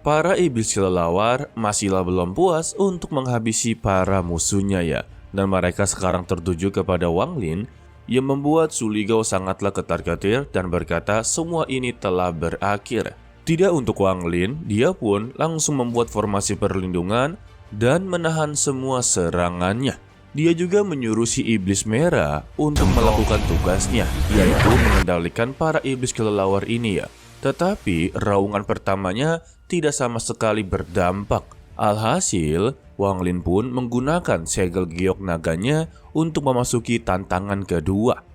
Para iblis kelelawar masihlah belum puas untuk menghabisi para musuhnya ya. Dan mereka sekarang tertuju kepada Wang Lin yang membuat Su Ligao sangatlah ketar-ketir dan berkata semua ini telah berakhir. Tidak untuk Wang Lin, dia pun langsung membuat formasi perlindungan dan menahan semua serangannya. Dia juga menyuruh si iblis merah untuk melakukan tugasnya, yaitu mengendalikan para iblis kelelawar ini ya. Tetapi raungan pertamanya tidak sama sekali berdampak. Alhasil, Wang Lin pun menggunakan segel giok naganya untuk memasuki tantangan kedua.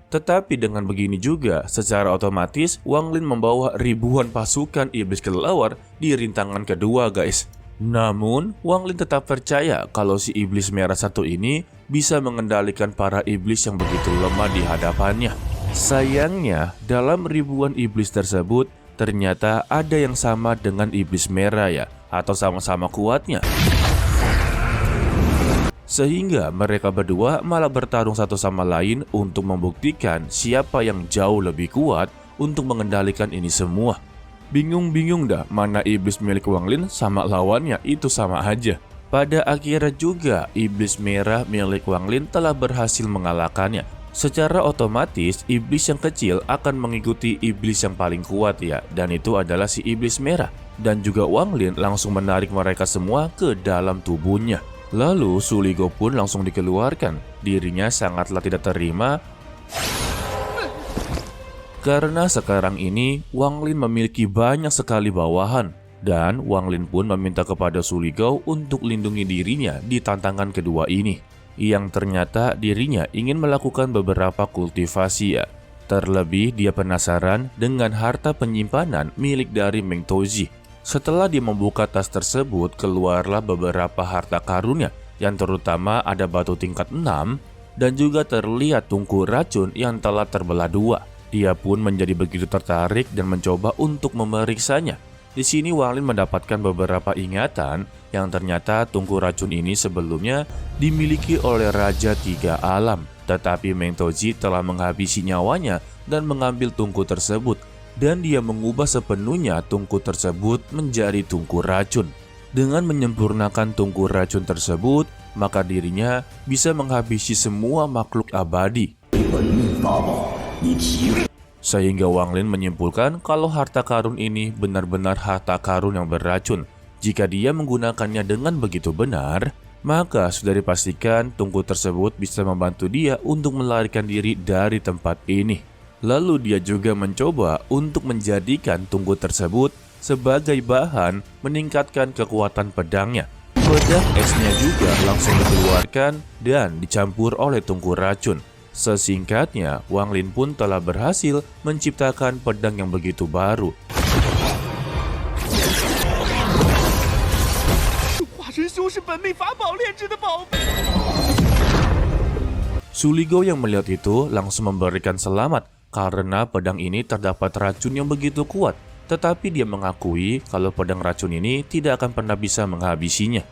Tetapi dengan begini juga, secara otomatis Wang Lin membawa ribuan pasukan iblis kelelawar di rintangan kedua guys. Namun, Wang Lin tetap percaya kalau si iblis merah satu ini bisa mengendalikan para iblis yang begitu lemah di hadapannya. Sayangnya, dalam ribuan iblis tersebut, ternyata ada yang sama dengan iblis merah ya, atau sama-sama kuatnya. Sehingga mereka berdua malah bertarung satu sama lain untuk membuktikan siapa yang jauh lebih kuat untuk mengendalikan ini semua. Bingung-bingung dah mana iblis milik Wang Lin sama lawannya itu sama aja. Pada akhirnya juga iblis merah milik Wang Lin telah berhasil mengalahkannya. Secara otomatis iblis yang kecil akan mengikuti iblis yang paling kuat ya, dan itu adalah si iblis merah. Dan juga Wang Lin langsung menarik mereka semua ke dalam tubuhnya. Lalu Su Ligao pun langsung dikeluarkan. Dirinya sangatlah tidak terima karena sekarang ini Wang Lin memiliki banyak sekali bawahan. Dan Wang Lin pun meminta kepada Su Ligao untuk lindungi dirinya di tantangan kedua ini. Yang ternyata dirinya ingin melakukan beberapa kultivasi ya. Terlebih dia penasaran dengan harta penyimpanan milik dari Meng Toji. Setelah dia membuka tas tersebut, keluarlah beberapa harta karunnya, yang terutama ada batu tingkat 6 dan juga terlihat tungku racun yang telah terbelah dua. Dia pun menjadi begitu tertarik dan mencoba untuk memeriksanya. Di sini Wang Lin mendapatkan beberapa ingatan yang ternyata tungku racun ini sebelumnya dimiliki oleh Raja Tiga Alam. Tetapi Meng Toji telah menghabisi nyawanya dan mengambil tungku tersebut. Dan dia mengubah sepenuhnya tungku tersebut menjadi tungku racun. Dengan menyempurnakan tungku racun tersebut, maka dirinya bisa menghabisi semua makhluk abadi. Sehingga Wang Lin menyimpulkan kalau harta karun ini benar-benar harta karun yang beracun. Jika dia menggunakannya dengan begitu benar, maka sudah dipastikan tungku tersebut bisa membantu dia untuk melarikan diri dari tempat ini. Lalu dia juga mencoba untuk menjadikan tungku tersebut sebagai bahan meningkatkan kekuatan pedangnya. Pedang esnya juga langsung dikeluarkan dan dicampur oleh tungku racun. Sesingkatnya, Wang Lin pun telah berhasil menciptakan pedang yang begitu baru. Su Ligao yang melihat itu langsung memberikan selamat karena pedang ini terdapat racun yang begitu kuat. Tetapi dia mengakui kalau pedang racun ini tidak akan pernah bisa menghabisinya.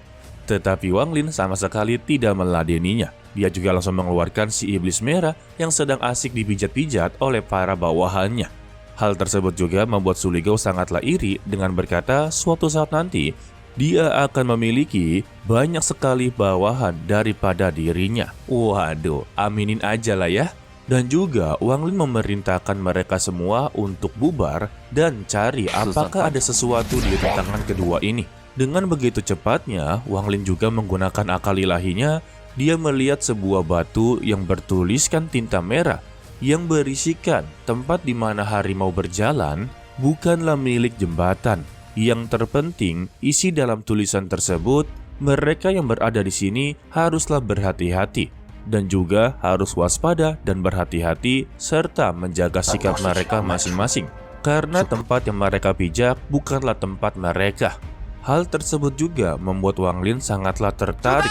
Tetapi Wang Lin sama sekali tidak meladeninya. Dia juga langsung mengeluarkan si iblis merah yang sedang asik dipijat-pijat oleh para bawahannya. Hal tersebut juga membuat Su Ligao sangatlah iri dengan berkata suatu saat nanti dia akan memiliki banyak sekali bawahan daripada dirinya. Waduh, aminin aja lah ya. Dan juga Wang Lin memerintahkan mereka semua untuk bubar dan cari apakah ada sesuatu di rintangan kedua ini. Dengan begitu cepatnya, Wang Lin juga menggunakan akal ilahinya. Dia melihat sebuah batu yang bertuliskan tinta merah yang berisikan tempat di mana harimau berjalan bukanlah milik jembatan. Yang terpenting, isi dalam tulisan tersebut, mereka yang berada di sini haruslah berhati-hati dan juga harus waspada dan berhati-hati serta menjaga sikap mereka masing-masing. Karena tempat yang mereka pijak bukanlah tempat mereka. Hal tersebut juga membuat Wang Lin sangatlah tertarik.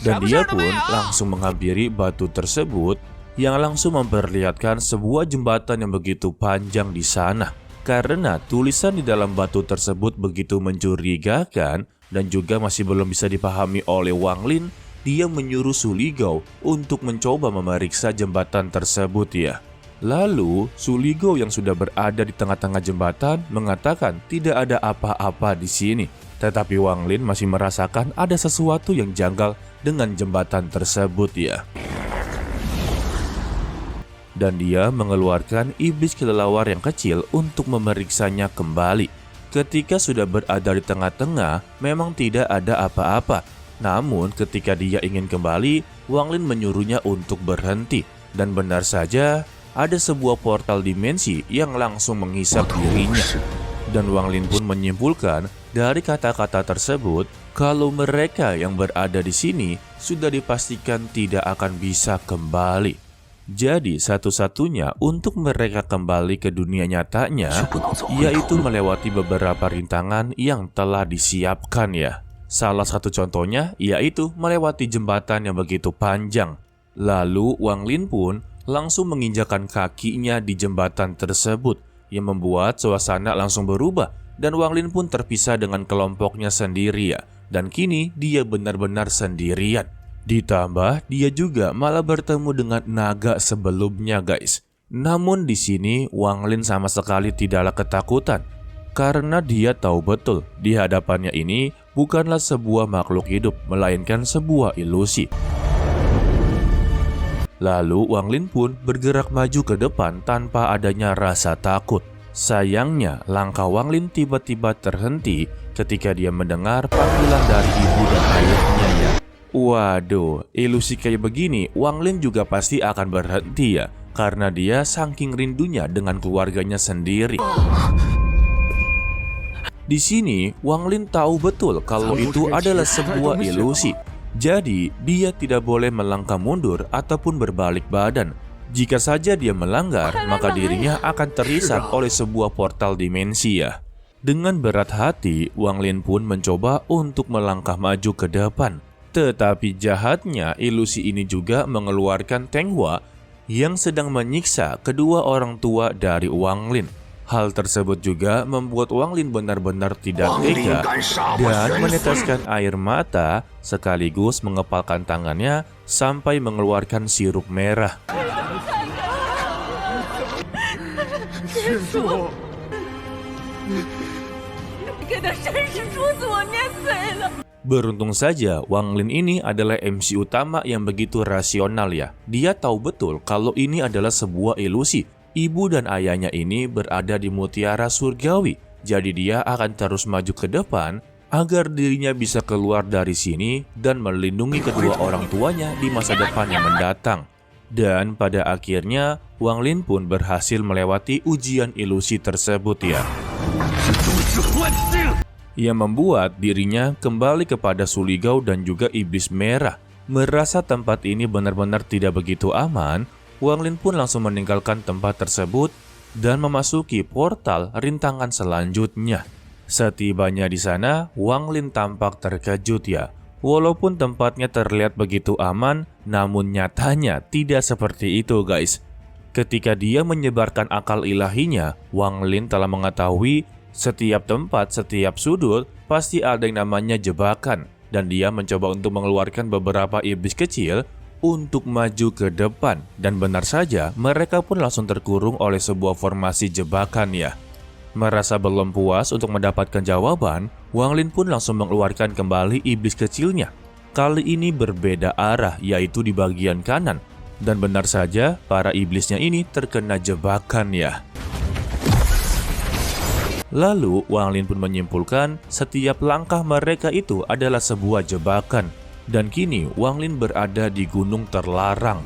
Dan dia pun langsung menghampiri batu tersebut yang langsung memperlihatkan sebuah jembatan yang begitu panjang di sana. Karena tulisan di dalam batu tersebut begitu mencurigakan dan juga masih belum bisa dipahami oleh Wang Lin, dia menyuruh Su Ligao untuk mencoba memeriksa jembatan tersebut ya. Lalu, Suligo yang sudah berada di tengah-tengah jembatan mengatakan tidak ada apa-apa di sini. Tetapi Wang Lin masih merasakan ada sesuatu yang janggal dengan jembatan tersebut ya. Dan dia mengeluarkan iblis kelelawar yang kecil untuk memeriksanya kembali. Ketika sudah berada di tengah-tengah, memang tidak ada apa-apa. Namun ketika dia ingin kembali, Wang Lin menyuruhnya untuk berhenti. Dan benar saja, ada sebuah portal dimensi yang langsung menghisap dirinya. Dan Wang Lin pun menyimpulkan dari kata-kata tersebut kalau mereka yang berada di sini sudah dipastikan tidak akan bisa kembali. Jadi satu-satunya untuk mereka kembali ke dunia nyatanya yaitu melewati beberapa rintangan yang telah disiapkan ya. Salah satu contohnya yaitu melewati jembatan yang begitu panjang. Lalu Wang Lin pun langsung menginjakan kakinya di jembatan tersebut yang membuat suasana langsung berubah dan Wang Lin pun terpisah dengan kelompoknya sendiri ya. Dan kini dia benar-benar sendirian. Ditambah dia juga malah bertemu dengan naga sebelumnya guys. Namun di sini Wang Lin sama sekali tidaklah ketakutan karena dia tahu betul di hadapannya ini bukanlah sebuah makhluk hidup melainkan sebuah ilusi. Lalu Wang Lin pun bergerak maju ke depan tanpa adanya rasa takut. Sayangnya langkah Wang Lin tiba-tiba terhenti ketika dia mendengar panggilan dari ibu dan ayahnya ya. Waduh, ilusi kayak begini Wang Lin juga pasti akan berhenti ya, karena dia saking rindunya dengan keluarganya sendiri. Di sini Wang Lin tahu betul kalau itu adalah sebuah ilusi. Jadi, dia tidak boleh melangkah mundur ataupun berbalik badan. Jika saja dia melanggar, maka dirinya akan terisak oleh sebuah portal dimensi ya. Dengan berat hati, Wang Lin pun mencoba untuk melangkah maju ke depan. Tetapi jahatnya, ilusi ini juga mengeluarkan Teng Hua yang sedang menyiksa kedua orang tua dari Wang Lin. Hal tersebut juga membuat Wang Lin benar-benar tidak tega dan meneteskan air mata sekaligus mengepalkan tangannya sampai mengeluarkan sirup merah. Beruntung saja Wang Lin ini adalah MC utama yang begitu rasional ya. Dia tahu betul kalau ini adalah sebuah ilusi. Ibu dan ayahnya ini berada di mutiara surgawi, jadi dia akan terus maju ke depan agar dirinya bisa keluar dari sini dan melindungi kedua orang tuanya di masa depan yang mendatang. Dan pada akhirnya, Wang Lin pun berhasil melewati ujian ilusi tersebut ya. Ia membuat dirinya kembali kepada Suligao dan juga iblis merah. Merasa tempat ini benar-benar tidak begitu aman, Wang Lin pun langsung meninggalkan tempat tersebut dan memasuki portal rintangan selanjutnya. Setibanya di sana, Wang Lin tampak terkejut ya. Walaupun tempatnya terlihat begitu aman, namun nyatanya tidak seperti itu guys. Ketika dia menyebarkan akal ilahinya, Wang Lin telah mengetahui setiap tempat, setiap sudut pasti ada yang namanya jebakan. Dan dia mencoba untuk mengeluarkan beberapa iblis kecil untuk maju ke depan, dan benar saja mereka pun langsung terkurung oleh sebuah formasi jebakan ya. Merasa belum puas untuk mendapatkan jawaban, Wang Lin pun langsung mengeluarkan kembali iblis kecilnya. Kali ini berbeda arah, yaitu di bagian kanan, dan benar saja para iblisnya ini terkena jebakan ya. Lalu Wang Lin pun menyimpulkan setiap langkah mereka itu adalah sebuah jebakan. Dan kini Wang Lin berada di gunung terlarang,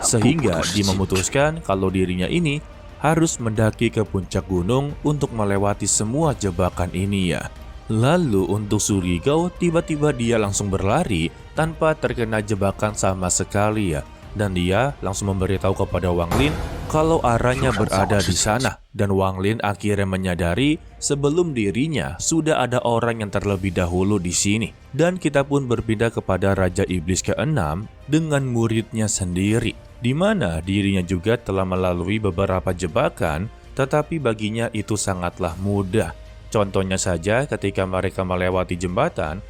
sehingga dia memutuskan kalau dirinya ini harus mendaki ke puncak gunung untuk melewati semua jebakan ini ya. Lalu untuk Suligao, tiba-tiba dia langsung berlari tanpa terkena jebakan sama sekali ya. Dan dia langsung memberitahu kepada Wang Lin kalau arahnya berada di sana. Dan Wang Lin akhirnya menyadari sebelum dirinya sudah ada orang yang terlebih dahulu di sini. Dan kita pun berpindah kepada Raja Iblis ke-6 dengan muridnya sendiri, di mana dirinya juga telah melalui beberapa jebakan, tetapi baginya itu sangatlah mudah. Contohnya saja ketika mereka melewati jembatan,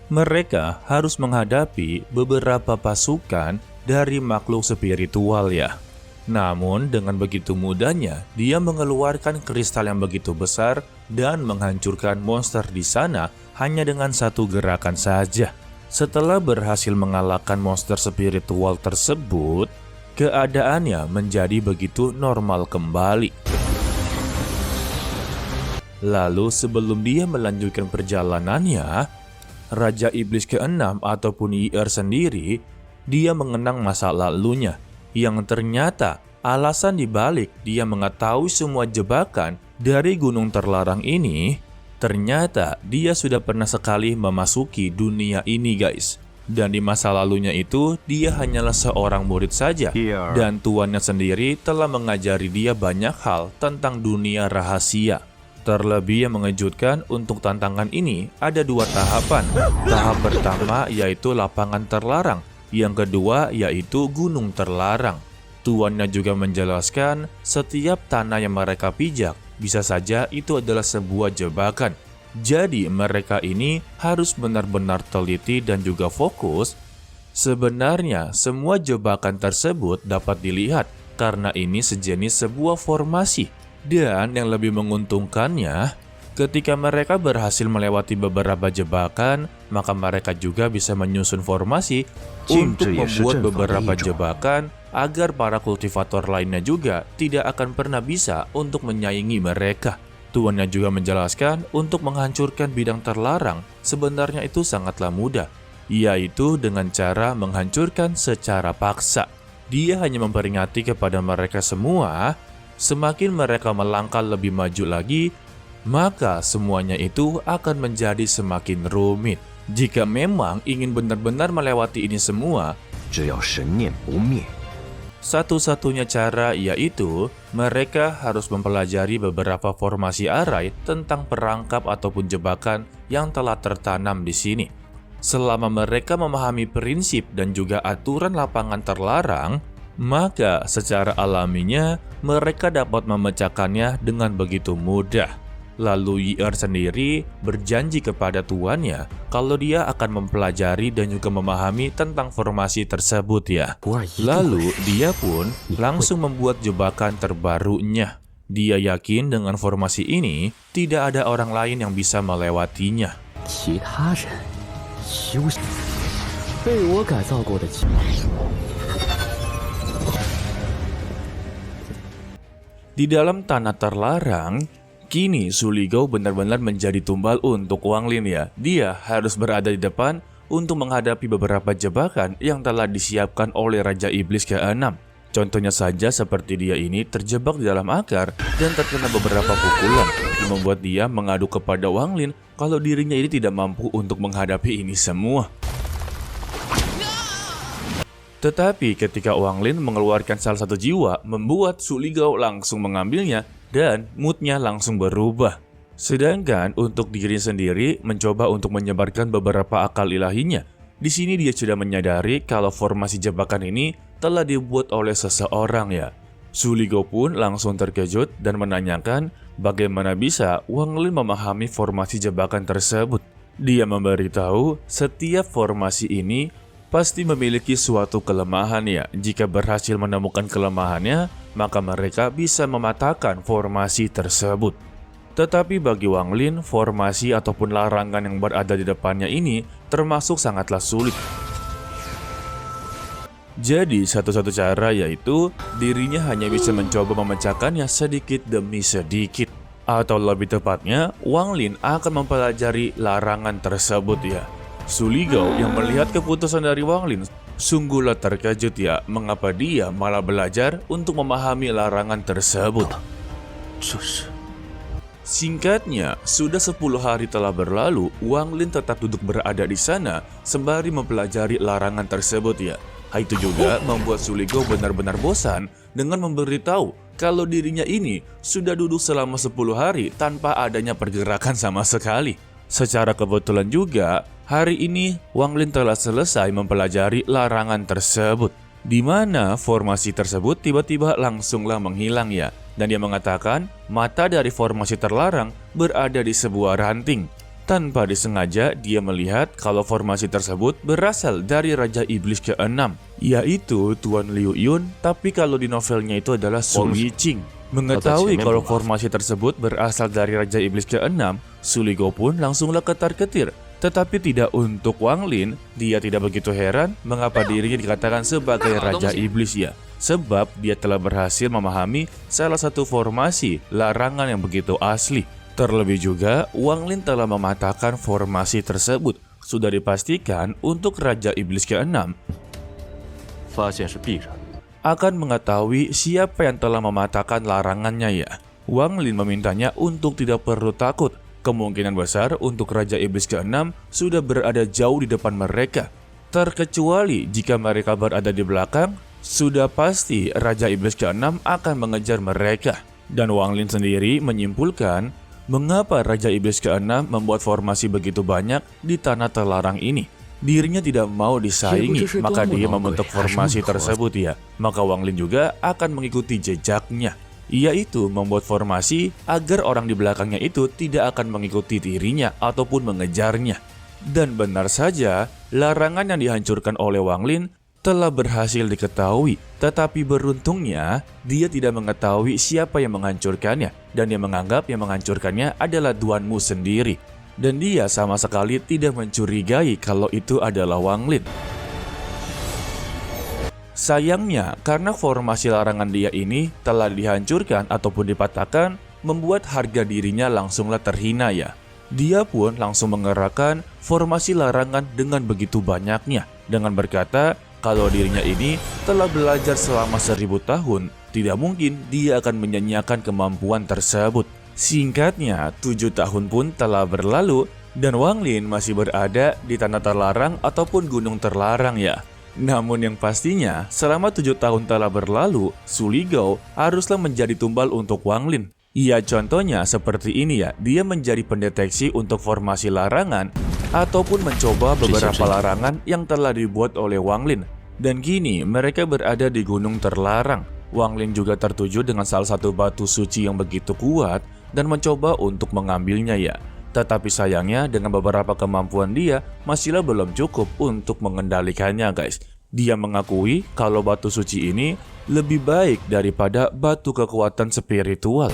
mereka harus menghadapi beberapa pasukan dari makhluk spiritual ya. Namun dengan begitu mudahnya dia mengeluarkan kristal yang begitu besar dan menghancurkan monster di sana hanya dengan satu gerakan saja. Setelah berhasil mengalahkan monster spiritual tersebut, keadaannya menjadi begitu normal kembali. Lalu sebelum dia melanjutkan perjalanannya, Raja Iblis ke-6 ataupun Yi-Er sendiri, dia mengenang masa lalunya yang ternyata alasan dibalik dia mengetahui semua jebakan dari gunung terlarang ini, ternyata dia sudah pernah sekali memasuki dunia ini guys. Dan di masa lalunya itu dia hanyalah seorang murid saja, dan tuannya sendiri telah mengajari dia banyak hal tentang dunia rahasia. Terlebih yang mengejutkan untuk tantangan ini ada dua tahapan. Tahap pertama yaitu lapangan terlarang, yang kedua yaitu gunung terlarang. Tuannya juga menjelaskan setiap tanah yang mereka pijak bisa saja itu adalah sebuah jebakan. Jadi mereka ini harus benar-benar teliti dan juga fokus. Sebenarnya semua jebakan tersebut dapat dilihat karena ini sejenis sebuah formasi. Dan yang lebih menguntungkannya, ketika mereka berhasil melewati beberapa jebakan, maka mereka juga bisa menyusun formasi untuk membuat beberapa jebakan agar para kultivator lainnya juga tidak akan pernah bisa untuk menyaingi mereka. Tuannya juga menjelaskan untuk menghancurkan bidang terlarang sebenarnya itu sangatlah mudah, yaitu dengan cara menghancurkan secara paksa. Dia hanya memperingati kepada mereka semua, semakin mereka melangkah lebih maju lagi, maka semuanya itu akan menjadi semakin rumit. Jika memang ingin benar-benar melewati ini semua, satu-satunya cara yaitu mereka harus mempelajari beberapa formasi arai tentang perangkap ataupun jebakan yang telah tertanam di sini. Selama mereka memahami prinsip dan juga aturan lapangan terlarang, maka secara alaminya mereka dapat memecahkannya dengan begitu mudah. Lalu Yi-Er sendiri berjanji kepada tuannya kalau dia akan mempelajari dan juga memahami tentang formasi tersebut ya. Lalu dia pun langsung membuat jebakan terbarunya. Dia yakin dengan formasi ini tidak ada orang lain yang bisa melewatinya. Di dalam tanah terlarang, kini Su Lingao benar-benar menjadi tumbal untuk Wang Lin ya. Dia harus berada di depan untuk menghadapi beberapa jebakan yang telah disiapkan oleh Raja Iblis ke-6. Contohnya saja seperti dia ini terjebak di dalam akar dan terkena beberapa pukulan yang membuat dia mengadu kepada Wang Lin kalau dirinya ini tidak mampu untuk menghadapi ini semua. Tetapi ketika Wang Lin mengeluarkan salah satu jiwa, membuat Su Lingao langsung mengambilnya dan moodnya langsung berubah. Sedangkan untuk diri sendiri mencoba untuk menyebarkan beberapa akal ilahinya. Di sini dia sudah menyadari kalau formasi jebakan ini telah dibuat oleh seseorang ya. Su Lingao pun langsung terkejut dan menanyakan bagaimana bisa Wang Lin memahami formasi jebakan tersebut. Dia memberitahu setiap formasi ini pasti memiliki suatu kelemahan ya. Jika berhasil menemukan kelemahannya, maka mereka bisa mematahkan formasi tersebut. Tetapi bagi Wang Lin, formasi ataupun larangan yang berada di depannya ini termasuk sangatlah sulit. Jadi satu-satu cara yaitu dirinya hanya bisa mencoba memecahkannya sedikit demi sedikit. Atau lebih tepatnya, Wang Lin akan mempelajari larangan tersebut ya. Su Lingao yang melihat keputusan dari Wang Lin sungguhlah terkejut ya, mengapa dia malah belajar untuk memahami larangan tersebut. Singkatnya, sudah 10 hari telah berlalu, Wang Lin tetap duduk berada di sana sembari mempelajari larangan tersebut ya. Hal itu juga membuat Su Lingao benar-benar bosan dengan memberitahu kalau dirinya ini sudah duduk selama 10 hari tanpa adanya pergerakan sama sekali. Secara kebetulan juga, hari ini Wang Lin telah selesai mempelajari larangan tersebut, di mana formasi tersebut tiba-tiba langsunglah menghilang ya. Dan dia mengatakan mata dari formasi terlarang berada di sebuah ranting. Tanpa disengaja, dia melihat kalau formasi tersebut berasal dari Raja Iblis ke-6, yaitu Tuan Liu Yun, tapi kalau di novelnya itu adalah Su Yiqing. Mengetahui kalau formasi tersebut berasal dari Raja Iblis ke-6, Su Ligo pun langsunglah ketar-ketir. Tetapi tidak untuk Wang Lin, dia tidak begitu heran mengapa dirinya dikatakan sebagai Raja Iblis ya. Sebab dia telah berhasil memahami salah satu formasi larangan yang begitu asli. Terlebih juga, Wang Lin telah mematahkan formasi tersebut. Sudah dipastikan untuk Raja Iblis ke-6 akan mengetahui siapa yang telah mematahkan larangannya ya. Wang Lin memintanya untuk tidak perlu takut. Kemungkinan besar untuk Raja Iblis ke-6 sudah berada jauh di depan mereka. Terkecuali jika mereka berada di belakang, sudah pasti Raja Iblis ke-6 akan mengejar mereka. Dan Wang Lin sendiri menyimpulkan mengapa Raja Iblis ke-6 membuat formasi begitu banyak di tanah terlarang ini. Dirinya tidak mau disaingi, maka dia membentuk formasi tersebut ya. Maka Wang Lin juga akan mengikuti jejaknya, yaitu membuat formasi agar orang di belakangnya itu tidak akan mengikuti dirinya ataupun mengejarnya. Dan benar saja, larangan yang dihancurkan oleh Wang Lin telah berhasil diketahui, tetapi beruntungnya dia tidak mengetahui siapa yang menghancurkannya, dan dia menganggap yang menghancurkannya adalah Duan Mu sendiri, dan dia sama sekali tidak mencurigai kalau itu adalah Wang Lin. Sayangnya, karena formasi larangan dia ini telah dihancurkan ataupun dipatahkan, membuat harga dirinya langsunglah terhina ya. Dia pun langsung mengerahkan formasi larangan dengan begitu banyaknya, dengan berkata kalau dirinya ini telah belajar selama 1000 tahun, tidak mungkin dia akan menyanyiakan kemampuan tersebut. Singkatnya, 7 tahun pun telah berlalu dan Wang Lin masih berada di tanah terlarang ataupun gunung terlarang ya. Namun yang pastinya, selama 7 tahun telah berlalu, Su Ligao haruslah menjadi tumbal untuk Wang Lin. Ya contohnya seperti ini ya, dia menjadi pendeteksi untuk formasi larangan ataupun mencoba beberapa larangan yang telah dibuat oleh Wang Lin. Dan kini mereka berada di gunung terlarang. Wang Lin juga tertuju dengan salah satu batu suci yang begitu kuat dan mencoba untuk mengambilnya ya. Tetapi sayangnya dengan beberapa kemampuan dia masihlah belum cukup untuk mengendalikannya guys. Dia mengakui kalau batu suci ini lebih baik daripada batu kekuatan spiritual.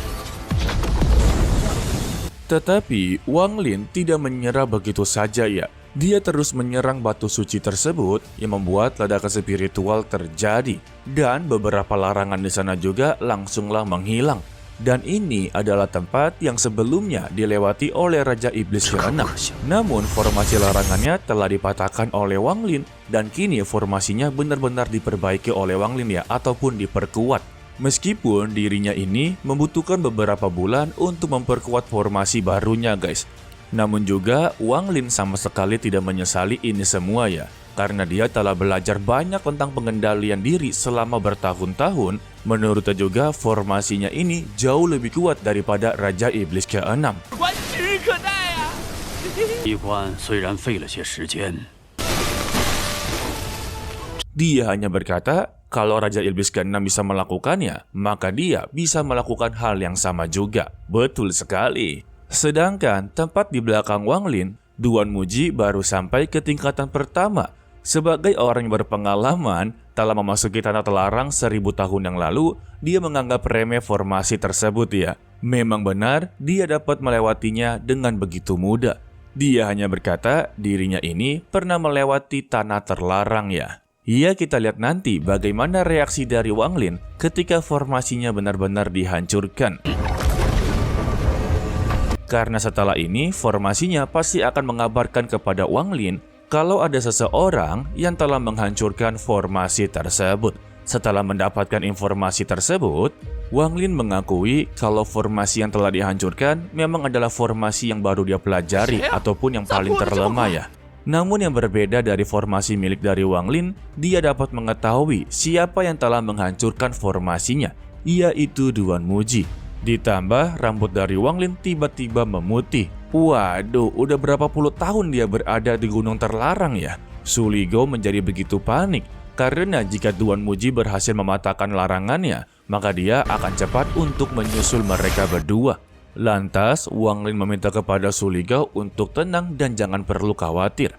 Tetapi Wang Lin tidak menyerah begitu saja ya. Dia terus menyerang batu suci tersebut yang membuat ledakan spiritual terjadi. Dan beberapa larangan di sana juga langsunglah menghilang. Dan ini adalah tempat yang sebelumnya dilewati oleh Raja Iblis ke-6. Namun formasi larangannya telah dipatahkan oleh Wang Lin. Dan kini formasinya benar-benar diperbaiki oleh Wang Lin ya, ataupun diperkuat. Meskipun dirinya ini membutuhkan beberapa bulan untuk memperkuat formasi barunya guys. Namun juga Wang Lin sama sekali tidak menyesali ini semua ya. Karena dia telah belajar banyak tentang pengendalian diri selama bertahun-tahun. Menurutnya juga formasinya ini jauh lebih kuat daripada Raja Iblis ke-6. Dia hanya berkata, kalau Raja Iblis ke-6 bisa melakukannya, maka dia bisa melakukan hal yang sama juga. Betul sekali. Sedangkan tempat di belakang Wang Lin, Duan Muji baru sampai ke tingkatan pertama. Sebagai orang yang berpengalaman, telah memasuki tanah terlarang 1000 tahun yang lalu, dia menganggap remeh formasi tersebut ya. Memang benar, dia dapat melewatinya dengan begitu mudah. Dia hanya berkata, dirinya ini pernah melewati tanah terlarang ya. Ya kita lihat nanti bagaimana reaksi dari Wang Lin ketika formasinya benar-benar dihancurkan. Karena setelah ini formasinya pasti akan mengabarkan kepada Wang Lin kalau ada seseorang yang telah menghancurkan formasi tersebut. Setelah mendapatkan informasi tersebut, Wang Lin mengakui kalau formasi yang telah dihancurkan memang adalah formasi yang baru dia pelajari ataupun yang paling terlemah ya. Namun yang berbeda dari formasi milik dari Wang Lin, dia dapat mengetahui siapa yang telah menghancurkan formasinya, yaitu Duan Muji. Ditambah rambut dari Wang Lin tiba-tiba memutih. Waduh, udah berapa puluh tahun dia berada di gunung terlarang ya? Su Ligao menjadi begitu panik, karena jika Duan Muji berhasil mematahkan larangannya, maka dia akan cepat untuk menyusul mereka berdua. Lantas, Wang Lin meminta kepada Su Ligao untuk tenang dan jangan perlu khawatir.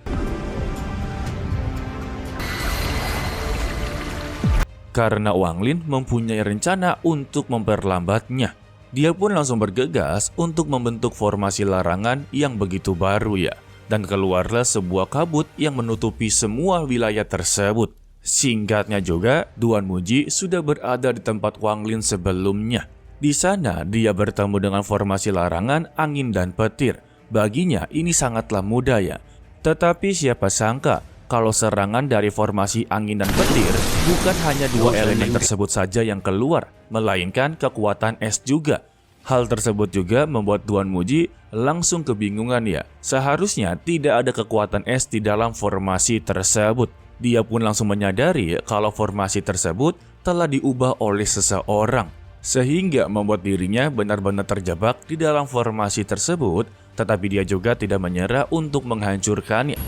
Karena Wang Lin mempunyai rencana untuk memperlambatnya. Dia pun langsung bergegas untuk membentuk formasi larangan yang begitu baru ya. Dan keluarlah sebuah kabut yang menutupi semua wilayah tersebut. Singkatnya juga, Duan Muji sudah berada di tempat Wang Lin sebelumnya. Di sana, dia bertemu dengan formasi larangan angin dan petir. Baginya, ini sangatlah mudah ya. Tetapi siapa sangka, kalau serangan dari formasi angin dan petir, bukan hanya dua elemen tersebut saja yang keluar, melainkan kekuatan es juga. Hal tersebut juga membuat Duan Muji langsung kebingungan ya. Seharusnya tidak ada kekuatan es di dalam formasi tersebut. Dia pun langsung menyadari kalau formasi tersebut telah diubah oleh seseorang. Sehingga membuat dirinya benar-benar terjebak di dalam formasi tersebut, tetapi dia juga tidak menyerah untuk menghancurkannya.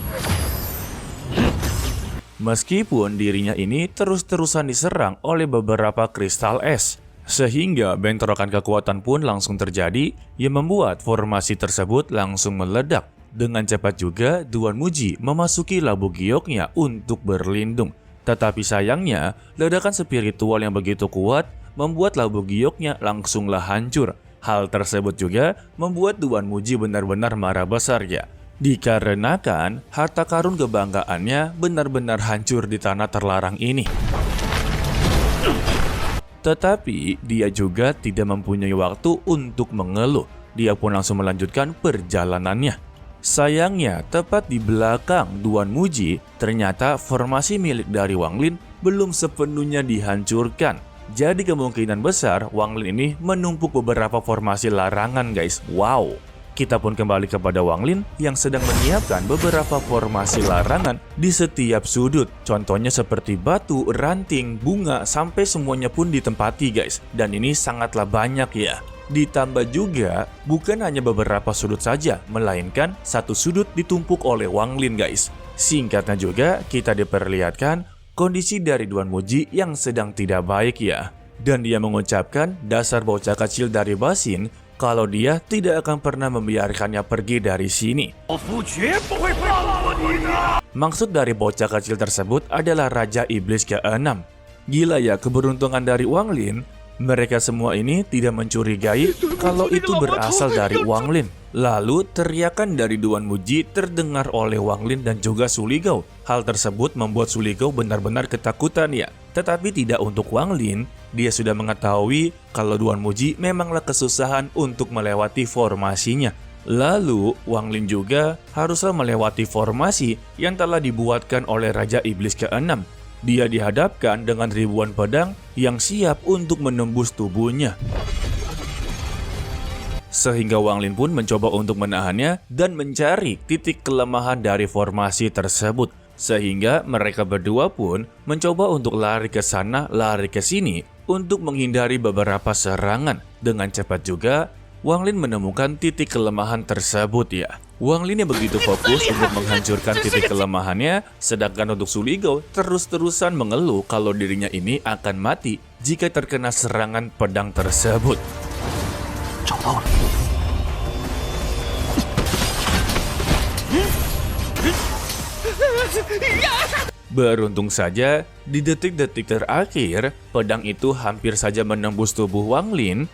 Meskipun dirinya ini terus-terusan diserang oleh beberapa kristal es. Sehingga bentrokan kekuatan pun langsung terjadi yang membuat formasi tersebut langsung meledak. Dengan cepat juga Duan Muji memasuki labu gioknya untuk berlindung. Tetapi sayangnya ledakan spiritual yang begitu kuat membuat labu gioknya langsunglah hancur. Hal tersebut juga membuat Duan Muji benar-benar marah besar ya. Dikarenakan harta karun kebanggaannya benar-benar hancur di tanah terlarang ini. Tetapi dia juga tidak mempunyai waktu untuk mengeluh. Dia pun langsung melanjutkan perjalanannya. Sayangnya, tepat di belakang Duan Muji, ternyata formasi milik dari Wang Lin belum sepenuhnya dihancurkan. Jadi kemungkinan besar Wang Lin ini menumpuk beberapa formasi larangan guys. Wow! Kita pun kembali kepada Wang Lin yang sedang menyiapkan beberapa formasi larangan di setiap sudut. Contohnya seperti batu, ranting, bunga, sampai semuanya pun ditempati guys. Dan ini sangatlah banyak ya. Ditambah juga, bukan hanya beberapa sudut saja, melainkan satu sudut ditumpuk oleh Wang Lin guys. Singkatnya juga, kita diperlihatkan kondisi dari Duan Muji yang sedang tidak baik ya. Dan dia mengucapkan dasar bocah kecil dari Basin, kalau dia tidak akan pernah membiarkannya pergi dari sini. Maksud dari bocah kecil tersebut adalah Raja Iblis ke-6. Gila ya keberuntungan dari Wang Lin. Mereka semua ini tidak mencurigai kalau itu berasal dari Wang Lin. Lalu teriakan dari Duan Muji terdengar oleh Wang Lin dan juga Su Ligao. Hal tersebut membuat Su Ligao benar-benar ketakutan ya. Tetapi tidak untuk Wang Lin, dia sudah mengetahui kalau Duan Muji memanglah kesusahan untuk melewati formasinya. Lalu Wang Lin juga haruslah melewati formasi yang telah dibuatkan oleh Raja Iblis ke-6. Dia dihadapkan dengan ribuan pedang yang siap untuk menembus tubuhnya. Sehingga Wang Lin pun mencoba untuk menahannya dan mencari titik kelemahan dari formasi tersebut. Sehingga mereka berdua pun mencoba untuk lari ke sana, lari ke sini untuk menghindari beberapa serangan. Dengan cepat juga, Wang Lin menemukan titik kelemahan tersebut ya. Wang Lin yang begitu fokus untuk menghancurkan titik kelemahannya, sedangkan untuk Su Ligao terus-terusan mengeluh kalau dirinya ini akan mati jika terkena serangan pedang tersebut. Beruntung saja, di detik-detik terakhir, pedang itu hampir saja menembus tubuh Wang Lin.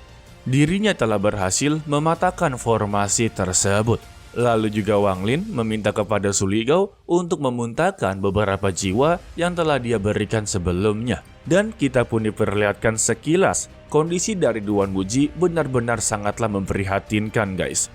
Dirinya telah berhasil mematahkan formasi tersebut. Lalu juga Wang Lin meminta kepada Su Ligao untuk memuntahkan beberapa jiwa yang telah dia berikan sebelumnya. Dan kita pun diperlihatkan sekilas, kondisi dari Duan Muji benar-benar sangatlah memprihatinkan guys.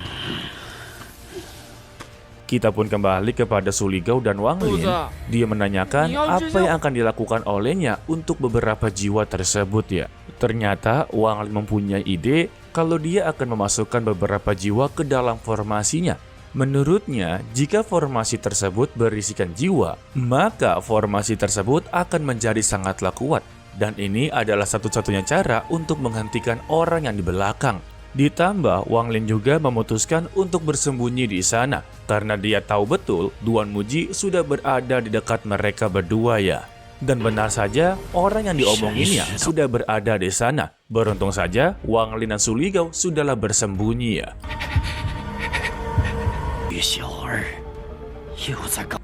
Kita pun kembali kepada Su Ligao dan Wang Lin. Dia menanyakan apa yang akan dilakukan olehnya untuk beberapa jiwa tersebut ya. Ternyata Wang Lin mempunyai ide kalau dia akan memasukkan beberapa jiwa ke dalam formasinya. Menurutnya, jika formasi tersebut berisikan jiwa, maka formasi tersebut akan menjadi sangatlah kuat. Dan ini adalah satu-satunya cara untuk menghentikan orang yang di belakang. Ditambah, Wang Lin juga memutuskan untuk bersembunyi di sana. Karena dia tahu betul Duan Muji sudah berada di dekat mereka berdua ya. Dan benar saja, orang yang diomonginnya sudah berada di sana. Beruntung saja, Wang Lin dan Su Ligao sudahlah bersembunyi ya.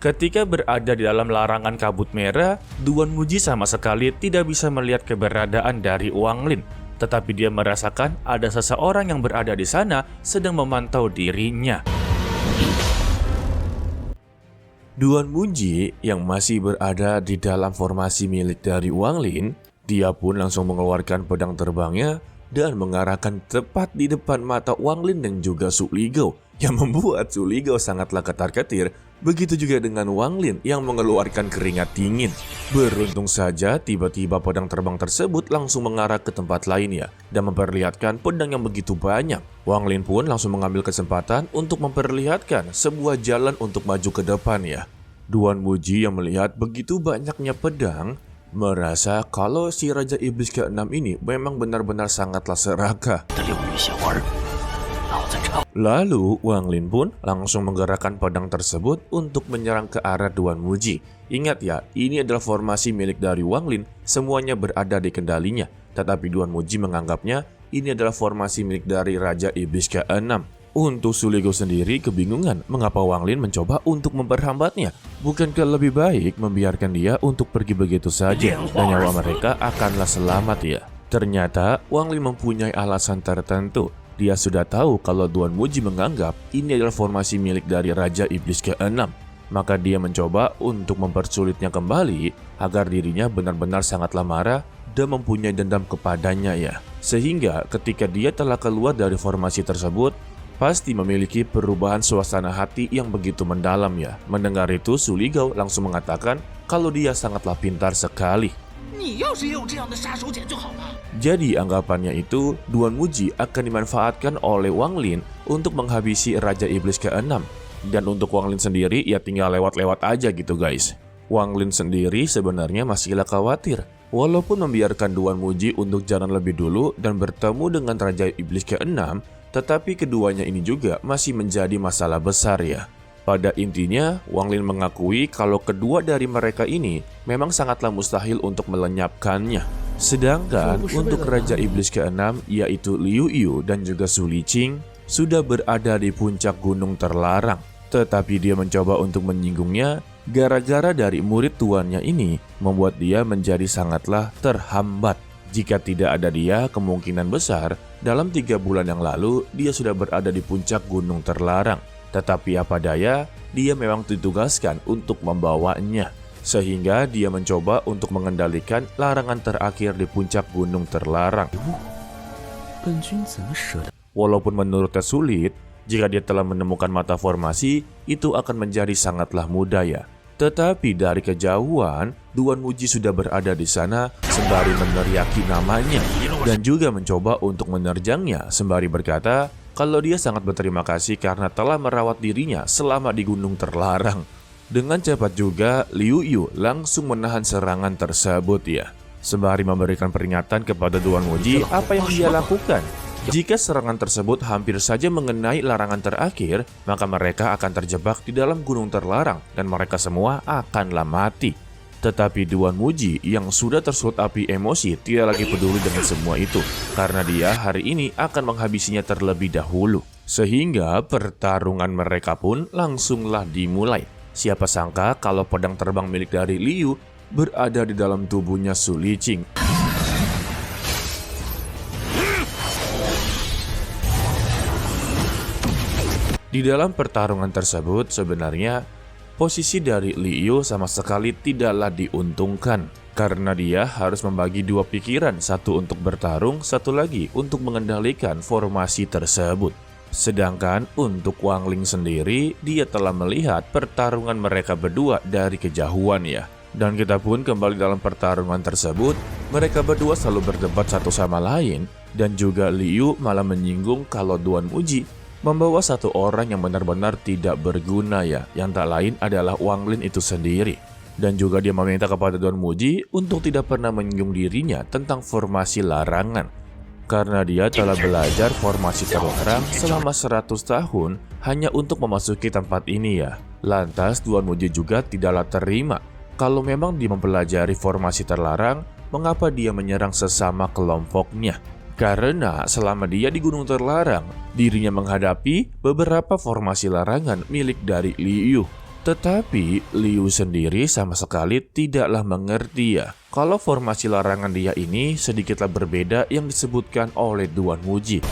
Ketika berada di dalam larangan kabut merah, Duan Muji sama sekali tidak bisa melihat keberadaan dari Wang Lin. Tetapi dia merasakan ada seseorang yang berada di sana sedang memantau dirinya. Duan Muji yang masih berada di dalam formasi milik dari Wang Lin, dia pun langsung mengeluarkan pedang terbangnya dan mengarahkan tepat di depan mata Wang Lin dan juga Su Ligao, yang membuat Su Ligao sangatlah ketar-ketir. Begitu juga dengan Wang Lin yang mengeluarkan keringat dingin. Beruntung saja tiba-tiba pedang terbang tersebut langsung mengarah ke tempat lain ya, dan memperlihatkan pedang yang begitu banyak. Wang Lin pun langsung mengambil kesempatan untuk memperlihatkan sebuah jalan untuk maju ke depan ya. Duan Muji yang melihat begitu banyaknya pedang, merasa kalau si Raja Iblis ke-6 ini memang benar-benar sangatlah serakah. Lalu Wang Lin pun langsung menggerakkan pedang tersebut untuk menyerang ke arah Duan Muji. Ingat ya, ini adalah formasi milik dari Wang Lin, semuanya berada di kendalinya. Tetapi Duan Muji menganggapnya ini adalah formasi milik dari Raja Iblis ke-6. Untuk Su Ligao sendiri kebingungan mengapa Wang Lin mencoba untuk memperhambatnya. Bukankah lebih baik membiarkan dia untuk pergi begitu saja dan nyawa mereka akanlah selamat ya. Ternyata Wang Lin mempunyai alasan tertentu. Dia sudah tahu kalau Duan Muji menganggap ini adalah formasi milik dari Raja Iblis ke-6. Maka dia mencoba untuk mempersulitnya kembali agar dirinya benar-benar sangatlah marah dan mempunyai dendam kepadanya ya. Sehingga ketika dia telah keluar dari formasi tersebut, pasti memiliki perubahan suasana hati yang begitu mendalam ya. Mendengar itu, Su Ligao langsung mengatakan kalau dia sangatlah pintar sekali. Jadi anggapannya itu, Duan Muji akan dimanfaatkan oleh Wang Lin untuk menghabisi Raja Iblis ke-6. Dan untuk Wang Lin sendiri, ya tinggal lewat-lewat aja gitu guys. Wang Lin sendiri sebenarnya masihlah khawatir. Walaupun membiarkan Duan Muji untuk jalan lebih dulu dan bertemu dengan Raja Iblis ke-6, tetapi keduanya ini juga masih menjadi masalah besar ya. Pada intinya, Wang Lin mengakui kalau kedua dari mereka ini memang sangatlah mustahil untuk melenyapkannya. Sedangkan untuk Raja Iblis ke-6 yaitu Liu Yu dan juga Su Liqing sudah berada di puncak gunung terlarang. Tetapi dia mencoba untuk menyinggungnya gara-gara dari murid tuannya ini membuat dia menjadi sangatlah terhambat. Jika tidak ada dia, kemungkinan besar dalam 3 bulan yang lalu dia sudah berada di puncak gunung terlarang. Tetapi apa daya, dia memang ditugaskan untuk membawanya. Sehingga dia mencoba untuk mengendalikan larangan terakhir di puncak gunung terlarang. Walaupun menurutnya sulit, jika dia telah menemukan mata formasi, itu akan menjadi sangatlah mudah ya. Tetapi dari kejauhan, Duan Muji sudah berada di sana sembari meneriaki namanya. Dan juga mencoba untuk menerjangnya sembari berkata kalau dia sangat berterima kasih karena telah merawat dirinya selama di gunung terlarang. Dengan cepat juga, Liu Yu langsung menahan serangan tersebut ya. Sembari memberikan peringatan kepada Duan Muji apa yang dia lakukan. Jika serangan tersebut hampir saja mengenai larangan terakhir, maka mereka akan terjebak di dalam gunung terlarang dan mereka semua akanlah mati. Tetapi Duan Muji yang sudah tersulut api emosi tidak lagi peduli dengan semua itu, karena dia hari ini akan menghabisinya terlebih dahulu. Sehingga pertarungan mereka pun langsunglah dimulai. Siapa sangka kalau pedang terbang milik dari Liu berada di dalam tubuhnya Su Liqing. Di dalam pertarungan tersebut sebenarnya posisi dari Liu sama sekali tidaklah diuntungkan karena dia harus membagi 2 pikiran, satu untuk bertarung, satu lagi untuk mengendalikan formasi tersebut. Sedangkan untuk Wang Lin sendiri, dia telah melihat pertarungan mereka berdua dari kejauhan ya. Dan kita pun kembali dalam pertarungan tersebut, mereka berdua selalu berdebat satu sama lain dan juga Liu malah menyinggung kalau Duan Muji membawa satu orang yang benar-benar tidak berguna ya, yang tak lain adalah Wang Lin itu sendiri. Dan juga dia meminta kepada Duan Muji untuk tidak pernah menyinggung dirinya tentang formasi larangan. Karena dia telah belajar formasi terlarang selama 100 tahun hanya untuk memasuki tempat ini ya. Lantas Duan Muji juga tidaklah terima Kalau memang dia mempelajari formasi terlarang, mengapa dia menyerang sesama kelompoknya? Karena selama dia di Gunung Terlarang, dirinya menghadapi beberapa formasi larangan milik dari Liu. Tetapi Liu sendiri sama sekali tidaklah mengerti ya, kalau formasi larangan dia ini sedikitlah berbeda yang disebutkan oleh Duan Wuji.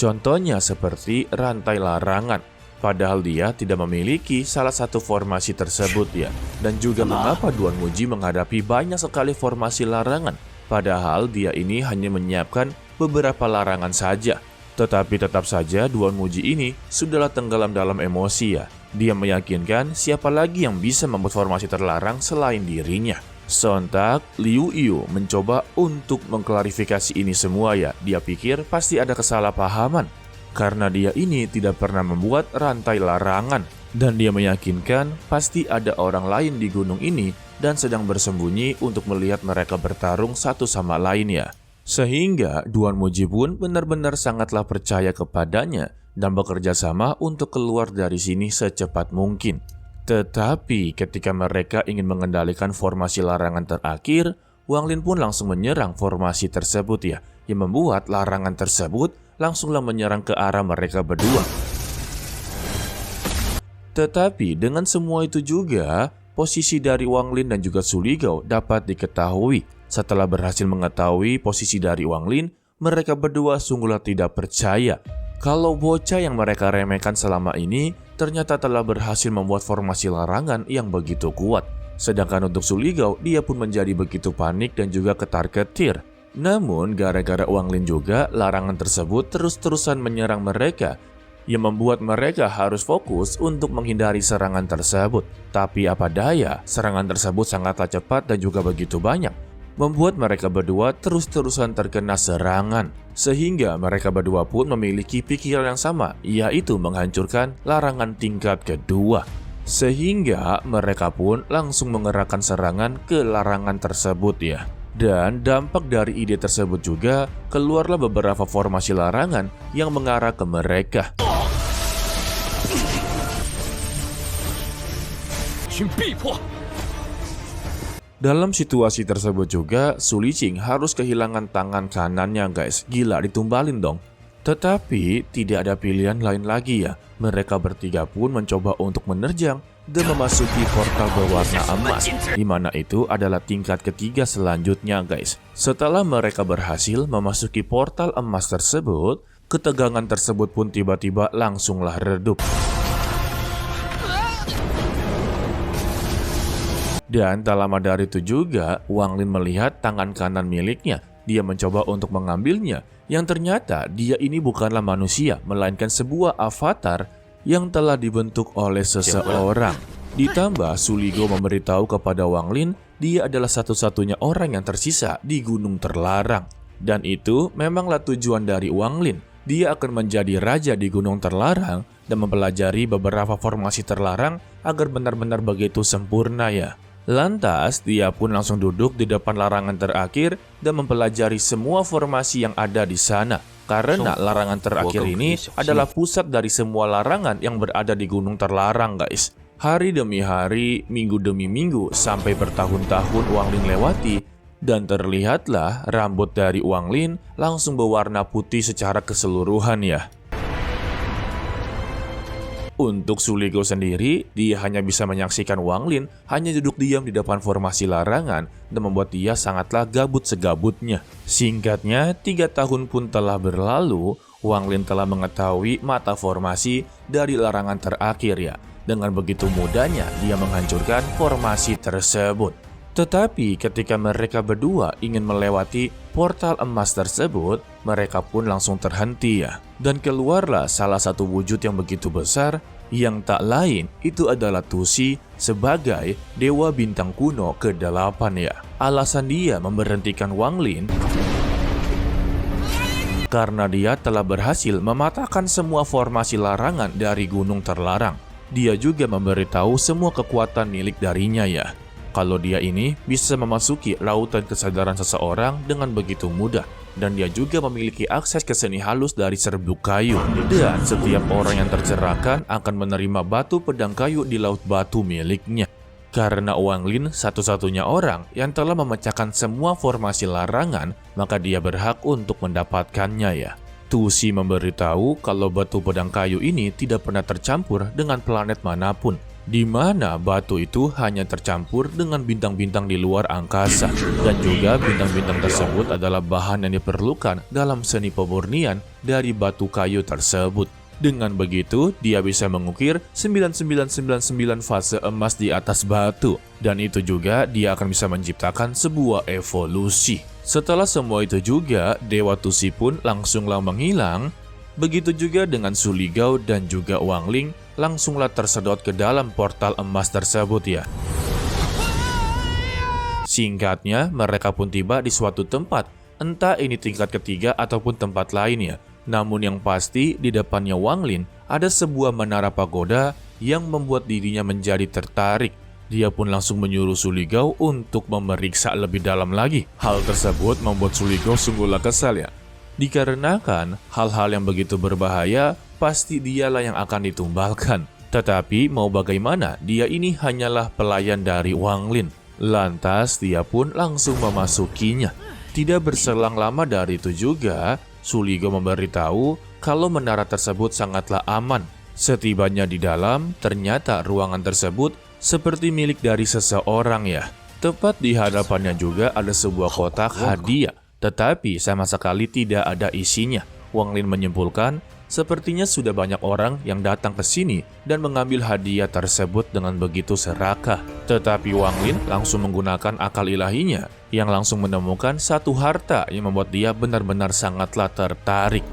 Contohnya seperti rantai larangan. Padahal dia tidak memiliki salah satu formasi tersebut ya. Dan juga mengapa Duan Wuji menghadapi banyak sekali formasi larangan. Padahal dia ini hanya menyiapkan beberapa larangan saja. Tetapi tetap saja Duan Wuji ini sudahlah tenggelam dalam emosi ya. Dia meyakinkan siapa lagi yang bisa membuat formasi terlarang selain dirinya. Sontak, Liu Yu mencoba untuk mengklarifikasi ini semua ya. Dia pikir pasti ada kesalahpahaman. Karena dia ini tidak pernah membuat rantai larangan. Dan dia meyakinkan pasti ada orang lain di gunung ini dan sedang bersembunyi untuk melihat mereka bertarung satu sama lain ya. Sehingga Duan Wuji pun benar-benar sangatlah percaya kepadanya dan bekerja sama untuk keluar dari sini secepat mungkin. Tetapi ketika mereka ingin mengendalikan formasi larangan terakhir, Wang Lin pun langsung menyerang formasi tersebut ya, yang membuat larangan tersebut langsunglah menyerang ke arah mereka berdua. Tetapi dengan semua itu juga, posisi dari Wang Lin dan juga Su Ligao dapat diketahui. Setelah berhasil mengetahui posisi dari Wang Lin, mereka berdua sungguhlah tidak percaya kalau bocah yang mereka remehkan selama ini ternyata telah berhasil membuat formasi larangan yang begitu kuat. Sedangkan untuk Su Ligao, dia pun menjadi begitu panik dan juga ketar-ketir. Namun gara-gara Wang Lin juga, larangan tersebut terus-terusan menyerang mereka, yang membuat mereka harus fokus untuk menghindari serangan tersebut. Tapi apa daya, serangan tersebut sangatlah cepat dan juga begitu banyak, membuat mereka berdua terus-terusan terkena serangan. Sehingga mereka berdua pun memiliki pikiran yang sama, yaitu menghancurkan larangan tingkat kedua. Sehingga mereka pun langsung mengerahkan serangan ke larangan tersebut ya. Dan dampak dari ide tersebut juga, keluarlah beberapa formasi larangan yang mengarah ke mereka. Dalam situasi tersebut juga, Su Liqing harus kehilangan tangan kanannya guys. Gila, ditumbalin dong. Tetapi tidak ada pilihan lain lagi ya. Mereka bertiga pun mencoba untuk menerjang dan memasuki portal berwarna emas, di mana itu adalah tingkat ketiga selanjutnya guys. Setelah mereka berhasil memasuki portal emas tersebut, ketegangan tersebut pun tiba-tiba langsunglah redup. Dan tak lama dari itu juga, Wang Lin melihat tangan kanan miliknya. Dia mencoba untuk mengambilnya, yang ternyata dia ini bukanlah manusia, melainkan sebuah avatar yang telah dibentuk oleh seseorang. Ditambah Su Ligao memberitahu kepada Wang Lin, dia adalah satu-satunya orang yang tersisa di Gunung Terlarang. Dan itu memanglah tujuan dari Wang Lin. Dia akan menjadi raja di Gunung Terlarang dan mempelajari beberapa formasi terlarang agar benar-benar begitu sempurna ya. Lantas, dia pun langsung duduk di depan larangan terakhir dan mempelajari semua formasi yang ada di sana. Karena larangan terakhir ini adalah pusat dari semua larangan yang berada di Gunung Terlarang guys. Hari demi hari, minggu demi minggu, sampai bertahun-tahun Wang Lin lewati. Dan terlihatlah rambut dari Wang Lin langsung berwarna putih secara keseluruhan ya. Untuk Su Ligao sendiri, dia hanya bisa menyaksikan Wang Lin hanya duduk diam di depan formasi larangan dan membuat dia sangatlah gabut segabutnya. Singkatnya, 3 tahun pun telah berlalu, Wang Lin telah mengetahui mata formasi dari larangan terakhir ya. Dengan begitu mudahnya dia menghancurkan formasi tersebut. Tetapi ketika mereka berdua ingin melewati portal emas tersebut, mereka pun langsung terhenti ya. Dan keluarlah salah satu wujud yang begitu besar, yang tak lain itu adalah Tusi sebagai dewa bintang kuno ke-8 ya. Alasan dia memberhentikan Wang Lin karena dia telah berhasil mematahkan semua formasi larangan dari Gunung Terlarang. Dia juga memberitahu semua kekuatan milik darinya ya. kalau dia ini bisa memasuki lautan kesadaran seseorang dengan begitu mudah. Dan dia juga memiliki akses ke seni halus dari serbuk kayu. Dan setiap orang yang tercerahkan akan menerima batu pedang kayu di laut batu miliknya. Karena Wang Lin satu-satunya orang yang telah memecahkan semua formasi larangan, maka dia berhak untuk mendapatkannya ya. Tusi memberitahu kalau batu pedang kayu ini tidak pernah tercampur dengan planet manapun, di mana batu itu hanya tercampur dengan bintang-bintang di luar angkasa. Dan juga bintang-bintang tersebut adalah bahan yang diperlukan dalam seni pemurnian dari batu kayu tersebut. Dengan begitu, dia bisa mengukir 9999 fase emas di atas batu. Dan itu juga dia akan bisa menciptakan sebuah evolusi. Setelah semua itu juga, Dewa Tusi pun langsunglah menghilang. Begitu juga dengan Su Ligao dan juga Wang Ling langsunglah tersedot ke dalam portal emas tersebut ya. Singkatnya, mereka pun tiba di suatu tempat, entah ini tingkat ketiga ataupun tempat lain ya. Namun yang pasti di depannya Wang Lin ada sebuah menara pagoda yang membuat dirinya menjadi tertarik. Dia pun langsung menyuruh Su Ligao untuk memeriksa lebih dalam lagi. Hal tersebut membuat Su Ligao sungguhlah kesal ya. Dikarenakan hal-hal yang begitu berbahaya pasti dialah yang akan ditumbalkan. Tetapi mau bagaimana, dia ini hanyalah pelayan dari Wang Lin. Lantas dia pun langsung memasukinya. Tidak berselang lama dari itu juga, Su Ligao memberitahu kalau menara tersebut sangatlah aman. Setibanya di dalam, ternyata ruangan tersebut seperti milik dari seseorang ya. Tepat di hadapannya juga ada sebuah kotak hadiah, tetapi sama sekali tidak ada isinya. Wang Lin menyimpulkan, sepertinya sudah banyak orang yang datang ke sini dan mengambil hadiah tersebut dengan begitu serakah. Tetapi Wang Lin langsung menggunakan akal ilahinya yang langsung menemukan satu harta yang membuat dia benar-benar sangatlah tertarik.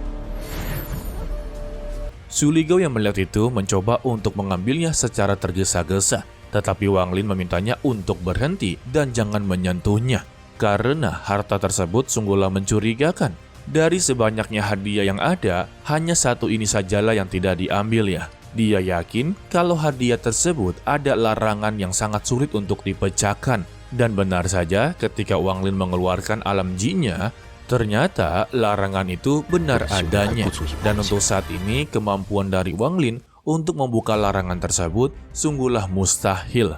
Su Ligao yang melihat itu mencoba untuk mengambilnya secara tergesa-gesa, tetapi Wang Lin memintanya untuk berhenti dan jangan menyentuhnya, karena harta tersebut sungguhlah mencurigakan. Dari sebanyaknya hadiah yang ada, hanya satu ini sajalah yang tidak diambil ya. Dia yakin kalau hadiah tersebut ada larangan yang sangat sulit untuk dipecahkan. Dan benar saja ketika Wang Lin mengeluarkan alam ji-nya, ternyata larangan itu benar adanya. Dan untuk saat ini kemampuan dari Wang Lin untuk membuka larangan tersebut sungguhlah mustahil.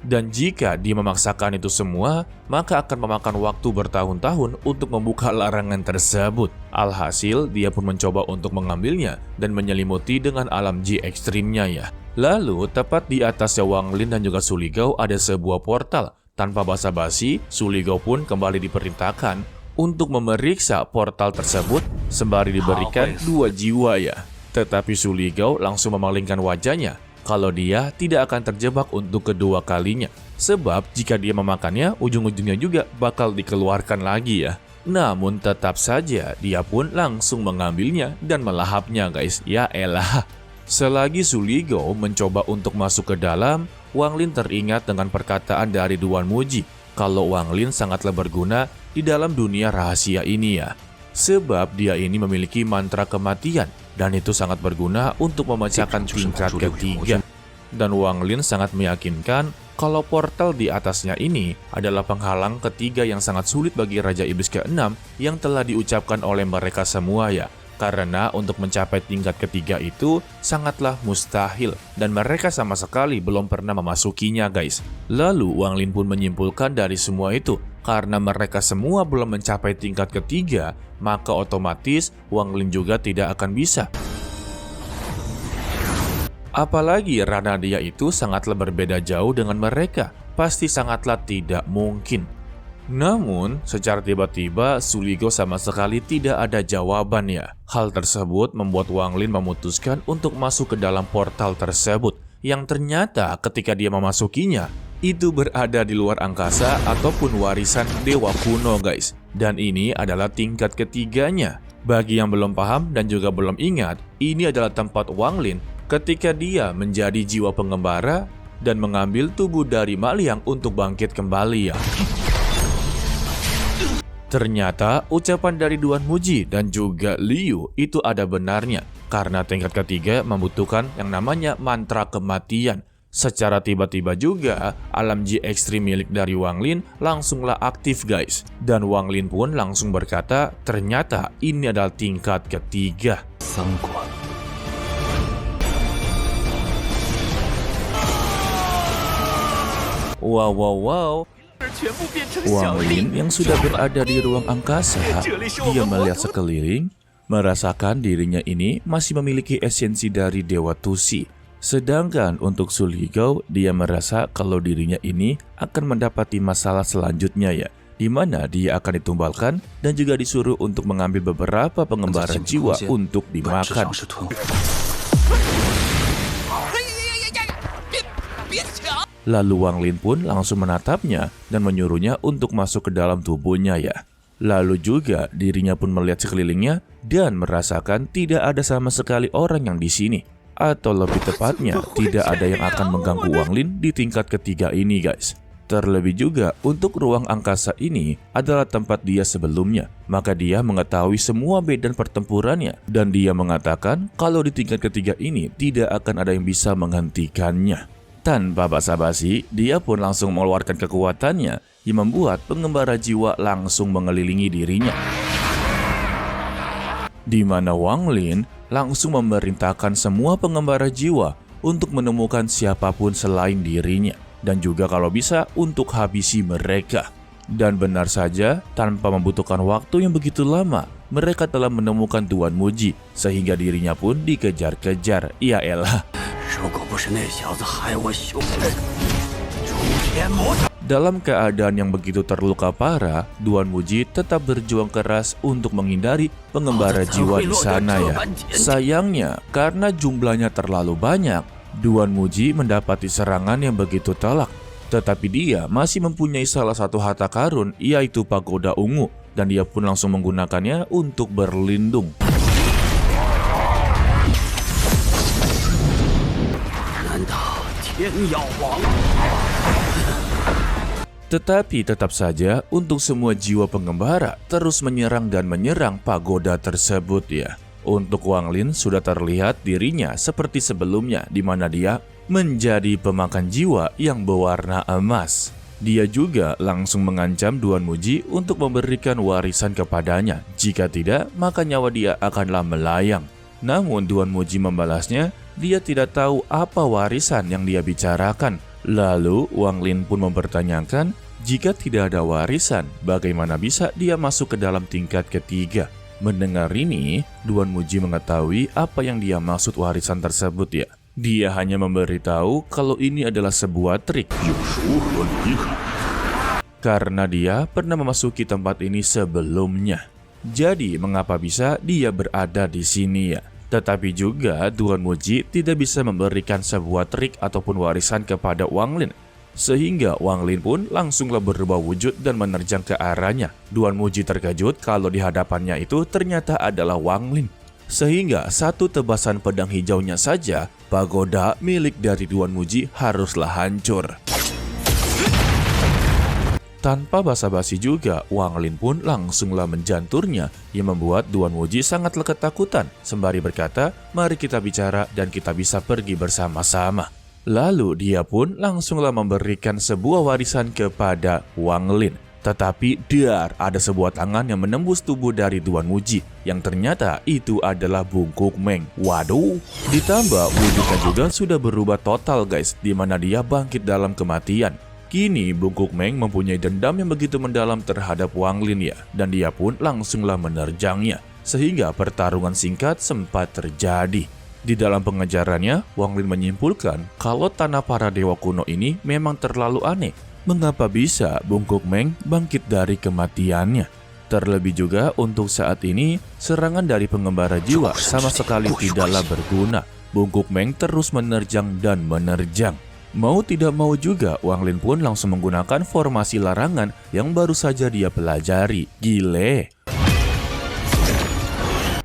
Dan jika dia memaksakan itu semua, maka akan memakan waktu bertahun-tahun untuk membuka larangan tersebut. Alhasil, dia pun mencoba untuk mengambilnya dan menyelimuti dengan alam ji ekstrimnya ya. Lalu, tepat di atasnya Wang Lin dan juga Su Ligao ada sebuah portal. Tanpa basa-basi, Su Ligao pun kembali diperintahkan untuk memeriksa portal tersebut sembari diberikan 2 jiwa ya. Tetapi Su Ligao langsung memalingkan wajahnya kalau dia tidak akan terjebak untuk kedua kalinya. Sebab jika dia memakannya, ujung-ujungnya juga bakal dikeluarkan lagi ya. Namun tetap saja dia pun langsung mengambilnya dan melahapnya guys. Ya elah. Selagi Su Ligao mencoba untuk masuk ke dalam, Wang Lin teringat dengan perkataan dari Duan Muji kalau Wang Lin sangatlah berguna di dalam dunia rahasia ini ya. Sebab dia ini memiliki mantra kematian dan itu sangat berguna untuk memecahkan tingkat ketiga. Dan Wang Lin sangat meyakinkan kalau portal di atasnya ini adalah penghalang ketiga yang sangat sulit bagi Raja Iblis ke-6 yang telah diucapkan oleh mereka semua ya. Karena untuk mencapai tingkat ketiga itu sangatlah mustahil dan mereka sama sekali belum pernah memasukinya guys. Lalu Wang Lin pun menyimpulkan dari semua itu, karena mereka semua belum mencapai tingkat ketiga, maka otomatis Wang Lin juga tidak akan bisa. Apalagi ranah dia itu sangatlah berbeda jauh dengan mereka, pasti sangatlah tidak mungkin. Namun, secara tiba-tiba Su Ligao sama sekali tidak ada jawabannya. Hal tersebut membuat Wang Lin memutuskan untuk masuk ke dalam portal tersebut, yang ternyata ketika dia memasukinya, itu berada di luar angkasa ataupun warisan dewa kuno guys. Dan ini adalah tingkat ketiganya. Bagi yang belum paham dan juga belum ingat, ini adalah tempat Wang Lin ketika dia menjadi jiwa pengembara dan mengambil tubuh dari Ma Liang untuk bangkit kembali ya. Ternyata ucapan dari Duan Muji dan juga Liu itu ada benarnya, karena tingkat ketiga membutuhkan yang namanya mantra kematian. Secara tiba-tiba juga, alam Ji ekstrim milik dari Wang Lin langsunglah aktif guys. Dan Wang Lin pun langsung berkata, ternyata ini adalah tingkat ketiga. Wow. Wang Lin yang sudah berada di ruang angkasa, dia melihat sekeliling, merasakan dirinya ini masih memiliki esensi dari Dewa Tusi. Sedangkan untuk Su Lingao, dia merasa kalau dirinya ini akan mendapati masalah selanjutnya ya, di mana dia akan ditumbalkan dan juga disuruh untuk mengambil beberapa pengembara jiwa untuk dimakan. Lalu Wang Lin pun langsung menatapnya dan menyuruhnya untuk masuk ke dalam tubuhnya ya. Lalu juga dirinya pun melihat sekelilingnya dan merasakan tidak ada sama sekali orang yang di sini. Atau lebih tepatnya, tidak ada yang akan mengganggu Wang Lin di tingkat ketiga ini guys. Terlebih juga, untuk ruang angkasa ini adalah tempat dia sebelumnya. Maka dia mengetahui semua medan pertempurannya. Dan dia mengatakan kalau di tingkat ketiga ini tidak akan ada yang bisa menghentikannya. Tanpa basa-basi, dia pun langsung mengeluarkan kekuatannya yang membuat pengembara jiwa langsung mengelilingi dirinya. Di mana Wang Lin langsung memerintahkan semua pengembara jiwa untuk menemukan siapapun selain dirinya. Dan juga kalau bisa untuk habisi mereka. Dan benar saja, tanpa membutuhkan waktu yang begitu lama, mereka telah menemukan Tuan Muji, sehingga dirinya pun dikejar-kejar. Ya elah. Dalam keadaan yang begitu terluka parah, Tuan Muji tetap berjuang keras untuk menghindari pengembara jiwa di sana ya. Sayangnya, karena jumlahnya terlalu banyak, Tuan Muji mendapati serangan yang begitu telak. Tetapi dia masih mempunyai salah satu harta karun, yaitu pagoda ungu, dan dia pun langsung menggunakannya untuk berlindung. Tetapi tetap saja untuk semua jiwa pengembara terus menyerang dan menyerang pagoda tersebut ya. Untuk Wang Lin sudah terlihat dirinya seperti sebelumnya, di mana dia menjadi pemakan jiwa yang berwarna emas. Dia juga langsung mengancam Tuan Muji untuk memberikan warisan kepadanya. Jika tidak, maka nyawa dia akanlah melayang. Namun Tuan Muji membalasnya, dia tidak tahu apa warisan yang dia bicarakan. Lalu Wang Lin pun mempertanyakan, jika tidak ada warisan, bagaimana bisa dia masuk ke dalam tingkat ketiga? Mendengar ini, Tuan Muji mengetahui apa yang dia maksud warisan tersebut ya. Dia hanya memberitahu kalau ini adalah sebuah trik. Karena dia pernah memasuki tempat ini sebelumnya. Jadi mengapa bisa dia berada di sini ya? Tetapi juga Tuan Muji tidak bisa memberikan sebuah trik ataupun warisan kepada Wang Lin. Sehingga Wang Lin pun langsunglah berubah wujud dan menerjang ke arahnya. Tuan Muji terkejut kalau di hadapannya itu ternyata adalah Wang Lin. Sehingga satu tebasan pedang hijaunya saja, pagoda milik dari Tuan Muji haruslah hancur. Tanpa basa-basi juga, Wang Lin pun langsunglah menjanturnya yang membuat Tuan Muji sangatlah ketakutan. Sembari berkata, mari kita bicara dan kita bisa pergi bersama-sama. Lalu dia pun langsunglah memberikan sebuah warisan kepada Wang Lin. Tetapi ada sebuah tangan yang menembus tubuh dari Tuan Muji, yang ternyata itu adalah Bungkuk Meng. Waduh, ditambah wujudnya juga sudah berubah total guys, di mana dia bangkit dalam kematian. Kini Bungkuk Meng mempunyai dendam yang begitu mendalam terhadap Wang Lin ya, dan dia pun langsunglah menerjangnya, sehingga pertarungan singkat sempat terjadi. Di dalam pengejarannya, Wang Lin menyimpulkan kalau tanah para dewa kuno ini memang terlalu aneh. Mengapa bisa Bungkuk Meng bangkit dari kematiannya? Terlebih juga untuk saat ini, serangan dari pengembara jiwa sama sekali tidaklah berguna. Bungkuk Meng terus menerjang dan menerjang. Mau tidak mau juga, Wang Lin pun langsung menggunakan formasi larangan yang baru saja dia pelajari. Gile!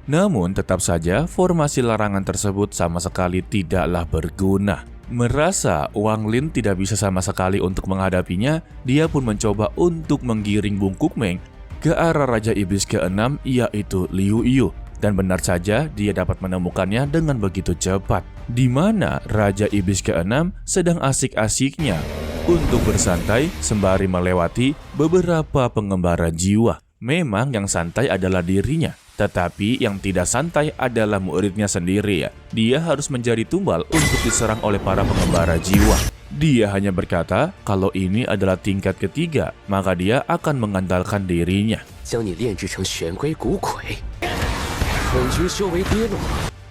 Namun tetap saja formasi larangan tersebut sama sekali tidaklah berguna. Merasa Wang Lin tidak bisa sama sekali untuk menghadapinya, dia pun mencoba untuk menggiring Bungkuk Meng ke arah Raja Iblis ke-6 yaitu Liu Yu. Dan benar saja dia dapat menemukannya dengan begitu cepat, di mana Raja Iblis ke-6 sedang asik-asiknya untuk bersantai sembari melewati beberapa pengembara jiwa. Memang yang santai adalah dirinya, tetapi yang tidak santai adalah muridnya sendiri ya. Dia harus menjadi tumbal untuk diserang oleh para pengembara jiwa. Dia hanya berkata kalau ini adalah tingkat ketiga, maka dia akan mengandalkan dirinya.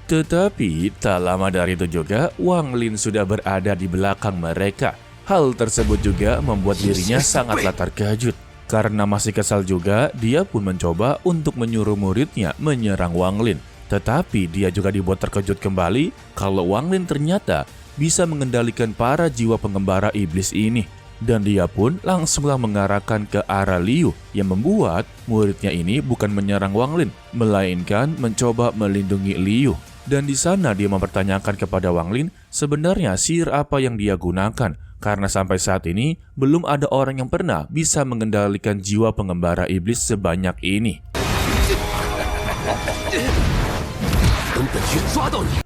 Tetapi tak lama dari itu juga Wang Lin sudah berada di belakang mereka. Hal tersebut juga membuat dirinya sangatlah terkejut. Karena masih kesal juga, dia pun mencoba untuk menyuruh muridnya menyerang Wang Lin. Tetapi dia juga dibuat terkejut kembali kalau Wang Lin ternyata bisa mengendalikan para jiwa pengembara iblis ini. Dan dia pun langsunglah mengarahkan ke arah Liu yang membuat muridnya ini bukan menyerang Wang Lin, melainkan mencoba melindungi Liu. Dan di sana dia mempertanyakan kepada Wang Lin sebenarnya sihir apa yang dia gunakan, karena sampai saat ini belum ada orang yang pernah bisa mengendalikan jiwa pengembara iblis sebanyak ini.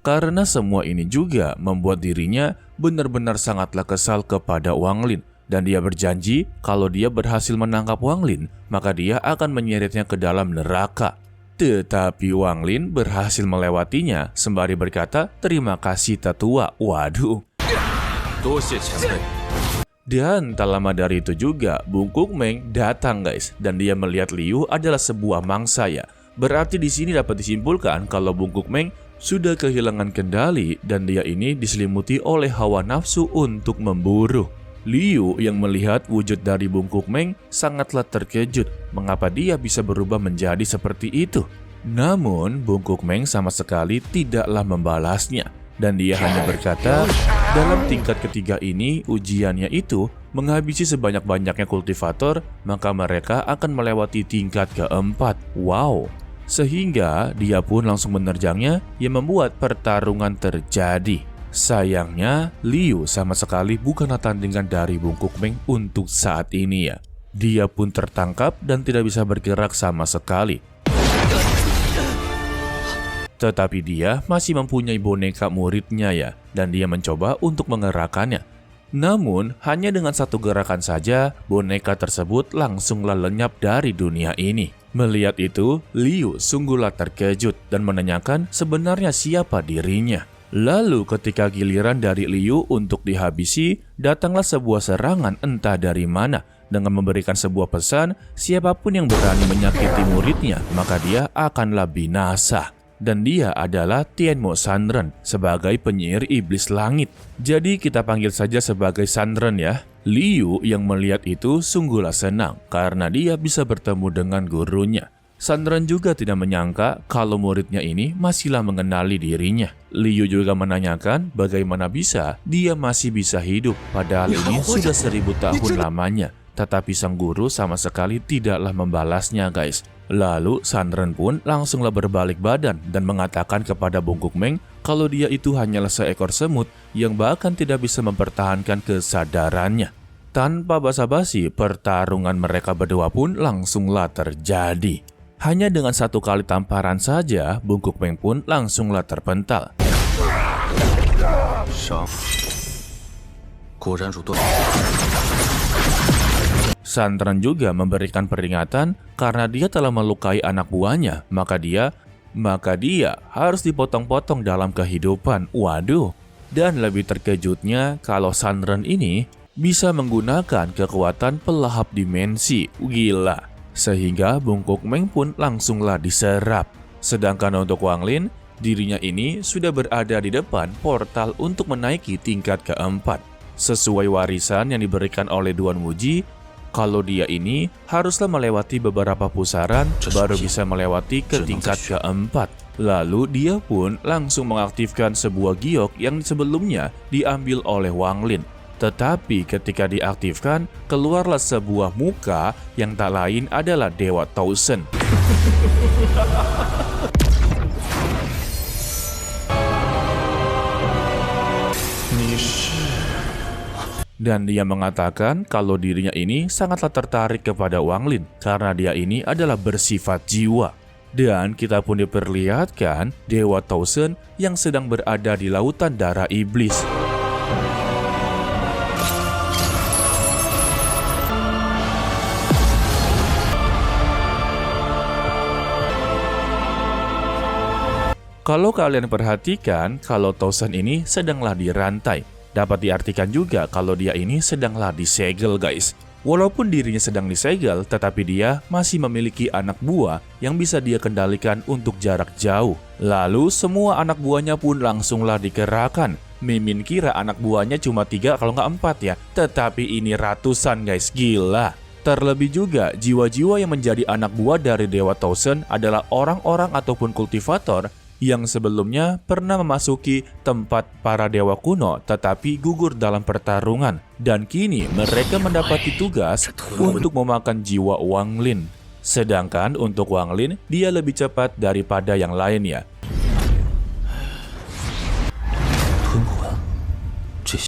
Karena semua ini juga membuat dirinya benar-benar sangatlah kesal kepada Wang Lin. Dan dia berjanji kalau dia berhasil menangkap Wang Lin, maka dia akan menyeretnya ke dalam neraka. Tetapi Wang Lin berhasil melewatinya sembari berkata, "Terima kasih tetua." Waduh. Dan tak lama dari itu juga Bungkuk Meng datang guys, dan dia melihat Liu adalah sebuah mangsa ya. Berarti di sini dapat disimpulkan kalau Bungkuk Meng sudah kehilangan kendali dan dia ini diselimuti oleh hawa nafsu untuk memburu. Liu yang melihat wujud dari Bungkuk Meng sangatlah terkejut mengapa dia bisa berubah menjadi seperti itu. Namun Bungkuk Meng sama sekali tidaklah membalasnya. Dan dia hanya berkata, dalam tingkat ketiga ini ujiannya itu menghabisi sebanyak-banyaknya kultivator, maka mereka akan melewati tingkat keempat. Wow. Sehingga dia pun langsung menerjangnya yang membuat pertarungan terjadi. Sayangnya, Liu sama sekali bukanlah tandingan dari Bungkuk Meng untuk saat ini ya. Dia pun tertangkap dan tidak bisa bergerak sama sekali. Tetapi dia masih mempunyai boneka muridnya ya, dan dia mencoba untuk mengerahkannya. Namun, hanya dengan satu gerakan saja, boneka tersebut langsunglah lenyap dari dunia ini. Melihat itu, Liu sungguhlah terkejut dan menanyakan sebenarnya siapa dirinya. Lalu ketika giliran dari Liu untuk dihabisi, datanglah sebuah serangan entah dari mana dengan memberikan sebuah pesan, siapapun yang berani menyakiti muridnya, maka dia akanlah binasa. Dan dia adalah Tianmo Shanren sebagai penyihir iblis langit. Jadi kita panggil saja sebagai Shanren ya. Liu yang melihat itu sungguhlah senang karena dia bisa bertemu dengan gurunya. Shanren juga tidak menyangka kalau muridnya ini masihlah mengenali dirinya. Liu juga menanyakan bagaimana bisa dia masih bisa hidup padahal ini sudah 1000 tahun lamanya. Tetapi sang guru sama sekali tidaklah membalasnya guys. Lalu Shanren pun langsunglah berbalik badan dan mengatakan kepada Bungkuk Meng kalau dia itu hanyalah seekor semut yang bahkan tidak bisa mempertahankan kesadarannya. Tanpa basa-basi, pertarungan mereka berdua pun langsunglah terjadi. Hanya dengan satu kali tamparan saja, Bungkuk Meng pun langsunglah terpental. Shanren juga memberikan peringatan karena dia telah melukai anak buahnya, maka dia harus dipotong-potong dalam kehidupan. Waduh. Dan lebih terkejutnya kalau Shanren ini bisa menggunakan kekuatan pelahap dimensi. Gila. Sehingga Bungkuk Meng pun langsunglah diserap. Sedangkan untuk Wang Lin, dirinya ini sudah berada di depan portal untuk menaiki tingkat keempat. Sesuai warisan yang diberikan oleh Duan Wuji, kalau dia ini haruslah melewati beberapa pusaran baru bisa melewati ke tingkat keempat. Lalu dia pun langsung mengaktifkan sebuah giok yang sebelumnya diambil oleh Wang Lin. Tetapi ketika diaktifkan, keluarlah sebuah muka yang tak lain adalah Dewa Tausen. Dan dia mengatakan kalau dirinya ini sangatlah tertarik kepada Wang Lin karena dia ini adalah bersifat jiwa. Dan kita pun diperlihatkan Dewa Tausen yang sedang berada di lautan darah iblis. Kalau kalian perhatikan, kalau Tausen ini sedanglah dirantai. Dapat diartikan juga kalau dia ini sedanglah disegel, guys. Walaupun dirinya sedang disegel, tetapi dia masih memiliki anak buah yang bisa dia kendalikan untuk jarak jauh. Lalu semua anak buahnya pun langsunglah dikerahkan. Mimin kira anak buahnya cuma 3 kalau nggak 4 ya. Tetapi ini ratusan, guys, gila. Terlebih juga, jiwa-jiwa yang menjadi anak buah dari Dewa Tausen adalah orang-orang ataupun kultivator yang sebelumnya pernah memasuki tempat para dewa kuno tetapi gugur dalam pertarungan. Dan kini mereka mendapati tugas untuk memakan jiwa Wang Lin. Sedangkan untuk Wang Lin, dia lebih cepat daripada yang lain ya.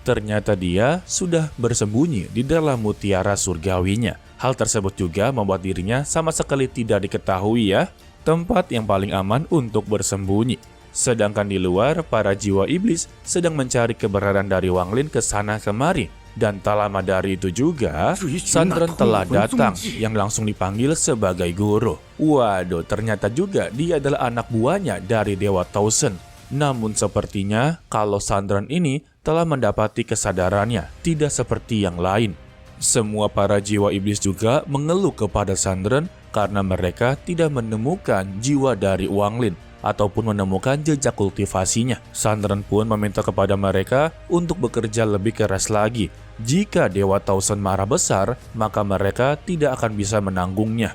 Ternyata dia sudah bersembunyi di dalam mutiara surgawinya. Hal tersebut juga membuat dirinya sama sekali tidak diketahui ya. Tempat yang paling aman untuk bersembunyi. Sedangkan di luar, para jiwa iblis sedang mencari keberadaan dari Wang Lin ke sana kemari. Dan tak lama dari itu juga, Sandren telah datang yang langsung dipanggil sebagai guru. Waduh, ternyata juga dia adalah anak buahnya dari Dewa Tausen. Namun sepertinya kalau Sandren ini telah mendapati kesadarannya, tidak seperti yang lain. Semua para jiwa iblis juga mengeluh kepada Sandren karena mereka tidak menemukan jiwa dari Wang Lin ataupun menemukan jejak kultivasinya. Sandren pun meminta kepada mereka untuk bekerja lebih keras lagi. Jika Dewa Tausen marah besar, maka mereka tidak akan bisa menanggungnya.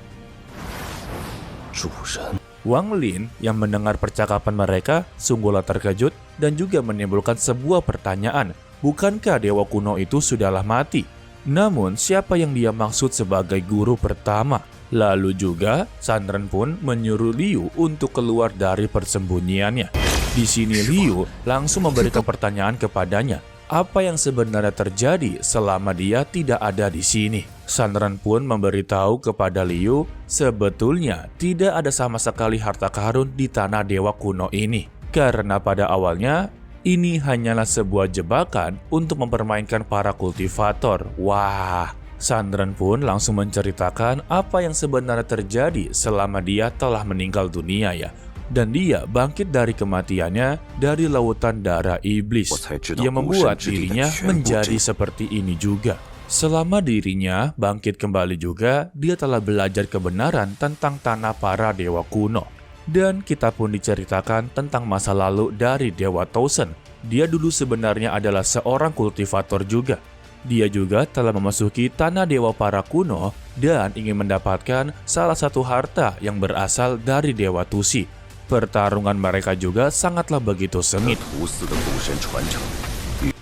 Wang Lin yang mendengar percakapan mereka sungguhlah terkejut dan juga menimbulkan sebuah pertanyaan. Bukankah Dewa kuno itu sudahlah mati? Namun siapa yang dia maksud sebagai guru pertama? Lalu juga Sandren pun menyuruh Liu untuk keluar dari persembunyiannya. Di sini Liu langsung memberikan pertanyaan kepadanya. Apa yang sebenarnya terjadi selama dia tidak ada di sini? Sandren pun memberitahu kepada Liu, sebetulnya tidak ada sama sekali harta karun di tanah dewa kuno ini. Karena pada awalnya, ini hanyalah sebuah jebakan untuk mempermainkan para kultivator. Wah, Sandren pun langsung menceritakan apa yang sebenarnya terjadi selama dia telah meninggal dunia ya. Dan dia bangkit dari kematiannya dari lautan darah iblis yang membuat dirinya menjadi seperti ini juga. Selama dirinya bangkit kembali juga, dia telah belajar kebenaran tentang tanah para dewa kuno. Dan kita pun diceritakan tentang masa lalu dari Dewa Tausen. Dia dulu sebenarnya adalah seorang kultivator juga. Dia juga telah memasuki tanah dewa para kuno dan ingin mendapatkan salah satu harta yang berasal dari Dewa Tusi. Pertarungan mereka juga sangatlah begitu sengit.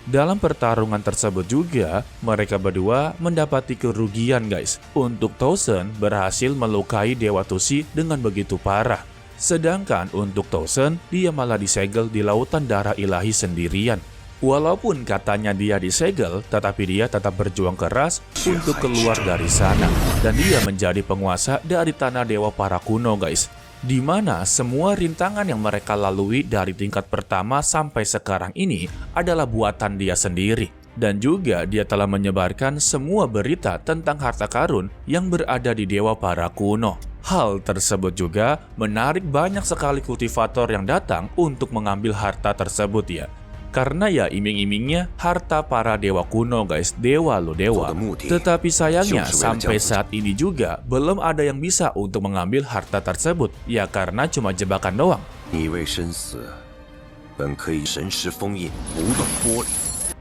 Dalam pertarungan tersebut juga, mereka berdua mendapati kerugian guys. Untuk Tausen berhasil melukai Dewa Tusi dengan begitu parah. Sedangkan untuk Tausen, dia malah disegel di lautan darah ilahi sendirian. Walaupun katanya dia disegel, tetapi dia tetap berjuang keras untuk keluar dari sana. Dan dia menjadi penguasa dari tanah dewa para kuno guys. Di mana semua rintangan yang mereka lalui dari tingkat pertama sampai sekarang ini adalah buatan dia sendiri. Dan juga dia telah menyebarkan semua berita tentang harta karun yang berada di dewa para kuno. Hal tersebut juga menarik banyak sekali kultivator yang datang untuk mengambil harta tersebut ya. Karena ya iming-imingnya harta para dewa kuno guys, dewa lo dewa. Tetapi sayangnya sampai saat ini juga belum ada yang bisa untuk mengambil harta tersebut. Ya karena cuma jebakan doang.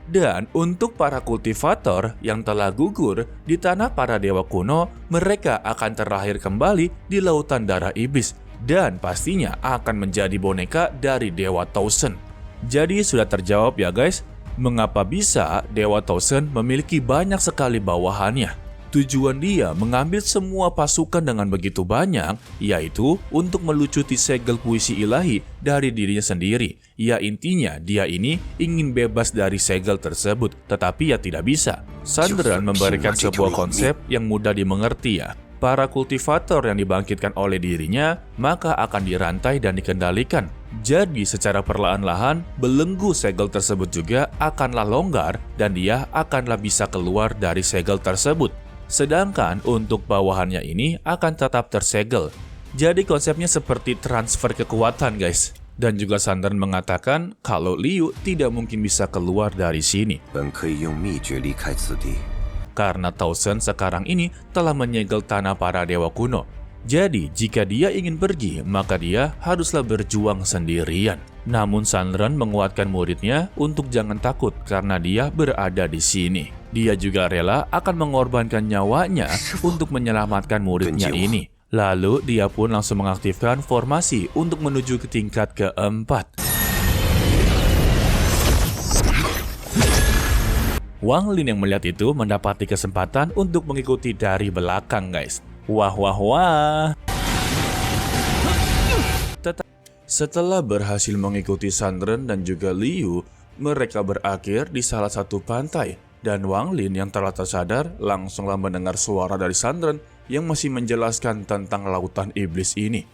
Dan untuk para kultivator yang telah gugur di tanah para dewa kuno, mereka akan terlahir kembali di lautan darah iblis. Dan pastinya akan menjadi boneka dari Dewa Tausen. Jadi sudah terjawab ya guys, mengapa bisa Dewa Tausen memiliki banyak sekali bawahannya. Tujuan dia mengambil semua pasukan dengan begitu banyak, yaitu untuk melucuti segel puisi ilahi dari dirinya sendiri. Ya intinya dia ini ingin bebas dari segel tersebut, tetapi ya tidak bisa. Sandren memberikan sebuah konsep yang mudah dimengerti ya. para kultivator yang dibangkitkan oleh dirinya maka akan dirantai dan dikendalikan. Jadi secara perlahan-lahan, belenggu segel tersebut juga akanlah longgar dan dia akanlah bisa keluar dari segel tersebut. Sedangkan untuk bawahannya ini akan tetap tersegel. Jadi konsepnya seperti transfer kekuatan guys. Dan juga Sandren mengatakan kalau Liu tidak mungkin bisa keluar dari sini. Karena Tao Shen sekarang ini telah menyegel tanah para dewa kuno. Jadi jika dia ingin pergi, maka dia haruslah berjuang sendirian. Namun Sandren menguatkan muridnya untuk jangan takut karena dia berada di sini. Dia juga rela akan mengorbankan nyawanya untuk menyelamatkan muridnya ini. Lalu dia pun langsung mengaktifkan formasi untuk menuju ke tingkat keempat. Wang Lin yang melihat itu mendapati kesempatan untuk mengikuti dari belakang guys. Wah wah wah. Setelah berhasil mengikuti Sandren dan juga Liu, mereka berakhir di salah satu pantai. Dan Wang Lin yang telah tersadar langsunglah mendengar suara dari Sandren yang masih menjelaskan tentang lautan iblis ini.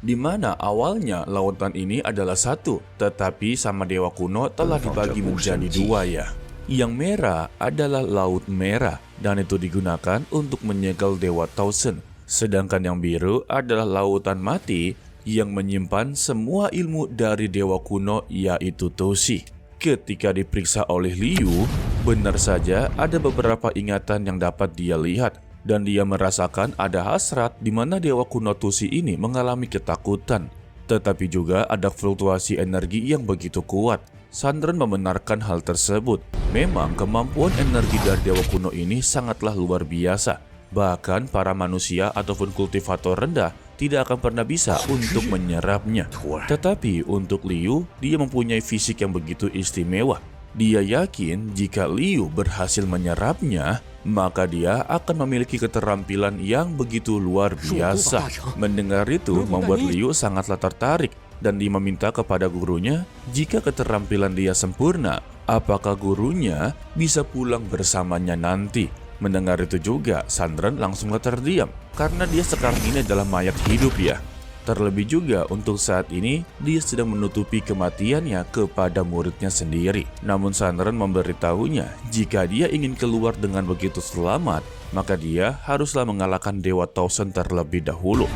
Di mana awalnya lautan ini adalah satu, tetapi sama dewa kuno telah dibagi menjadi dua ya. Yang merah adalah Laut Merah dan itu digunakan untuk menyegel Dewa Tao Shen. Sedangkan yang biru adalah Lautan Mati yang menyimpan semua ilmu dari dewa kuno yaitu Toshi. Ketika diperiksa oleh Liu, benar saja ada beberapa ingatan yang dapat dia lihat dan dia merasakan ada hasrat di mana dewa kuno Toshi ini mengalami ketakutan. Tetapi juga ada fluktuasi energi yang begitu kuat. Sandren membenarkan hal tersebut. Memang kemampuan energi dari dewa kuno ini sangatlah luar biasa. Bahkan para manusia ataupun kultivator rendah tidak akan pernah bisa untuk menyerapnya. Tetapi untuk Liu, dia mempunyai fisik yang begitu istimewa. Dia yakin jika Liu berhasil menyerapnya, maka dia akan memiliki keterampilan yang begitu luar biasa. Mendengar itu membuat Liu sangatlah tertarik dan dia meminta kepada gurunya jika keterampilan dia sempurna, apakah gurunya bisa pulang bersamanya nanti. Mendengar itu juga, Sandren langsunglah terdiam karena dia sekarang ini adalah mayat hidup ya. Terlebih juga untuk saat ini dia sedang menutupi kematiannya kepada muridnya sendiri. Namun Sandren memberitahunya jika dia ingin keluar dengan begitu selamat, maka dia haruslah mengalahkan Dewa Tao Shen terlebih dahulu.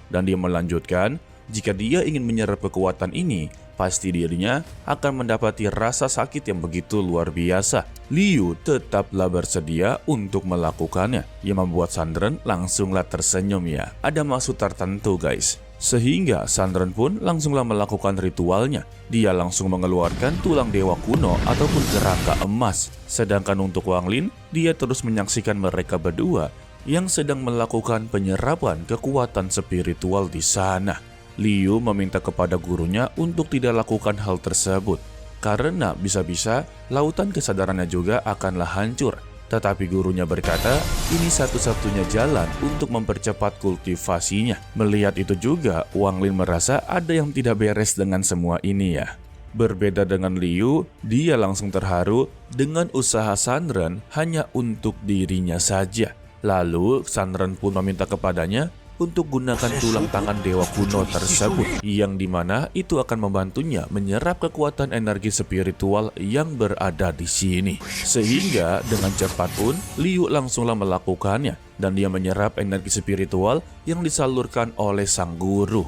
Dan dia melanjutkan, jika dia ingin menyerap kekuatan ini, pasti dirinya akan mendapati rasa sakit yang begitu luar biasa. Liu tetaplah bersedia untuk melakukannya, yang membuat Sandren langsunglah tersenyum ya. Ada maksud tertentu guys. Sehingga Sandren pun langsunglah melakukan ritualnya. Dia langsung mengeluarkan tulang dewa kuno ataupun kerangka emas. Sedangkan untuk Wang Lin, dia terus menyaksikan mereka berdua yang sedang melakukan penyerapan kekuatan spiritual di sana. Liu meminta kepada gurunya untuk tidak lakukan hal tersebut, karena bisa-bisa lautan kesadarannya juga akanlah hancur. Tetapi gurunya berkata, ini satu-satunya jalan untuk mempercepat kultivasinya. Melihat itu juga, Wang Lin merasa ada yang tidak beres dengan semua ini ya. Berbeda dengan Liu, dia langsung terharu dengan usaha Sandren hanya untuk dirinya saja. Lalu Sandren pun meminta kepadanya untuk gunakan tulang tangan dewa kuno tersebut, yang dimana itu akan membantunya menyerap kekuatan energi spiritual yang berada di sini. Sehingga dengan cepat pun Liu langsunglah melakukannya dan dia menyerap energi spiritual yang disalurkan oleh sang guru.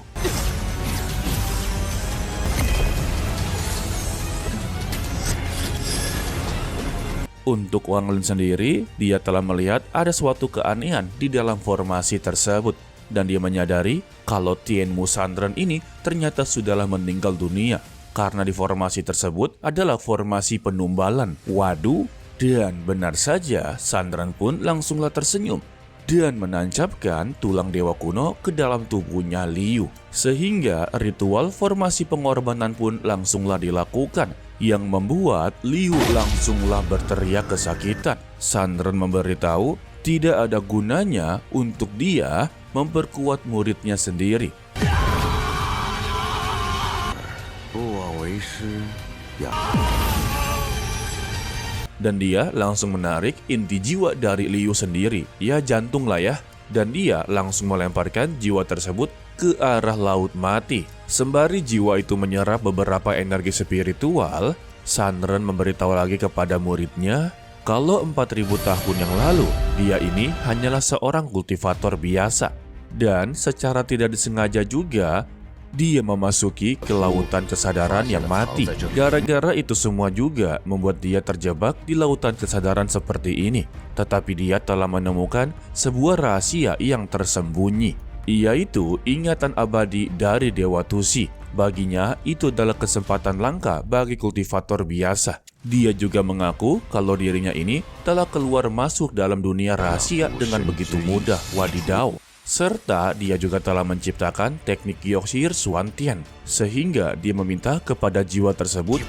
Untuk Wang Lin sendiri, dia telah melihat ada suatu keanehan di dalam formasi tersebut. Dan dia menyadari kalau Tianmu Sandren ini ternyata sudahlah meninggal dunia. Karena di formasi tersebut adalah formasi penumbalan. Waduh, dan benar saja Sandren pun langsunglah tersenyum dan menancapkan tulang dewa kuno ke dalam tubuhnya Liu. Sehingga ritual formasi pengorbanan pun langsunglah dilakukan, yang membuat Liu langsunglah berteriak kesakitan. Sandren memberitahu tidak ada gunanya untuk dia memperkuat muridnya sendiri. Dan dia langsung menarik inti jiwa dari Liu sendiri, ya jantung lah ya. Dan dia langsung melemparkan jiwa tersebut ke arah Laut Mati. Sembari jiwa itu menyerap beberapa energi spiritual, Sun Ren memberitahu lagi kepada muridnya kalau 4000 tahun yang lalu dia ini hanyalah seorang kultivator biasa. Dan secara tidak disengaja juga dia memasuki ke lautan kesadaran yang mati. Gara-gara itu semua juga membuat dia terjebak di lautan kesadaran seperti ini. Tetapi dia telah menemukan sebuah rahasia yang tersembunyi, yaitu ingatan abadi dari Dewa Tusi. Baginya itu adalah kesempatan langka bagi kultivator biasa. Dia juga mengaku kalau dirinya ini telah keluar masuk dalam dunia rahasia dengan begitu mudah, wadidaw. Serta dia juga telah menciptakan teknik Gyoxir Suantian, sehingga dia meminta kepada jiwa tersebut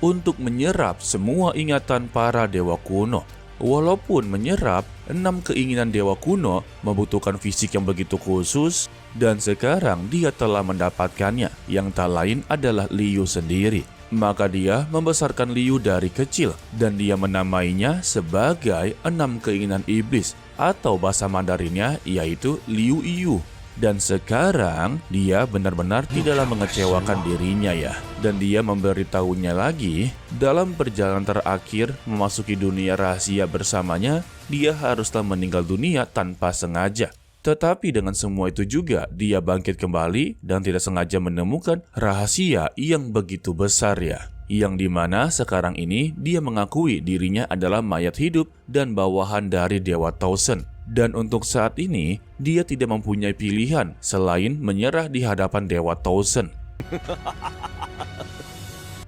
untuk menyerap semua ingatan para dewa kuno. Walaupun menyerap 6 keinginan dewa kuno membutuhkan fisik yang begitu khusus, dan sekarang dia telah mendapatkannya, yang tak lain adalah Liu sendiri. Maka dia membesarkan Liu dari kecil dan dia menamainya sebagai 6 keinginan iblis atau bahasa Mandarinnya yaitu Liu Yu. Dan sekarang dia benar-benar tidaklah mengecewakan dirinya ya. Dan dia memberitahunya lagi dalam perjalanan terakhir memasuki dunia rahasia bersamanya, dia haruslah meninggal dunia tanpa sengaja. Tetapi dengan semua itu juga, dia bangkit kembali dan tidak sengaja menemukan rahasia yang begitu besar ya. Yang dimana sekarang ini dia mengakui dirinya adalah mayat hidup dan bawahan dari Dewa Tausen. Dan untuk saat ini, dia tidak mempunyai pilihan selain menyerah di hadapan Dewa Tausen.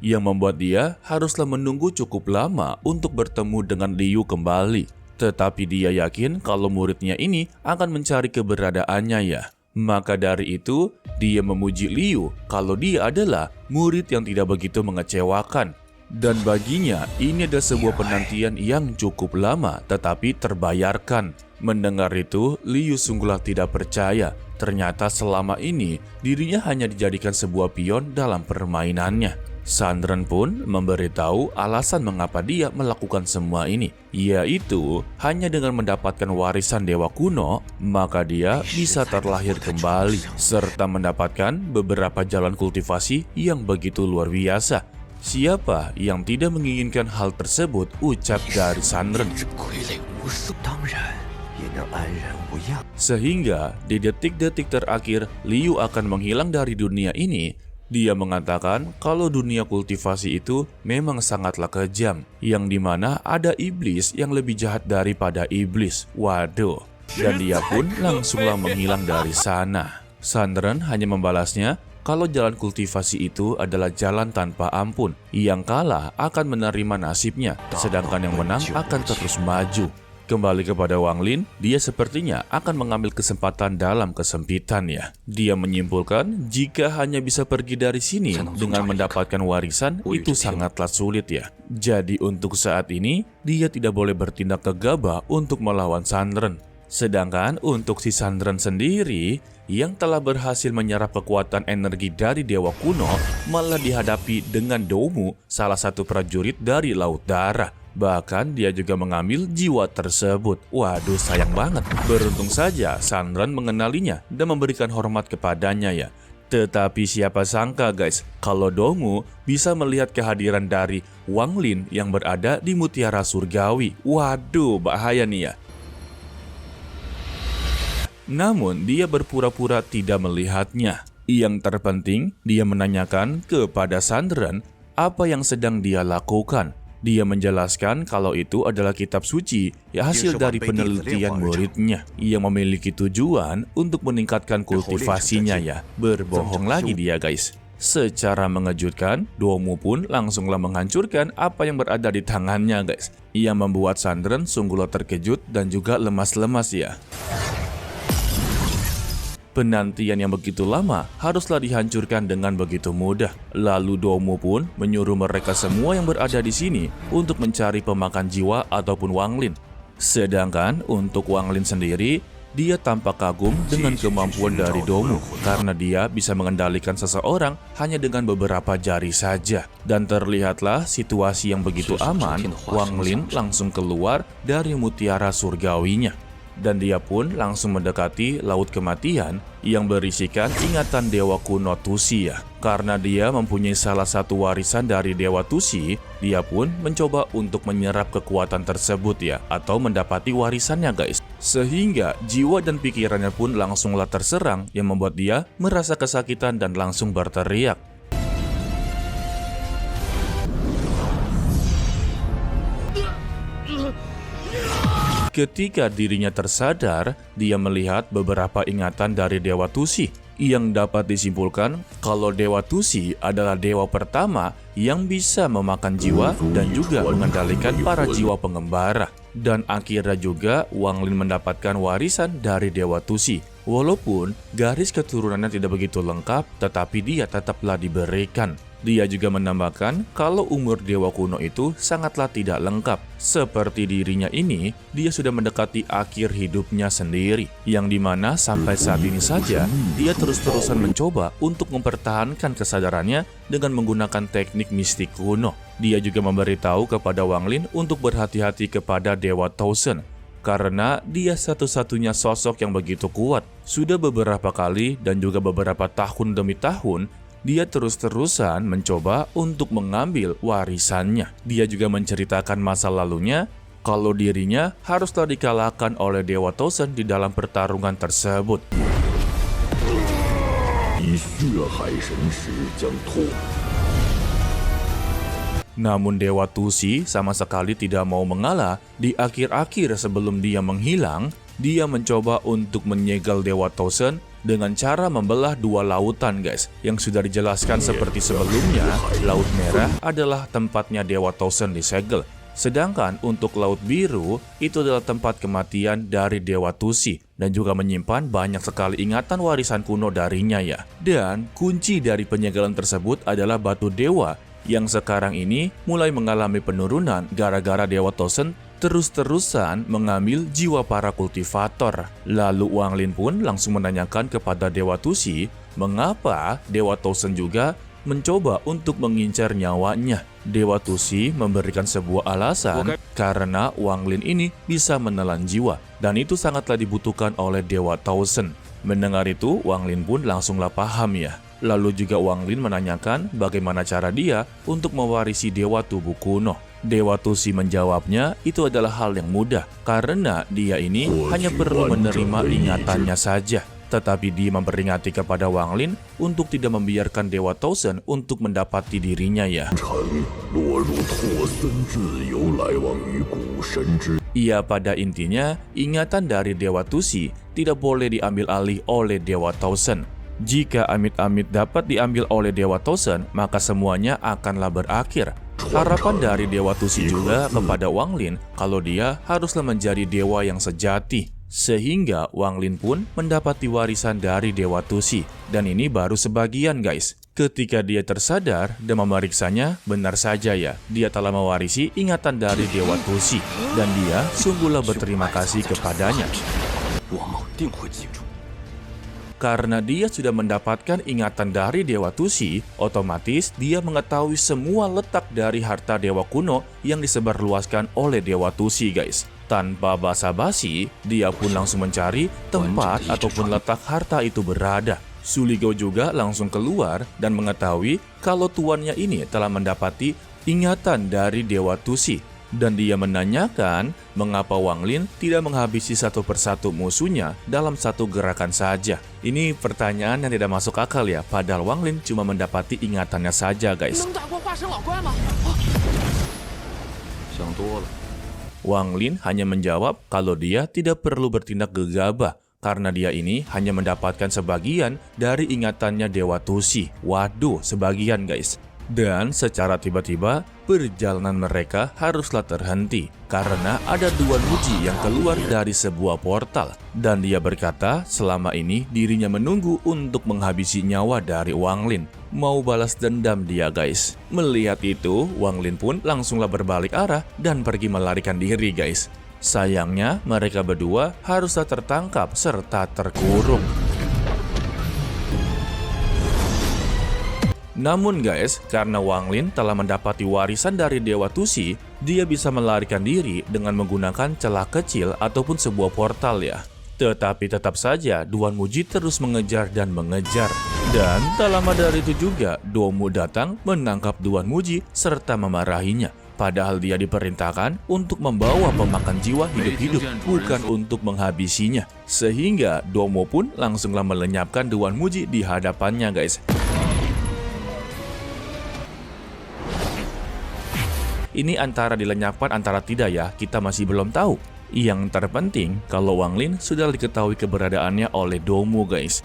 Yang membuat dia haruslah menunggu cukup lama untuk bertemu dengan Liu kembali. Tetapi dia yakin kalau muridnya ini akan mencari keberadaannya ya. Maka dari itu, dia memuji Liu kalau dia adalah murid yang tidak begitu mengecewakan. Dan baginya, ini adalah sebuah penantian yang cukup lama tetapi terbayarkan. Mendengar itu, Liu sungguhlah tidak percaya. Ternyata selama ini, dirinya hanya dijadikan sebuah pion dalam permainannya. Sun Ren pun memberitahu alasan mengapa dia melakukan semua ini, yaitu hanya dengan mendapatkan warisan dewa kuno, maka dia bisa terlahir kembali, serta mendapatkan beberapa jalan kultivasi yang begitu luar biasa. Siapa yang tidak menginginkan hal tersebut, ucap dari Sun Ren. Sehingga di detik-detik terakhir Liu akan menghilang dari dunia ini, dia mengatakan kalau dunia kultivasi itu memang sangatlah kejam, yang dimana ada iblis yang lebih jahat daripada iblis. Waduh, dan dia pun langsunglah menghilang dari sana. Sun Ren hanya membalasnya kalau jalan kultivasi itu adalah jalan tanpa ampun. Yang kalah akan menerima nasibnya, sedangkan yang menang akan terus maju. Kembali kepada Wang Lin, dia sepertinya akan mengambil kesempatan dalam kesempitan ya. Dia menyimpulkan jika hanya bisa pergi dari sini dengan mendapatkan warisan itu sangatlah sulit ya. Jadi untuk saat ini, dia tidak boleh bertindak gegabah untuk melawan Sun Ren. Sedangkan untuk si Sun Ren sendiri, yang telah berhasil menyerap kekuatan energi dari Dewa Kuno, malah dihadapi dengan Doumu, salah satu prajurit dari Laut Darah. Bahkan dia juga mengambil jiwa tersebut. Waduh, sayang banget. Beruntung saja Sun Ren mengenalinya dan memberikan hormat kepadanya ya. Tetapi siapa sangka guys, kalau Doumu bisa melihat kehadiran dari Wang Lin yang berada di Mutiara Surgawi. Waduh, bahaya nih ya. Namun dia berpura-pura tidak melihatnya. Yang terpenting, dia menanyakan kepada Sun Ren apa yang sedang dia lakukan. Dia menjelaskan kalau itu adalah kitab suci yang hasil dari penelitian muridnya yang memiliki tujuan untuk meningkatkan kultivasinya ya. Berbohong lagi dia guys. Secara mengejutkan, Doumu pun langsunglah menghancurkan apa yang berada di tangannya guys. Yang membuat Sun Ren sungguhlah terkejut dan juga lemas-lemas ya. Penantian yang begitu lama haruslah dihancurkan dengan begitu mudah. Lalu Doumu pun menyuruh mereka semua yang berada di sini untuk mencari pemakan jiwa ataupun Wang Lin. Sedangkan untuk Wang Lin sendiri, dia tampak kagum dengan kemampuan dari Domu karena dia bisa mengendalikan seseorang hanya dengan beberapa jari saja. Dan terlihatlah situasi yang begitu aman, Wang Lin langsung keluar dari mutiara surgawinya. Dan dia pun langsung mendekati Laut Kematian yang berisikan ingatan Dewa kuno Tusi ya. Karena dia mempunyai salah satu warisan dari Dewa Tusi, dia pun mencoba untuk menyerap kekuatan tersebut ya, atau mendapati warisannya guys. Sehingga jiwa dan pikirannya pun langsunglah terserang yang membuat dia merasa kesakitan dan langsung berteriak. Ketika dirinya tersadar, dia melihat beberapa ingatan dari Dewa Tusi yang dapat disimpulkan kalau Dewa Tusi adalah dewa pertama yang bisa memakan jiwa dan juga mengendalikan para jiwa pengembara. Dan akhirnya juga Wang Lin mendapatkan warisan dari Dewa Tusi. Walaupun garis keturunannya tidak begitu lengkap, tetapi dia tetaplah diberikan. Dia juga menambahkan kalau umur Dewa kuno itu sangatlah tidak lengkap. Seperti dirinya ini, dia sudah mendekati akhir hidupnya sendiri. Yang dimana sampai saat ini saja, dia terus-terusan mencoba untuk mempertahankan kesadarannya dengan menggunakan teknik mistik kuno. Dia juga memberitahu kepada Wang Lin untuk berhati-hati kepada Dewa Tausen. Karena dia satu-satunya sosok yang begitu kuat. Sudah beberapa kali dan juga beberapa tahun demi tahun, dia terus-terusan mencoba untuk mengambil warisannya. Dia juga menceritakan masa lalunya kalau dirinya haruslah dikalahkan oleh Dewa Tausen di dalam pertarungan tersebut. Namun Dewa Tusi sama sekali tidak mau mengalah. Di akhir-akhir sebelum dia menghilang, dia mencoba untuk menyegel Dewa Tausen dengan cara membelah dua lautan guys. Yang sudah dijelaskan seperti sebelumnya, Laut Merah adalah tempatnya Dewa Tausen disegel. Sedangkan untuk Laut Biru, itu adalah tempat kematian dari Dewa Tusi. Dan juga menyimpan banyak sekali ingatan warisan kuno darinya ya. Dan kunci dari penyegelan tersebut adalah batu dewa, yang sekarang ini mulai mengalami penurunan gara-gara Dewa Tausen terus-terusan mengambil jiwa para kultivator. Lalu Wang Lin pun langsung menanyakan kepada Dewa Tusi mengapa Dewa Tausen juga mencoba untuk mengincar nyawanya. Dewa Tusi memberikan sebuah alasan karena Wang Lin ini bisa menelan jiwa dan itu sangatlah dibutuhkan oleh Dewa Tausen. Mendengar itu, Wang Lin pun langsunglah paham ya. Lalu juga Wang Lin menanyakan bagaimana cara dia untuk mewarisi Dewa Tubuh Kuno. Dewa Tusi menjawabnya itu adalah hal yang mudah karena dia ini hanya perlu menerima ingatannya saja. Tetapi dia memperingati kepada Wang Lin untuk tidak membiarkan Dewa Tausen untuk mendapati dirinya ya. Ia pada intinya ingatan dari Dewa Tusi tidak boleh diambil alih oleh Dewa Tausen. Jika amit-amit dapat diambil oleh Dewa Tausen, maka semuanya akanlah berakhir. Harapan dari Dewa Tusi juga kepada Wang Lin kalau dia haruslah menjadi dewa yang sejati. Sehingga Wang Lin pun mendapati warisan dari Dewa Tusi. Dan ini baru sebagian guys. Ketika dia tersadar dan memeriksanya, benar saja ya, dia telah mewarisi ingatan dari Dewa Tusi. Dan dia sungguhlah berterima kasih kepadanya. Karena dia sudah mendapatkan ingatan dari Dewa Tusi, otomatis dia mengetahui semua letak dari harta Dewa kuno yang disebarluaskan oleh Dewa Tusi guys. Tanpa basa-basi, dia pun langsung mencari tempat ataupun letak harta itu berada. Suligou juga langsung keluar dan mengetahui kalau tuannya ini telah mendapati ingatan dari Dewa Tusi. Dan dia menanyakan mengapa Wang Lin tidak menghabisi satu persatu musuhnya dalam satu gerakan saja. Ini pertanyaan yang tidak masuk akal ya, padahal Wang Lin cuma mendapati ingatannya saja guys. Wang Lin hanya menjawab kalau dia tidak perlu bertindak gegabah karena dia ini hanya mendapatkan sebagian dari ingatannya Dewa Tusi. Waduh, sebagian guys. Dan secara tiba-tiba, perjalanan mereka haruslah terhenti karena ada dua Nuji yang keluar dari sebuah portal. Dan dia berkata selama ini dirinya menunggu untuk menghabisi nyawa dari Wang Lin. Mau balas dendam dia guys. Melihat itu, Wang Lin pun langsunglah berbalik arah dan pergi melarikan diri guys. Sayangnya, mereka berdua haruslah tertangkap serta terkurung. Namun guys, karena Wang Lin telah mendapati warisan dari Dewa Tusi, dia bisa melarikan diri dengan menggunakan celah kecil ataupun sebuah portal ya. Tetapi tetap saja Duan Muji terus mengejar dan mengejar. Dan tak lama dari itu juga, Domu datang menangkap Duan Muji serta memarahinya. Padahal dia diperintahkan untuk membawa pemakan jiwa hidup-hidup, bukan untuk menghabisinya. Sehingga Domu pun langsunglah melenyapkan Duan Muji di hadapannya guys. Ini antara dilenyapkan antara tidak ya, kita masih belum tahu. Yang terpenting, kalau Wang Lin sudah diketahui keberadaannya oleh Domu guys.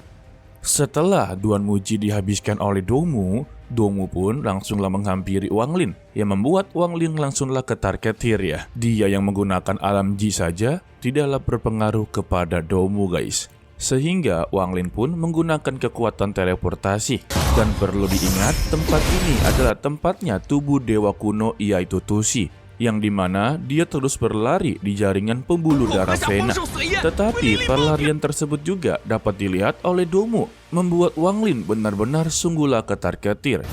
Setelah Duan Muji dihabiskan oleh Domu, Domu pun langsunglah menghampiri Wang Lin, yang membuat Wang Lin langsunglah ketar-ketir ya. Dia yang menggunakan alam Ji saja tidaklah berpengaruh kepada Domu guys. Sehingga Wang Lin pun menggunakan kekuatan teleportasi. Dan perlu diingat, tempat ini adalah tempatnya tubuh dewa kuno yaitu Tusi, yang dimana dia terus berlari di jaringan pembuluh darah Vena. Tetapi perlarian tersebut juga dapat dilihat oleh Domu, membuat Wang Lin benar-benar sungguhlah ketar-ketir.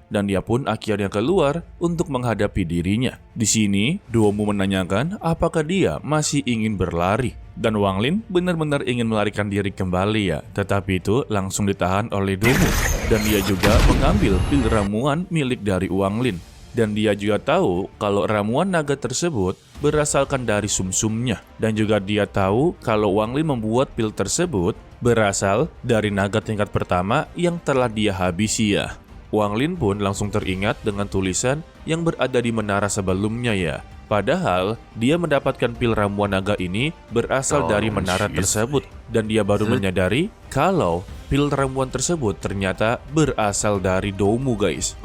Dan dia pun akhirnya keluar untuk menghadapi dirinya. Di sini, Domu menanyakan apakah dia masih ingin berlari. Dan Wang Lin benar-benar ingin melarikan diri kembali ya. Tetapi itu langsung ditahan oleh Domu. Dan dia juga mengambil pil ramuan milik dari Wang Lin. Dan dia juga tahu kalau ramuan naga tersebut berasalkan dari sumsumnya. Dan juga dia tahu kalau Wang Lin membuat pil tersebut berasal dari naga tingkat pertama yang telah dia habisi ya. Wang Lin pun langsung teringat dengan tulisan yang berada di menara sebelumnya ya. Padahal dia mendapatkan pil ramuan naga ini berasal dari menara tersebut. Dan dia baru menyadari kalau pil ramuan tersebut ternyata berasal dari Domu guys.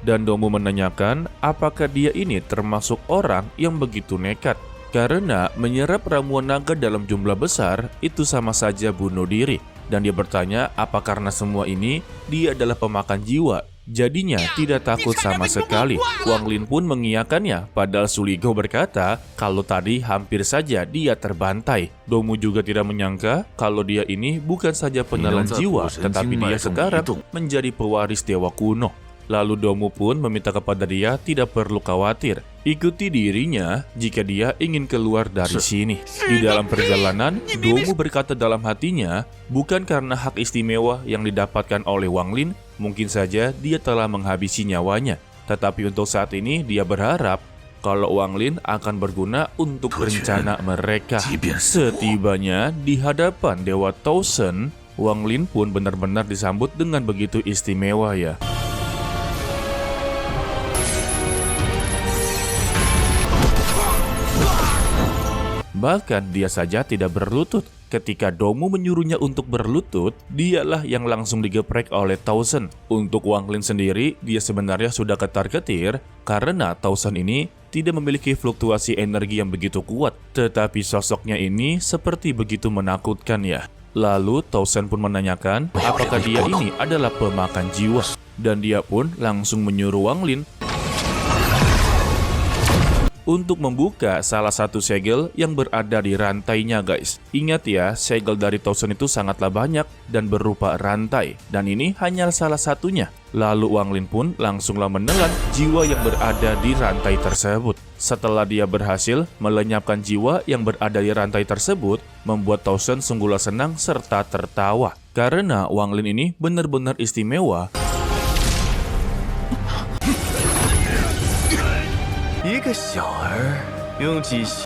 Dan Domu menanyakan apakah dia ini termasuk orang yang begitu nekat. Karena menyerap ramuan naga dalam jumlah besar itu sama saja bunuh diri. Dan dia bertanya apa karena semua ini dia adalah pemakan jiwa. Jadinya tidak takut sama sekali. Wang Lin pun mengiyakannya. Padahal Suligo berkata kalau tadi hampir saja dia terbantai. Domu juga tidak menyangka kalau dia ini bukan saja penelan jiwa, tetapi dia sekarang menjadi pewaris dewa kuno. Lalu Domu pun meminta kepada dia tidak perlu khawatir. Ikuti dirinya jika dia ingin keluar dari sini. Di dalam perjalanan, Domu berkata dalam hatinya, bukan karena hak istimewa yang didapatkan oleh Wang Lin, mungkin saja dia telah menghabisi nyawanya. Tetapi untuk saat ini dia berharap kalau Wang Lin akan berguna untuk rencana mereka. Setibanya di hadapan Dewa Tausen, Wang Lin pun benar-benar disambut dengan begitu istimewa ya. Bahkan dia saja tidak berlutut. Ketika Domu menyuruhnya untuk berlutut, dialah yang langsung digeprek oleh Tausen. Untuk Wang Lin sendiri, dia sebenarnya sudah ketar-ketir karena Tausen ini tidak memiliki fluktuasi energi yang begitu kuat. Tetapi sosoknya ini seperti begitu menakutkan ya. Lalu Tausen pun menanyakan apakah dia ini adalah pemakan jiwa. Dan dia pun langsung menyuruh Wang Lin untuk membuka salah satu segel yang berada di rantainya guys. Ingat ya, segel dari Tausen itu sangatlah banyak dan berupa rantai. Dan ini hanya salah satunya. Lalu Wang Lin pun langsunglah menelan jiwa yang berada di rantai tersebut. Setelah dia berhasil melenyapkan jiwa yang berada di rantai tersebut, membuat Tausen sungguhlah senang serta tertawa. Karena Wang Lin ini benar-benar istimewa.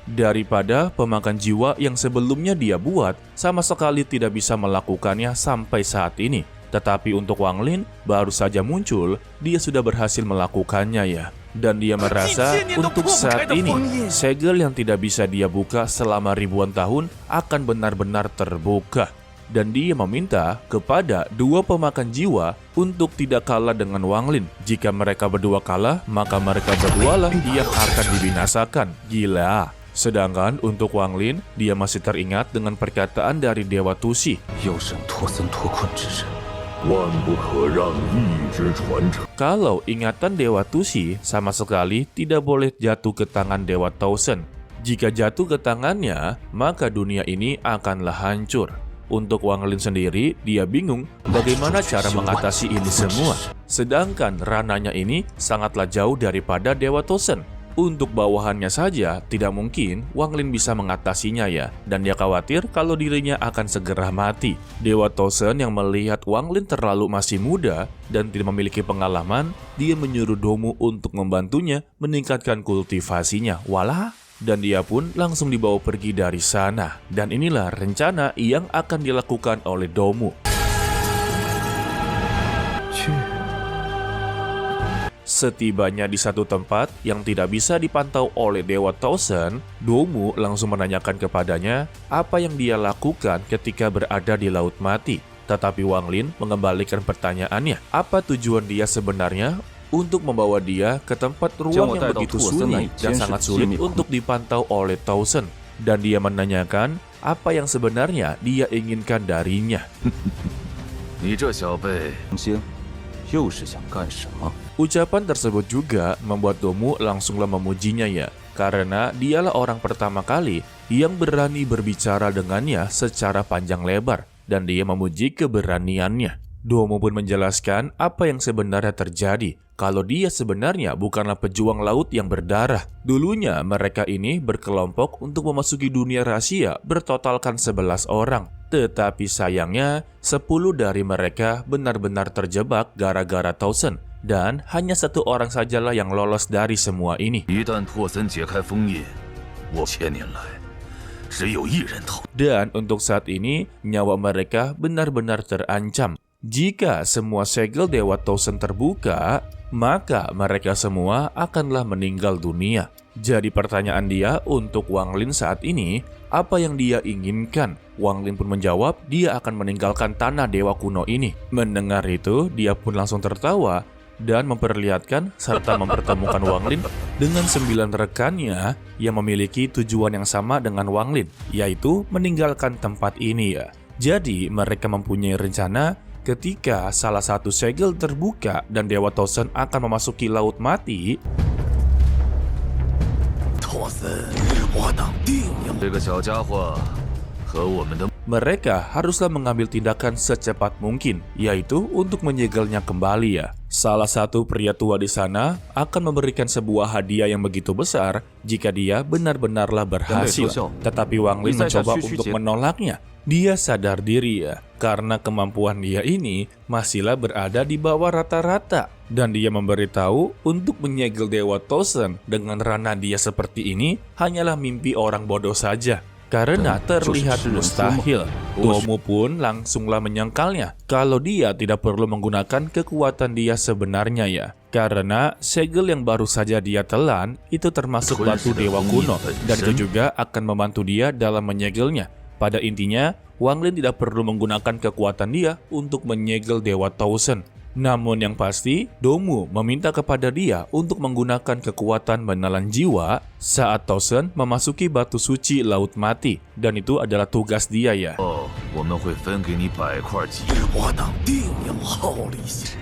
Daripada pemakan jiwa yang sebelumnya dia buat sama sekali tidak bisa melakukannya sampai saat ini. Tetapi untuk Wang Lin baru saja muncul, dia sudah berhasil melakukannya ya. Dan dia merasa untuk saat ini segel yang tidak bisa dia buka selama ribuan tahun akan benar-benar terbuka. Dan dia meminta kepada dua pemakan jiwa untuk tidak kalah dengan Wang Lin. Jika mereka berdua kalah, maka mereka berdualah yang akan dibinasakan. Gila. Sedangkan untuk Wang Lin, dia masih teringat dengan perkataan dari Dewa Tusi. 又生脱僧脱困之人， 万不可让一直传承。 Kalau ingatan Dewa Tusi sama sekali tidak boleh jatuh ke tangan Dewa Tausen. Jika jatuh ke tangannya, maka dunia ini akanlah hancur. Untuk Wang Lin sendiri, dia bingung bagaimana cara mengatasi ini semua. Sedangkan rananya ini sangatlah jauh daripada Dewa Tausen. Untuk bawahannya saja, tidak mungkin Wang Lin bisa mengatasinya ya. Dan dia khawatir kalau dirinya akan segera mati. Dewa Tausen yang melihat Wang Lin terlalu masih muda dan tidak memiliki pengalaman, dia menyuruh Domu untuk membantunya meningkatkan kultivasinya. Walah, dan dia pun langsung dibawa pergi dari sana. Dan inilah rencana yang akan dilakukan oleh Domu. 去 Setibanya di satu tempat yang tidak bisa dipantau oleh Dewa Tausen, Domu langsung menanyakan kepadanya apa yang dia lakukan ketika berada di Laut Mati. Tetapi Wang Lin mengembalikan pertanyaannya, apa tujuan dia sebenarnya untuk membawa dia ke tempat ruang yang begitu sunyi dan sangat sulit untuk dipantau oleh Tausen. Dan dia menanyakan apa yang sebenarnya dia inginkan darinya. 你这小辈，星又是想干什么？ Ucapan tersebut juga membuat Domu langsunglah memujinya ya, karena dialah orang pertama kali yang berani berbicara dengannya secara panjang lebar, dan dia memuji keberaniannya. Domu pun menjelaskan apa yang sebenarnya terjadi, kalau dia sebenarnya bukanlah pejuang laut yang berdarah. Dulunya mereka ini berkelompok untuk memasuki dunia rahasia bertotalkan 11 orang. Tetapi sayangnya, 10 dari mereka benar-benar terjebak gara-gara Tausen. Dan hanya satu orang sajalah yang lolos dari semua ini. 一旦拓森解开封印，我千年来只有一人逃。 Dan untuk saat ini, nyawa mereka benar-benar terancam. Jika semua segel Dewa Tausen terbuka, maka mereka semua akanlah meninggal dunia. Jadi pertanyaan dia untuk Wang Lin saat ini, apa yang dia inginkan? Wang Lin pun menjawab, dia akan meninggalkan tanah dewa kuno ini. Mendengar itu, dia pun langsung tertawa dan memperlihatkan serta mempertemukan Wang Lin dengan 9 rekannya yang memiliki tujuan yang sama dengan Wang Lin, yaitu meninggalkan tempat ini ya. Jadi mereka mempunyai rencana ketika salah satu segel terbuka dan Dewa Tausen akan memasuki Laut Mati. 拓森，我当定要这个小家伙和我们的 Mereka haruslah mengambil tindakan secepat mungkin, yaitu untuk menyegelnya kembali ya. Salah satu pria tua di sana akan memberikan sebuah hadiah yang begitu besar jika dia benar-benarlah berhasil. Tetapi Wang Lin mencoba untuk menolaknya. Dia sadar diri ya, karena kemampuan dia ini masihlah berada di bawah rata-rata. Dan dia memberitahu untuk menyegel Dewa Tausen dengan ranah dia seperti ini hanyalah mimpi orang bodoh saja. Karena terlihat mustahil. Domu pun langsunglah menyangkalnya kalau dia tidak perlu menggunakan kekuatan dia sebenarnya ya. Karena segel yang baru saja dia telan itu termasuk batu dewa kuno dan itu juga akan membantu dia dalam menyegelnya. Pada intinya, Wang Lin tidak perlu menggunakan kekuatan dia untuk menyegel Dewa Tausen. Namun yang pasti, Domu meminta kepada dia untuk menggunakan kekuatan menelan jiwa saat Tausen memasuki batu suci Laut Mati. Dan itu adalah tugas dia ya. 哦，我们会分给你100块几，我当定要好利息。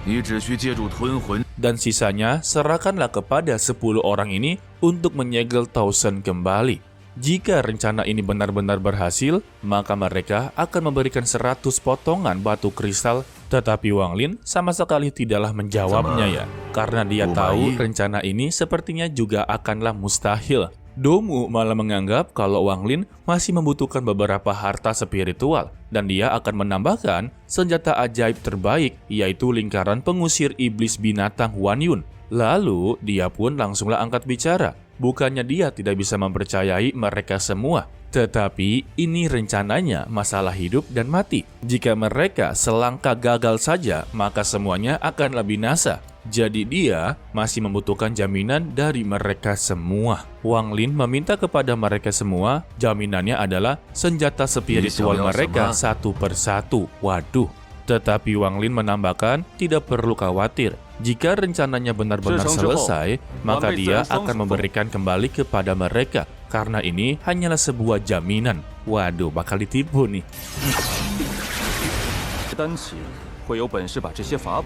你只需借助吞魂。 Dan sisanya serahkanlah kepada 10 orang ini untuk menyegel Tausen kembali. Jika rencana ini benar-benar berhasil, maka mereka akan memberikan 100 potongan batu kristal. Tetapi Wang Lin sama sekali tidaklah menjawabnya ya, karena dia tahu rencana ini sepertinya juga akanlah mustahil. Domu malah menganggap kalau Wang Lin masih membutuhkan beberapa harta spiritual, dan dia akan menambahkan senjata ajaib terbaik, yaitu lingkaran pengusir iblis binatang Huan Yun. Lalu dia pun langsunglah angkat bicara. Bukannya dia tidak bisa mempercayai mereka semua, tetapi ini rencananya masalah hidup dan mati. Jika mereka selangkah gagal saja, maka semuanya akanlah binasa. Jadi dia masih membutuhkan jaminan dari mereka semua. Wang Lin meminta kepada mereka semua, jaminannya adalah senjata spiritual mereka satu persatu. Waduh. Tetapi Wang Lin menambahkan tidak perlu khawatir. Jika rencananya benar-benar selesai, maka dia akan memberikan kembali kepada mereka, karena ini hanyalah sebuah jaminan. Waduh, bakal ditipu nih.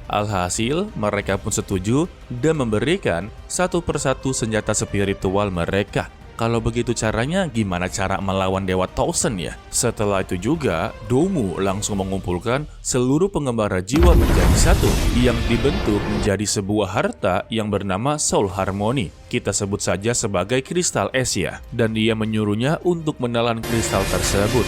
Alhasil, mereka pun setuju dan memberikan satu persatu senjata spiritual mereka. Kalau begitu caranya, gimana cara melawan Dewa Tausen ya? Setelah itu juga, Domu langsung mengumpulkan seluruh pengembara jiwa menjadi satu, yang dibentuk menjadi sebuah harta yang bernama Soul Harmony. Kita sebut saja sebagai kristal es ya. Dan dia menyuruhnya untuk menelan kristal tersebut.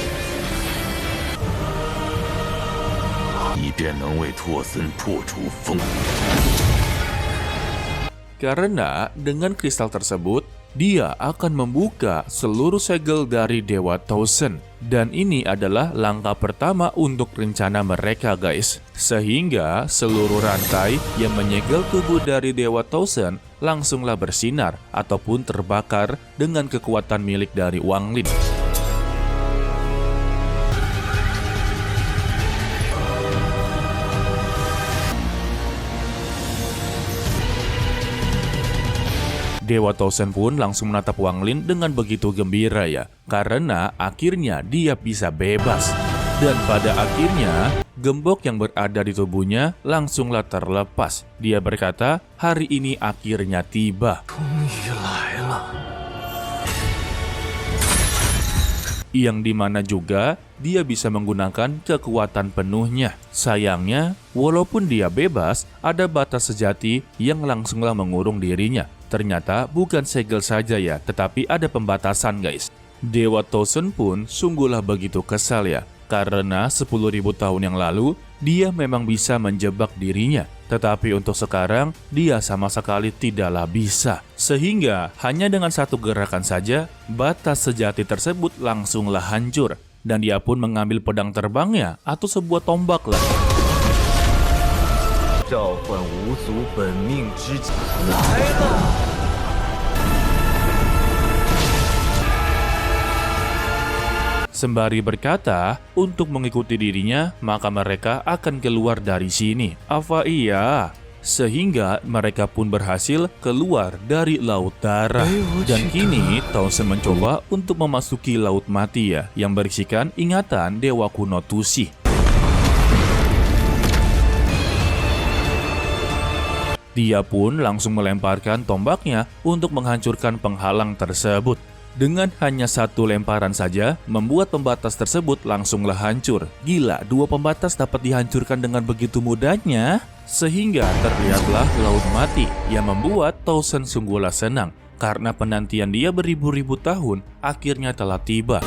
Karena dengan kristal tersebut, dia akan membuka seluruh segel dari Dewa Tausen. Dan ini adalah langkah pertama untuk rencana mereka guys. Sehingga seluruh rantai yang menyegel tubuh dari Dewa Tausen langsunglah bersinar ataupun terbakar dengan kekuatan milik dari Wang Lin. Dewa Tausen pun langsung menatap Wang Lin dengan begitu gembira ya, karena akhirnya dia bisa bebas. Dan pada akhirnya, gembok yang berada di tubuhnya langsunglah terlepas. Dia berkata, hari ini akhirnya tiba. Yang dimana juga dia bisa menggunakan kekuatan penuhnya. Sayangnya, walaupun dia bebas, ada batas sejati yang langsunglah mengurung dirinya. Ternyata bukan segel saja ya, tetapi ada pembatasan guys. Dewa Tausen pun sungguhlah begitu kesal ya, karena 10.000 tahun yang lalu, dia memang bisa menjebak dirinya. Tetapi untuk sekarang, dia sama sekali tidaklah bisa. Sehingga hanya dengan satu gerakan saja, batas sejati tersebut langsunglah hancur. Dan dia pun mengambil pedang terbangnya atau sebuah tombak lah. Sembari berkata, untuk mengikuti dirinya, maka mereka akan keluar dari sini. Apa iya? Sehingga mereka pun berhasil keluar dari Laut Darah. Dan kini Tausen mencoba untuk memasuki Laut Mati ya, yang berisikan ingatan Dewa Kuno Tusi. Dia pun langsung melemparkan tombaknya untuk menghancurkan penghalang tersebut. Dengan hanya satu lemparan saja, membuat pembatas tersebut langsunglah hancur. Gila, dua pembatas dapat dihancurkan dengan begitu mudahnya. Sehingga terlihatlah Laut Mati yang membuat Tausen sungguhlah senang. Karena penantian dia beribu-ribu tahun akhirnya telah tiba.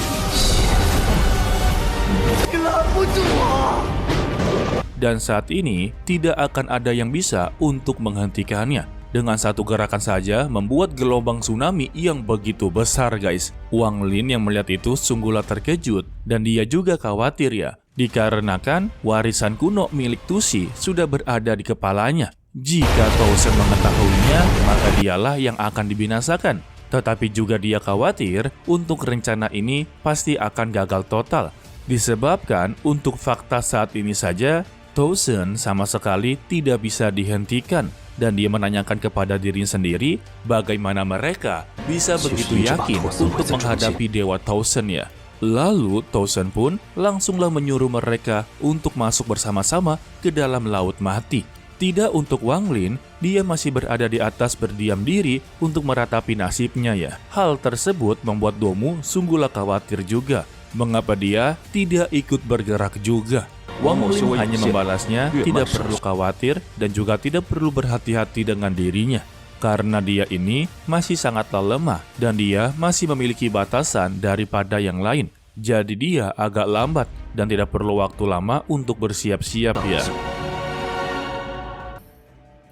Dan saat ini tidak akan ada yang bisa untuk menghentikannya. Dengan satu gerakan saja membuat gelombang tsunami yang begitu besar guys. Wang Lin yang melihat itu sungguhlah terkejut dan dia juga khawatir ya. Dikarenakan warisan kuno milik Tusi sudah berada di kepalanya. Jika Tausen mengetahuinya, maka dialah yang akan dibinasakan. Tetapi juga dia khawatir untuk rencana ini pasti akan gagal total. Disebabkan untuk fakta saat ini saja, Tausen sama sekali tidak bisa dihentikan. Dan dia menanyakan kepada dirinya sendiri bagaimana mereka bisa begitu yakin untuk menghadapi Dewa Tausen ya. Lalu Tausen pun langsunglah menyuruh mereka untuk masuk bersama-sama ke dalam Laut Mati. Tidak untuk Wang Lin, dia masih berada di atas berdiam diri untuk meratapi nasibnya ya. Hal tersebut membuat Domu sungguhlah khawatir juga. Mengapa dia tidak ikut bergerak juga? Wang Lin hanya membalasnya tidak perlu khawatir dan juga tidak perlu berhati-hati dengan dirinya. Karena dia ini masih sangatlah lemah dan dia masih memiliki batasan daripada yang lain. Jadi dia agak lambat dan tidak perlu waktu lama untuk bersiap-siap ya.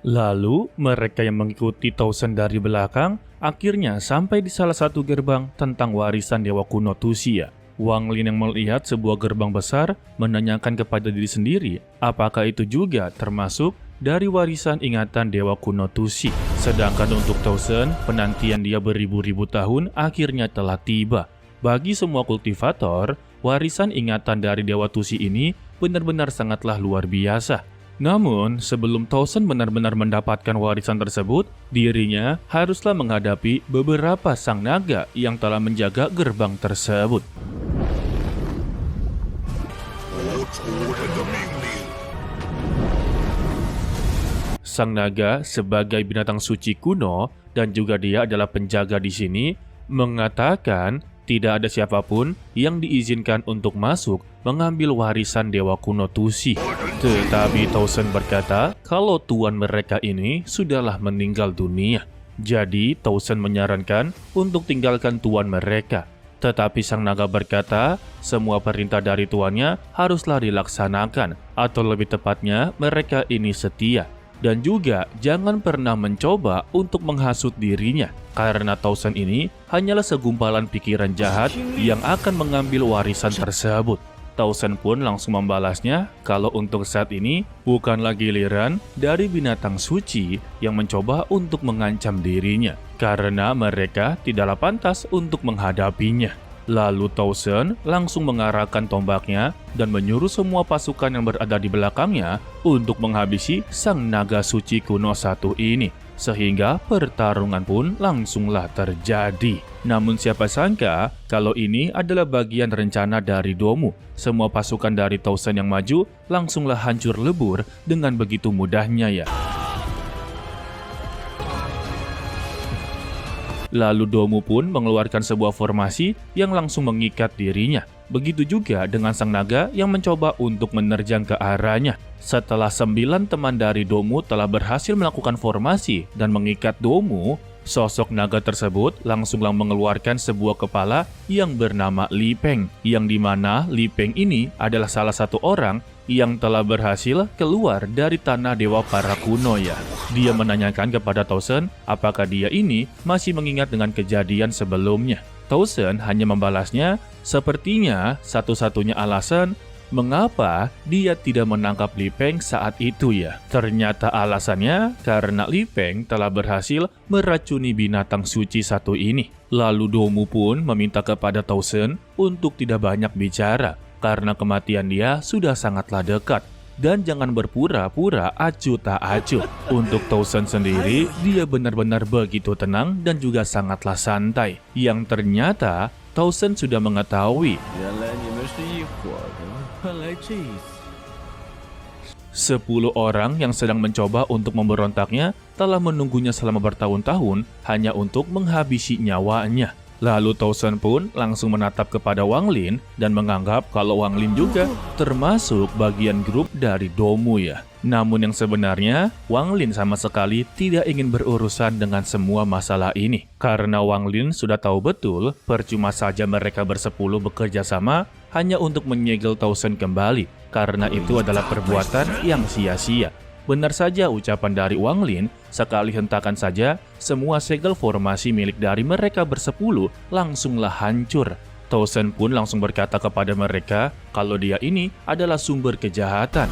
Lalu mereka yang mengikuti Tausen dari belakang akhirnya sampai di salah satu gerbang tentang warisan Dewa Kuno Tusi ya. Wang Lin yang melihat sebuah gerbang besar menanyakan kepada diri sendiri apakah itu juga termasuk dari warisan ingatan Dewa Kuno Tusi. Sedangkan untuk Tausen, penantian dia beribu-ribu tahun akhirnya telah tiba. Bagi semua kultivator, warisan ingatan dari Dewa Tusi ini benar-benar sangatlah luar biasa. Namun, sebelum Tausen benar-benar mendapatkan warisan tersebut, dirinya haruslah menghadapi beberapa sang naga yang telah menjaga gerbang tersebut. Sang naga sebagai binatang suci kuno dan juga dia adalah penjaga di sini mengatakan tidak ada siapapun yang diizinkan untuk masuk mengambil warisan Dewa Kuno Tusi. Tetapi Tausen berkata kalau tuan mereka ini sudahlah meninggal dunia. Jadi Tausen menyarankan untuk tinggalkan tuan mereka. Tetapi sang naga berkata semua perintah dari tuannya haruslah dilaksanakan, atau lebih tepatnya mereka ini setia. Dan juga jangan pernah mencoba untuk menghasut dirinya, karena Tausen ini hanyalah segumpalan pikiran jahat yang akan mengambil warisan tersebut. Tausen pun langsung membalasnya kalau untuk saat ini bukanlah giliran dari binatang suci yang mencoba untuk mengancam dirinya, karena mereka tidaklah pantas untuk menghadapinya. Lalu Tausen langsung mengarahkan tombaknya dan menyuruh semua pasukan yang berada di belakangnya untuk menghabisi sang naga suci kuno satu ini. Sehingga pertarungan pun langsunglah terjadi. Namun siapa sangka kalau ini adalah bagian rencana dari Domu. Semua pasukan dari Tausen yang maju langsunglah hancur lebur dengan begitu mudahnya ya. Lalu Domu pun mengeluarkan sebuah formasi yang langsung mengikat dirinya. Begitu juga dengan sang naga yang mencoba untuk menerjang ke arahnya. Setelah 9 teman dari Domu telah berhasil melakukan formasi dan mengikat Domu, sosok naga tersebut langsunglah mengeluarkan sebuah kepala yang bernama Li Peng, yang dimana Li Peng ini adalah salah satu orang yang telah berhasil keluar dari tanah dewa para kuno ya. Dia menanyakan kepada Tausen apakah dia ini masih mengingat dengan kejadian sebelumnya. Tausen hanya membalasnya, sepertinya satu-satunya alasan mengapa dia tidak menangkap Li Peng saat itu ya. Ternyata alasannya karena Li Peng telah berhasil meracuni binatang suci satu ini. Lalu Domu pun meminta kepada Tausen untuk tidak banyak bicara, karena kematian dia sudah sangatlah dekat. Dan jangan berpura-pura acuh tak acuh. Untuk Tausen sendiri, dia benar-benar begitu tenang dan juga sangatlah santai. Yang ternyata Tausen sudah mengetahui 10 orang yang sedang mencoba untuk memberontaknya telah menunggunya selama bertahun-tahun hanya untuk menghabisi nyawanya. Lalu Tausen pun langsung menatap kepada Wang Lin dan menganggap kalau Wang Lin juga termasuk bagian grup dari Domu ya. Namun yang sebenarnya Wang Lin sama sekali tidak ingin berurusan dengan semua masalah ini. Karena Wang Lin sudah tahu betul percuma saja mereka bersepuluh bekerja sama hanya untuk menyegel Tausen kembali. Karena itu adalah perbuatan yang sia-sia. Benar saja ucapan dari Wang Lin, sekali hentakan saja, semua segel formasi milik dari mereka bersepuluh langsunglah hancur. Tausen pun langsung berkata kepada mereka kalau dia ini adalah sumber kejahatan.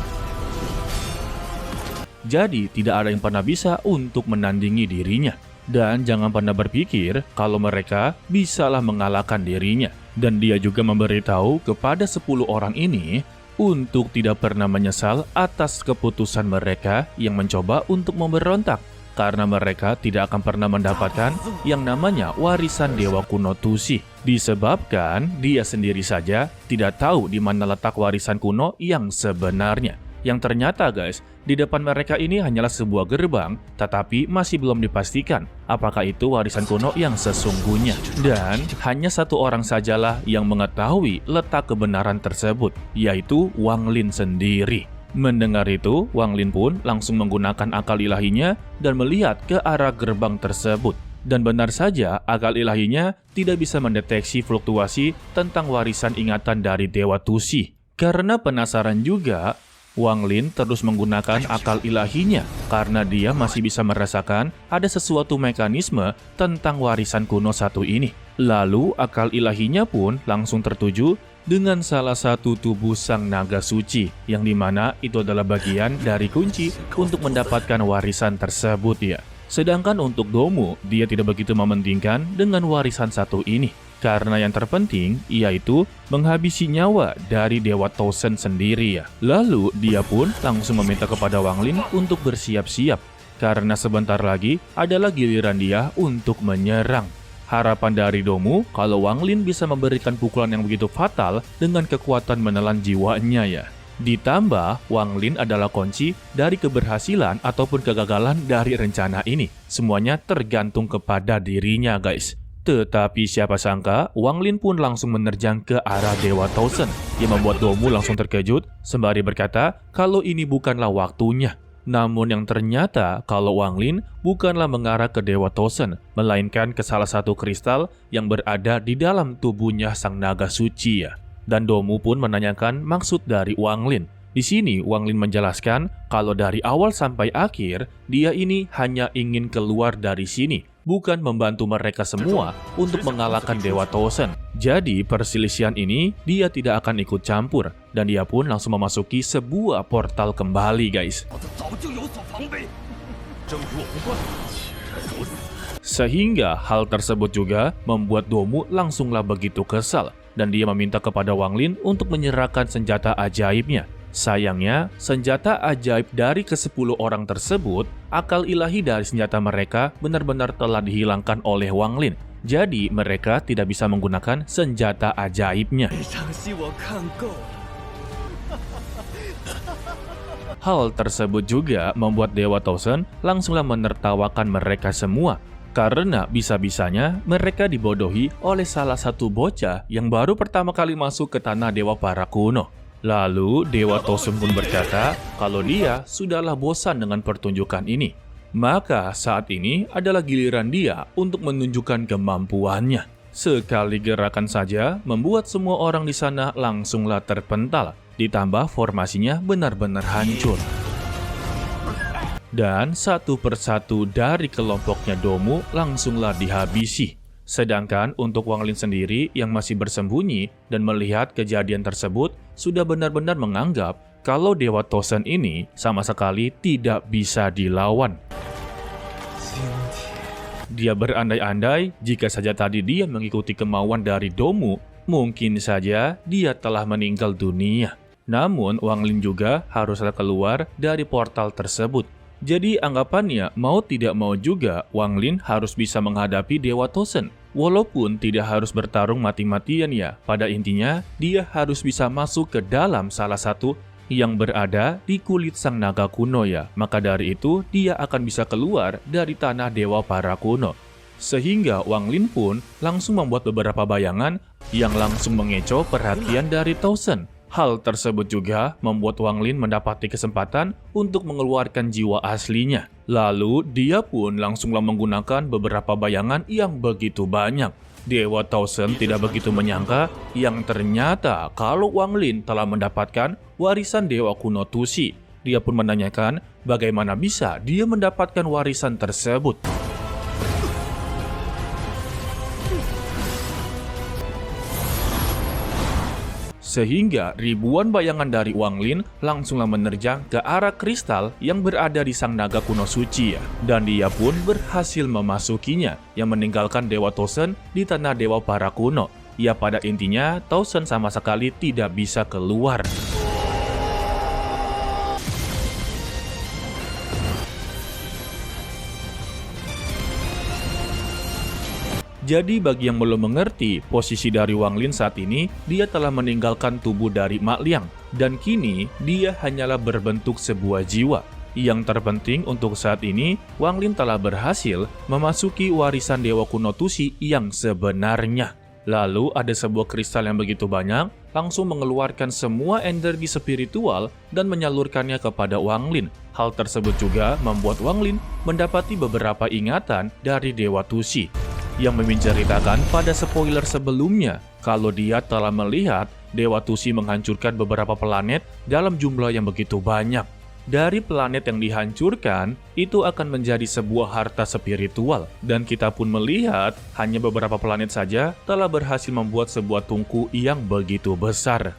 Jadi tidak ada yang pernah bisa untuk menandingi dirinya. Dan jangan pernah berpikir kalau mereka bisalah mengalahkan dirinya. Dan dia juga memberitahu kepada 10 orang ini untuk tidak pernah menyesal atas keputusan mereka yang mencoba untuk memberontak, karena mereka tidak akan pernah mendapatkan yang namanya warisan Dewa Kuno Tusi, disebabkan dia sendiri saja tidak tahu di mana letak warisan kuno yang sebenarnya. Yang ternyata guys, di depan mereka ini hanyalah sebuah gerbang, tetapi masih belum dipastikan apakah itu warisan kuno yang sesungguhnya. Dan hanya satu orang sajalah yang mengetahui letak kebenaran tersebut, yaitu Wang Lin sendiri. Mendengar itu, Wang Lin pun langsung menggunakan akal ilahinya dan melihat ke arah gerbang tersebut. Dan benar saja, akal ilahinya tidak bisa mendeteksi fluktuasi tentang warisan ingatan dari Dewa Tusi. Karena penasaran juga, Wang Lin terus menggunakan akal ilahinya karena dia masih bisa merasakan ada sesuatu mekanisme tentang warisan kuno satu ini. Lalu akal ilahinya pun langsung tertuju dengan salah satu tubuh sang naga suci, yang dimana itu adalah bagian dari kunci untuk mendapatkan warisan tersebut ya. Sedangkan untuk Domu, dia tidak begitu mementingkan dengan warisan satu ini. Karena yang terpenting, yaitu menghabisi nyawa dari Dewa Tosen sendiri ya. Lalu, dia pun langsung meminta kepada Wang Lin untuk bersiap-siap. Karena sebentar lagi adalah giliran dia untuk menyerang. Harapan dari Domu kalau Wang Lin bisa memberikan pukulan yang begitu fatal dengan kekuatan menelan jiwanya ya. Ditambah, Wang Lin adalah kunci dari keberhasilan ataupun kegagalan dari rencana ini. Semuanya tergantung kepada dirinya guys. Tetapi siapa sangka, Wang Lin pun langsung menerjang ke arah Dewa Tosen, yang membuat Domu langsung terkejut sembari berkata kalau ini bukanlah waktunya. Namun yang ternyata kalau Wang Lin bukanlah mengarah ke Dewa Tosen, melainkan ke salah satu kristal yang berada di dalam tubuhnya sang naga suci ya. Dan Domu pun menanyakan maksud dari Wang Lin. Di sini Wang Lin menjelaskan kalau dari awal sampai akhir dia ini hanya ingin keluar dari sini, bukan membantu mereka semua untuk mengalahkan Dewa Tosen. Jadi perselisihan ini dia tidak akan ikut campur dan dia pun langsung memasuki sebuah portal kembali guys. Sehingga hal tersebut juga membuat Domu langsunglah begitu kesal dan dia meminta kepada Wang Lin untuk menyerahkan senjata ajaibnya. Sayangnya, senjata ajaib dari ke-10 orang tersebut, akal ilahi dari senjata mereka benar-benar telah dihilangkan oleh Wang Lin. Jadi, mereka tidak bisa menggunakan senjata ajaibnya. Hal tersebut juga membuat Dewa Tosen langsunglah menertawakan mereka semua. Karena bisa-bisanya mereka dibodohi oleh salah satu bocah yang baru pertama kali masuk ke tanah Dewa para kuno. Lalu Dewa Tosen pun berkata kalau dia sudahlah bosan dengan pertunjukan ini. Maka saat ini adalah giliran dia untuk menunjukkan kemampuannya. Sekali gerakan saja membuat semua orang di sana langsunglah terpental. Ditambah formasinya benar-benar hancur. Dan satu persatu dari kelompoknya Domu langsunglah dihabisi. Sedangkan untuk Wang Lin sendiri yang masih bersembunyi dan melihat kejadian tersebut sudah benar-benar menganggap kalau Dewa Tosen ini sama sekali tidak bisa dilawan. Dia berandai-andai jika saja tadi dia mengikuti kemauan dari Domu, mungkin saja dia telah meninggal dunia. Namun Wang Lin juga haruslah keluar dari portal tersebut. Jadi anggapannya mau tidak mau juga Wang Lin harus bisa menghadapi Dewa Tosen. Walaupun tidak harus bertarung mati-matian ya, pada intinya dia harus bisa masuk ke dalam salah satu yang berada di kulit sang naga kuno ya. Maka dari itu dia akan bisa keluar dari tanah Dewa para kuno. Sehingga Wang Lin pun langsung membuat beberapa bayangan yang langsung mengecoh perhatian dari Tosen. Hal tersebut juga membuat Wang Lin mendapati kesempatan untuk mengeluarkan jiwa aslinya. Lalu dia pun langsunglah menggunakan beberapa bayangan yang begitu banyak. Dewa Tosen tidak begitu menyangka yang ternyata kalau Wang Lin telah mendapatkan warisan Dewa kuno Tusi. Dia pun menanyakan bagaimana bisa dia mendapatkan warisan tersebut. Sehingga ribuan bayangan dari Wang Lin langsunglah menerjang ke arah kristal yang berada di sang naga kuno suci ya. Dan dia pun berhasil memasukinya yang meninggalkan Dewa Tosen di tanah Dewa para kuno. Ya pada intinya Tosen sama sekali tidak bisa keluar. Jadi bagi yang belum mengerti posisi dari Wang Lin saat ini, dia telah meninggalkan tubuh dari Mak Liang. Dan kini dia hanyalah berbentuk sebuah jiwa. Yang terpenting untuk saat ini, Wang Lin telah berhasil memasuki warisan Dewa kuno Tusi yang sebenarnya. Lalu ada sebuah kristal yang begitu banyak, langsung mengeluarkan semua energi spiritual dan menyalurkannya kepada Wang Lin. Hal tersebut juga membuat Wang Lin mendapati beberapa ingatan dari Dewa Tusi. Yang menceritakan pada spoiler sebelumnya kalau dia telah melihat Dewa Tusi menghancurkan beberapa planet dalam jumlah yang begitu banyak. Dari planet yang dihancurkan, itu akan menjadi sebuah harta spiritual. Dan kita pun melihat hanya beberapa planet saja telah berhasil membuat sebuah tungku yang begitu besar.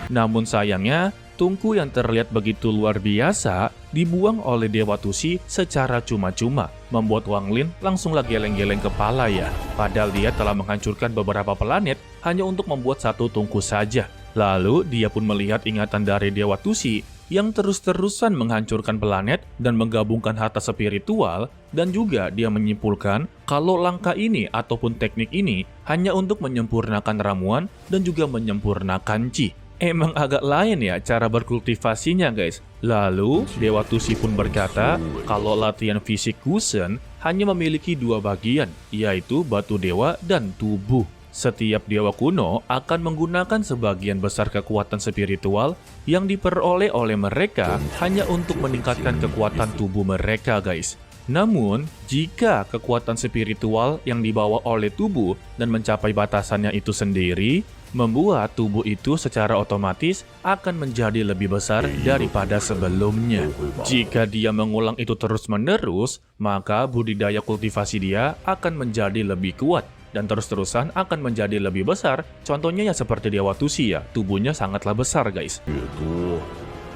Namun sayangnya, tungku yang terlihat begitu luar biasa dibuang oleh Dewa Tusi secara cuma-cuma, membuat Wang Lin langsunglah geleng-geleng kepala ya. Padahal dia telah menghancurkan beberapa planet hanya untuk membuat satu tungku saja. Lalu dia pun melihat ingatan dari Dewa Tusi yang terus-terusan menghancurkan planet dan menggabungkan harta spiritual, dan juga dia menyimpulkan kalau langkah ini ataupun teknik ini hanya untuk menyempurnakan ramuan dan juga menyempurnakan Qi. Emang agak lain ya cara berkultivasinya guys. Lalu Dewa Tusi pun berkata kalau latihan fisik Gusen hanya memiliki dua bagian, yaitu batu dewa dan tubuh. Setiap dewa kuno akan menggunakan sebagian besar kekuatan spiritual yang diperoleh oleh mereka hanya untuk meningkatkan kekuatan tubuh mereka guys. Namun, jika kekuatan spiritual yang dibawa oleh tubuh dan mencapai batasannya itu sendiri, membuat tubuh itu secara otomatis akan menjadi lebih besar daripada sebelumnya. Jika dia mengulang itu terus-menerus, maka budidaya kultivasi dia akan menjadi lebih kuat dan terus-terusan akan menjadi lebih besar. Contohnya ya seperti Dewa Tusi ya, tubuhnya sangatlah besar guys. 越多，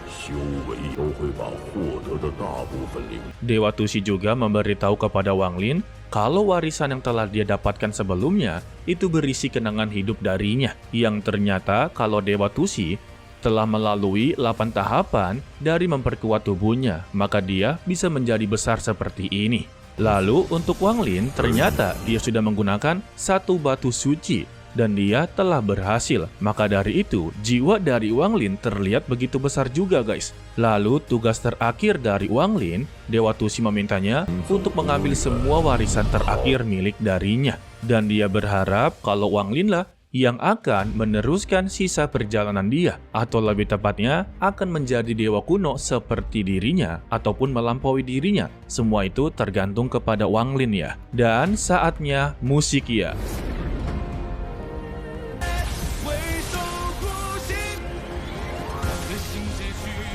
修为都会把获得的大部分灵 Dewa Tusi juga memberitahu kepada Wang Lin kalau warisan yang telah dia dapatkan sebelumnya itu berisi kenangan hidup darinya, yang ternyata kalau Dewa Tusi telah melalui 8 tahapan dari memperkuat tubuhnya, maka dia bisa menjadi besar seperti ini. Lalu untuk Wang Lin, ternyata dia sudah menggunakan satu batu suci dan dia telah berhasil. Maka dari itu, jiwa dari Wang Lin terlihat begitu besar juga guys. Lalu tugas terakhir dari Wang Lin, Dewa Tusi memintanya untuk mengambil semua warisan terakhir milik darinya. Dan dia berharap kalau Wang Lin lah yang akan meneruskan sisa perjalanan dia, atau lebih tepatnya akan menjadi dewa kuno seperti dirinya ataupun melampaui dirinya. Semua itu tergantung kepada Wang Lin ya. Dan saatnya musik ya.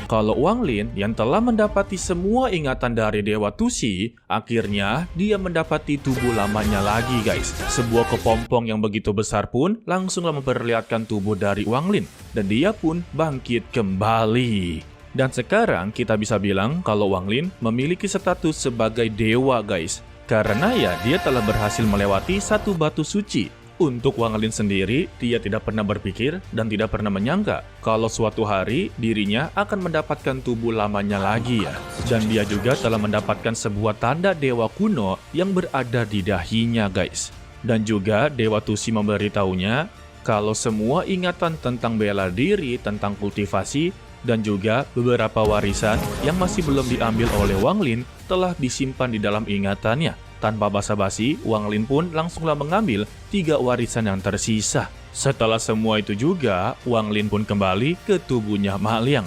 Kalau Wang Lin yang telah mendapati semua ingatan dari Dewa Tusi, akhirnya dia mendapati tubuh lamanya lagi guys. Sebuah kepompong yang begitu besar pun langsunglah memperlihatkan tubuh dari Wang Lin, dan dia pun bangkit kembali. Dan sekarang kita bisa bilang kalau Wang Lin memiliki status sebagai dewa guys, karena ya dia telah berhasil melewati satu batu suci. Untuk Wang Lin sendiri, dia tidak pernah berpikir dan tidak pernah menyangka kalau suatu hari dirinya akan mendapatkan tubuh lamanya lagi ya. Dan dia juga telah mendapatkan sebuah tanda dewa kuno yang berada di dahinya guys. Dan juga Dewa Tusi memberitahunya kalau semua ingatan tentang bela diri, tentang kultivasi, dan juga beberapa warisan yang masih belum diambil oleh Wang Lin telah disimpan di dalam ingatannya. Tanpa basa-basi, Wang Lin pun langsunglah mengambil 3 warisan yang tersisa. Setelah semua itu juga, Wang Lin pun kembali ke tubuhnya Ma Liang.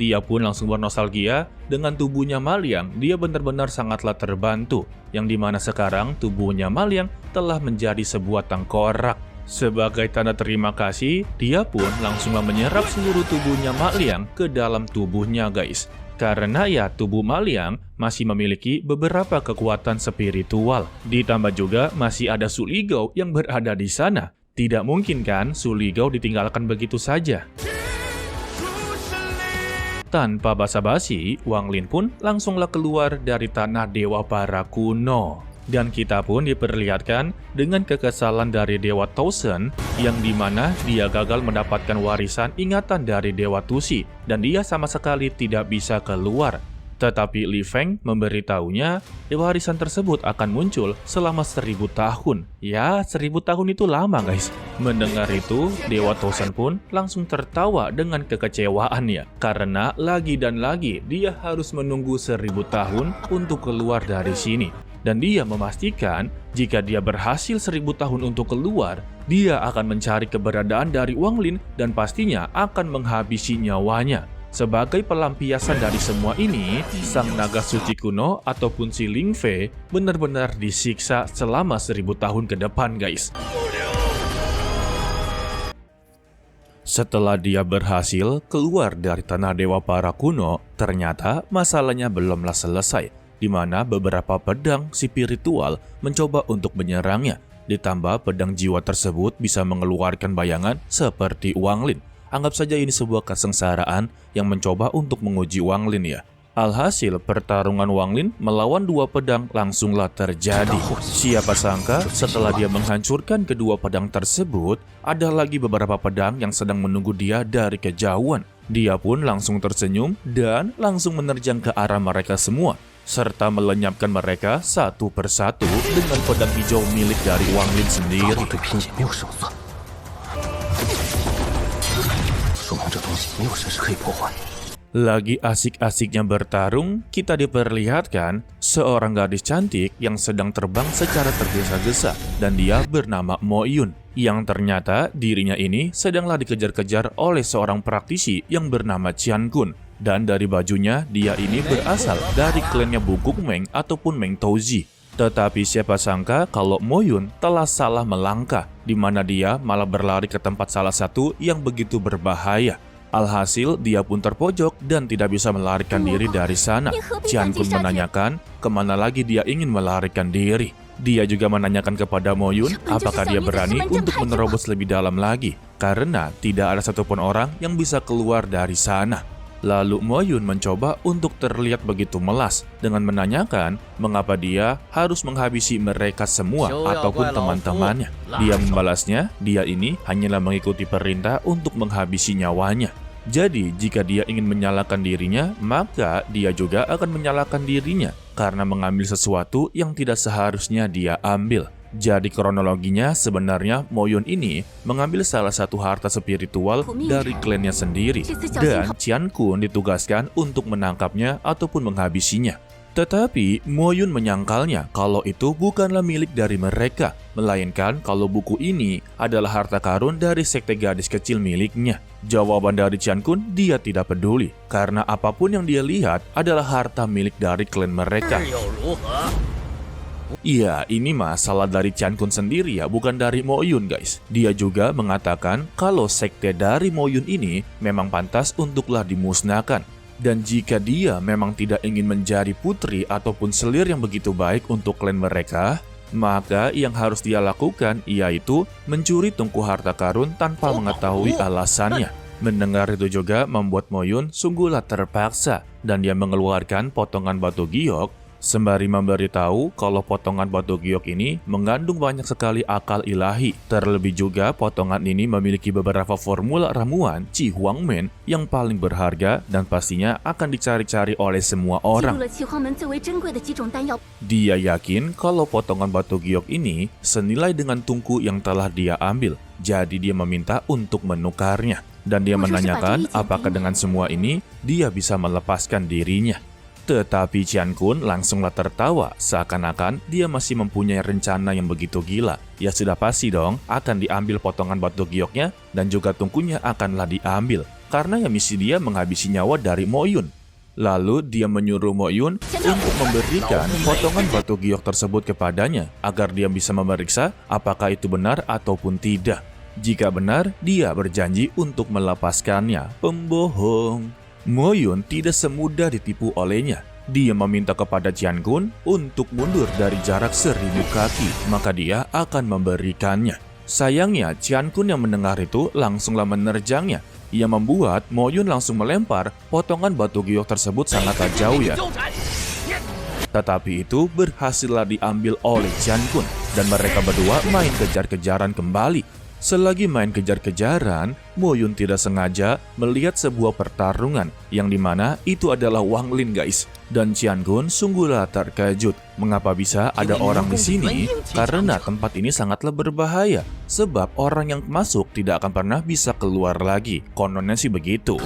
Dia pun langsung bernostalgia dengan tubuhnya Ma Liang. Dia benar-benar sangatlah terbantu, yang dimana sekarang tubuhnya Ma Liang telah menjadi sebuah tengkorak. Sebagai tanda terima kasih, dia pun langsunglah menyerap seluruh tubuhnya Ma Liang ke dalam tubuhnya guys. Karena ya tubuh Ma Liang masih memiliki beberapa kekuatan spiritual. Ditambah juga masih ada Su Ligou yang berada di sana. Tidak mungkin kan Su Ligou ditinggalkan begitu saja. Tanpa basa-basi, Wang Lin pun langsunglah keluar dari tanah dewa bara kuno. Dan kita pun diperlihatkan dengan kekesalan dari Dewa Tosen, yang dimana dia gagal mendapatkan warisan ingatan dari Dewa Tusi, dan dia sama sekali tidak bisa keluar. Tetapi Li Feng memberitahunya warisan tersebut akan muncul selama 1000 tahun. Ya, 1000 tahun itu lama guys. Mendengar itu, Dewa Tosen pun langsung tertawa dengan kekecewaannya. Karena lagi dan lagi dia harus menunggu 1000 tahun untuk keluar dari sini. Dan dia memastikan jika dia berhasil 1000 tahun untuk keluar, dia akan mencari keberadaan dari Wang Lin dan pastinya akan menghabisi nyawanya. Sebagai pelampiasan dari semua ini, sang naga suci kuno ataupun si Ling Fei benar-benar disiksa selama 1000 tahun ke depan guys. Setelah dia berhasil keluar dari tanah dewa bara kuno, ternyata masalahnya belumlah selesai, di mana beberapa pedang spiritual mencoba untuk menyerangnya. Ditambah pedang jiwa tersebut bisa mengeluarkan bayangan seperti Wang Lin. Anggap saja ini sebuah kesengsaraan yang mencoba untuk menguji Wang Lin ya. Alhasil pertarungan Wang Lin melawan dua pedang langsunglah terjadi. Siapa sangka setelah dia menghancurkan kedua pedang tersebut, ada lagi beberapa pedang yang sedang menunggu dia dari kejauhan. Dia pun langsung tersenyum dan langsung menerjang ke arah mereka semua, serta melenyapkan mereka satu persatu dengan pedang hijau milik dari Wang Lin sendiri. Lagi asik-asiknya bertarung, kita diperlihatkan seorang gadis cantik yang sedang terbang secara tergesa-gesa, dan dia bernama Mo Yun, yang ternyata dirinya ini sedanglah dikejar-kejar oleh seorang praktisi yang bernama Qian Kun. Dan dari bajunya, dia ini berasal dari klannya Bukuk Meng ataupun Meng Touji. Tetapi siapa sangka kalau Mo Yun telah salah melangkah, di mana dia malah berlari ke tempat salah satu yang begitu berbahaya. Alhasil, dia pun terpojok dan tidak bisa melarikan diri dari sana. Qian Kun menanyakan kemana lagi dia ingin melarikan diri. Dia juga menanyakan kepada Mo Yun apakah dia berani untuk menerobos lebih dalam lagi, karena tidak ada satupun orang yang bisa keluar dari sana. Lalu Mo Yun mencoba untuk terlihat begitu melas dengan menanyakan mengapa dia harus menghabisi mereka semua ataupun teman-temannya. Dia membalasnya, dia ini hanyalah mengikuti perintah untuk menghabisi nyawanya. Jadi jika dia ingin menyalahkan dirinya, maka dia juga akan menyalahkan dirinya karena mengambil sesuatu yang tidak seharusnya dia ambil. Jadi kronologinya sebenarnya Mo Yun ini mengambil salah satu harta spiritual dari klannya sendiri, dan Qian Kun ditugaskan untuk menangkapnya ataupun menghabisinya. Tetapi Mo Yun menyangkalnya kalau itu bukanlah milik dari mereka, melainkan kalau buku ini adalah harta karun dari sekte gadis kecil miliknya. Jawaban dari Qian Kun, dia tidak peduli, karena apapun yang dia lihat adalah harta milik dari klan mereka. Iya, ini masalah dari Qian Kun sendiri ya, bukan dari Mo Yun guys. Dia juga mengatakan kalau sekte dari Mo Yun ini memang pantas untuklah dimusnahkan. Dan jika dia memang tidak ingin menjadi putri ataupun selir yang begitu baik untuk klan mereka, maka yang harus dia lakukan yaitu mencuri tungku harta karun tanpa mengetahui alasannya. Mendengar itu juga membuat Mo Yun sungguhlah terpaksa, dan dia mengeluarkan potongan batu giok sembari memberitahu kalau potongan batu giok ini mengandung banyak sekali akal ilahi. Terlebih juga potongan ini memiliki beberapa formula ramuan Qi Huang Men yang paling berharga dan pastinya akan dicari-cari oleh semua orang. Dia yakin kalau potongan batu giok ini senilai dengan tungku yang telah dia ambil, jadi dia meminta untuk menukarnya. Dan dia menanyakan apakah dengan semua ini dia bisa melepaskan dirinya. Tetapi Qian Kun langsunglah tertawa, seakan-akan dia masih mempunyai rencana yang begitu gila. Ya sudah pasti dong, akan diambil potongan batu gioknya dan juga tungkunya akanlah diambil, karena ya misi dia menghabisi nyawa dari Mo Yun. Lalu dia menyuruh Mo Yun untuk memberikan potongan batu giok tersebut kepadanya, agar dia bisa memeriksa apakah itu benar ataupun tidak. Jika benar, dia berjanji untuk melepaskannya. Pembohong. Mo Yun tidak semudah ditipu olehnya. Dia meminta kepada Qian Kun untuk mundur dari jarak 1000 kaki, maka dia akan memberikannya. Sayangnya, Qian Kun yang mendengar itu langsunglah menerjangnya. Ia membuat Mo Yun langsung melempar potongan batu giok tersebut sangatlah jauh ya. Tetapi itu berhasillah diambil oleh Qian Kun, dan mereka berdua main kejar-kejaran kembali. Selagi main kejar-kejaran, Mo Yun tidak sengaja melihat sebuah pertarungan yang dimana itu adalah Wang Lin guys. Dan Qian Kun sungguhlah terkejut. Mengapa bisa ada orang di sini? Karena tempat ini sangatlah berbahaya. Sebab orang yang masuk tidak akan pernah bisa keluar lagi. Kononnya sih begitu.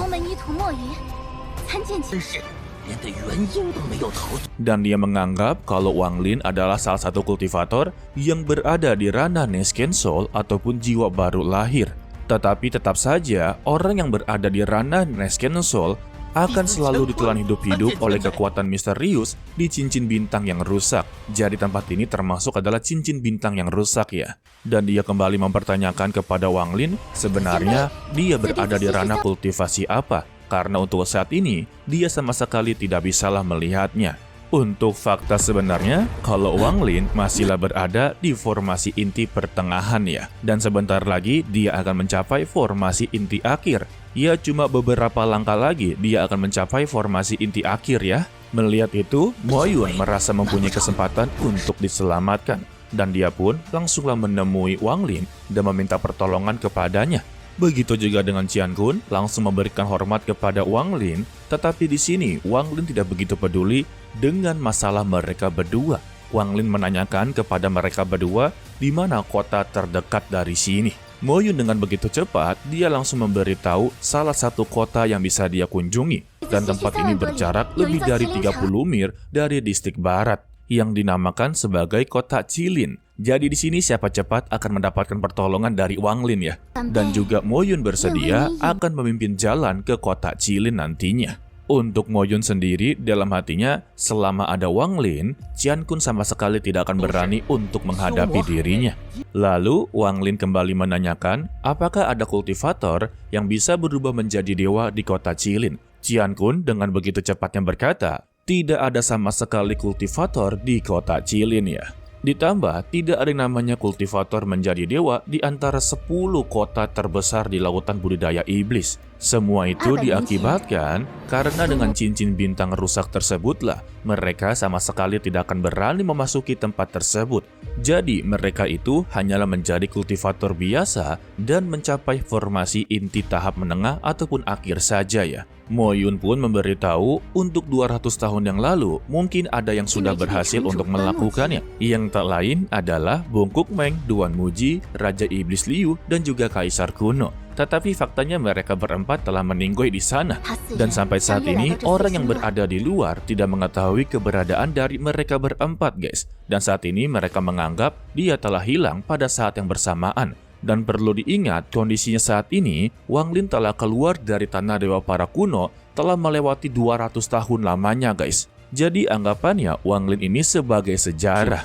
Dan dia menganggap kalau Wang Lin adalah salah satu kultivator yang berada di ranah Nesken Soul ataupun jiwa baru lahir. Tetapi tetap saja orang yang berada di ranah Nesken Soul akan selalu ditelan hidup-hidup oleh kekuatan misterius di cincin bintang yang rusak. Jadi tempat ini termasuk adalah cincin bintang yang rusak ya. Dan dia kembali mempertanyakan kepada Wang Lin sebenarnya dia berada di ranah kultivasi apa. Karena untuk saat ini, dia sama sekali tidak bisalah melihatnya. Untuk fakta sebenarnya, kalau Wang Lin masihlah berada di formasi inti pertengahan ya. Dan sebentar lagi dia akan mencapai formasi inti akhir. Ya cuma beberapa langkah lagi dia akan mencapai formasi inti akhir ya. Melihat itu, Mo Yun merasa mempunyai kesempatan untuk diselamatkan. Dan dia pun langsunglah menemui Wang Lin dan meminta pertolongan kepadanya. Begitu juga dengan Qian Kun langsung memberikan hormat kepada Wang Lin, tetapi di sini Wang Lin tidak begitu peduli dengan masalah mereka berdua. Wang Lin menanyakan kepada mereka berdua di mana kota terdekat dari sini. Mo Yun dengan begitu cepat, dia langsung memberitahu salah satu kota yang bisa dia kunjungi. Dan tempat ini berjarak lebih dari 30 mil dari distrik barat, yang dinamakan sebagai kota Jilin. Jadi di sini siapa cepat akan mendapatkan pertolongan dari Wang Lin ya. Dan juga Mo Yun bersedia akan memimpin jalan ke kota Jilin nantinya. Untuk Mo Yun sendiri dalam hatinya, selama ada Wang Lin, Qian Kun sama sekali tidak akan berani untuk menghadapi dirinya. Lalu Wang Lin kembali menanyakan apakah ada kultivator yang bisa berubah menjadi dewa di kota Jilin. Qian Kun dengan begitu cepatnya berkata, tidak ada sama sekali kultivator di kota Jilin ya. Ditambah, tidak ada yang namanya kultivator menjadi dewa di antara 10 kota terbesar di lautan budidaya iblis. Semua itu diakibatkan karena dengan cincin bintang rusak tersebutlah, mereka sama sekali tidak akan berani memasuki tempat tersebut. Jadi, mereka itu hanyalah menjadi kultivator biasa dan mencapai formasi inti tahap menengah ataupun akhir saja ya. Mo Yun pun memberitahu untuk 200 tahun yang lalu mungkin ada yang sudah berhasil untuk melakukannya. Yang tak lain adalah Bungkuk Meng, Duan Muji, Raja Iblis Liu, dan juga Kaisar kuno. Tetapi faktanya mereka berempat telah meninggoy di sana. Dan sampai saat ini orang yang berada di luar tidak mengetahui keberadaan dari mereka berempat guys. Dan saat ini mereka menganggap dia telah hilang pada saat yang bersamaan. Dan perlu diingat, kondisinya saat ini, Wang Lin telah keluar dari tanah dewa para kuno, telah melewati 200 tahun lamanya guys. Jadi anggapannya Wang Lin ini sebagai sejarah.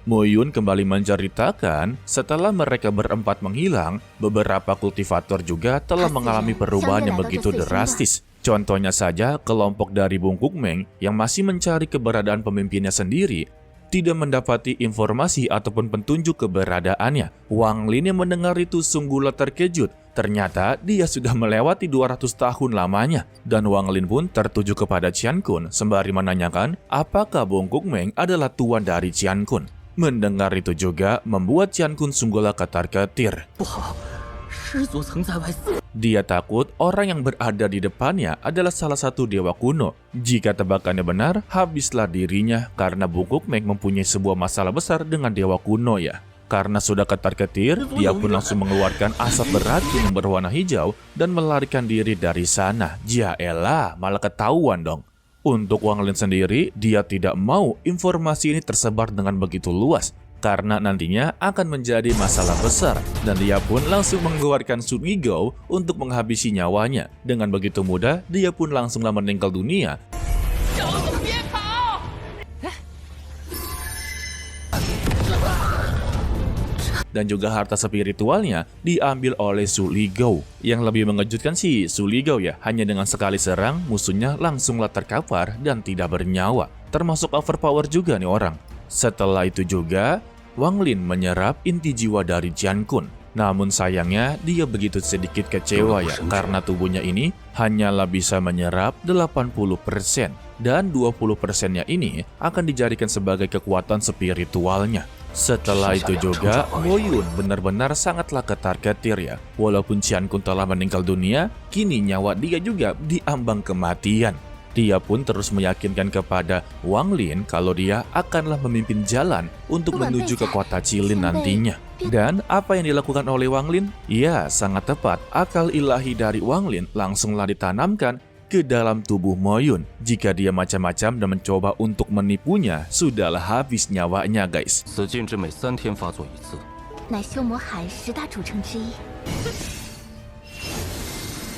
Mo Yun kembali menceritakan, setelah mereka berempat menghilang, beberapa kultivator juga telah mengalami perubahan yang begitu drastis. Contohnya saja, kelompok dari Bungkuk Meng yang masih mencari keberadaan pemimpinnya sendiri, tidak mendapati informasi ataupun petunjuk keberadaannya. Wang Lin yang mendengar itu sungguhlah terkejut. Ternyata dia sudah melewati 200 tahun lamanya. Dan Wang Lin pun tertuju kepada Qian Kun sembari menanyakan apakah Bungkuk Meng adalah tuan dari Qian Kun. Mendengar itu juga membuat Qian Kun sungguhlah ketar-ketir. Dia takut orang yang berada di depannya adalah salah satu dewa kuno. Jika tebakannya benar, habislah dirinya karena Bungkuk Meng mempunyai sebuah masalah besar dengan dewa kuno ya. Karena sudah ketar-ketir, dia pun langsung mengeluarkan asap beracun yang berwarna hijau dan melarikan diri dari sana. Jaelah, malah ketahuan dong. Untuk Wang Lin sendiri, dia tidak mau informasi ini tersebar dengan begitu luas. Karena nantinya akan menjadi masalah besar. Dan dia pun langsung mengeluarkan Sunigo untuk menghabisi nyawanya. Dengan begitu mudah, dia pun langsunglah meninggal dunia. Dan juga harta spiritualnya diambil oleh Su Ligou. Yang lebih mengejutkan sih Su Ligou ya, hanya dengan sekali serang, musuhnya langsunglah terkapar dan tidak bernyawa. Termasuk overpower juga nih orang. Setelah itu juga, Wang Lin menyerap inti jiwa dari Qian Kun. Namun sayangnya, dia begitu sedikit kecewa ya, karena tubuhnya ini hanyalah bisa menyerap 80%. Dan 20%-nya ini akan dijadikan sebagai kekuatan spiritualnya. Setelah itu juga, Mo Yun benar-benar sangatlah ketar-ketir ya. Walaupun Qian Kun telah meninggal dunia, kini nyawa dia juga diambang kematian. Dia pun terus meyakinkan kepada Wang Lin kalau dia akanlah memimpin jalan untuk menuju ke kota Jilin nantinya. Dan apa yang dilakukan oleh Wang Lin? Ya, sangat tepat. Akal ilahi dari Wang Lin langsunglah ditanamkan ke dalam tubuh Mo Yun. Jika dia macam-macam dan mencoba untuk menipunya, sudahlah habis nyawanya guys.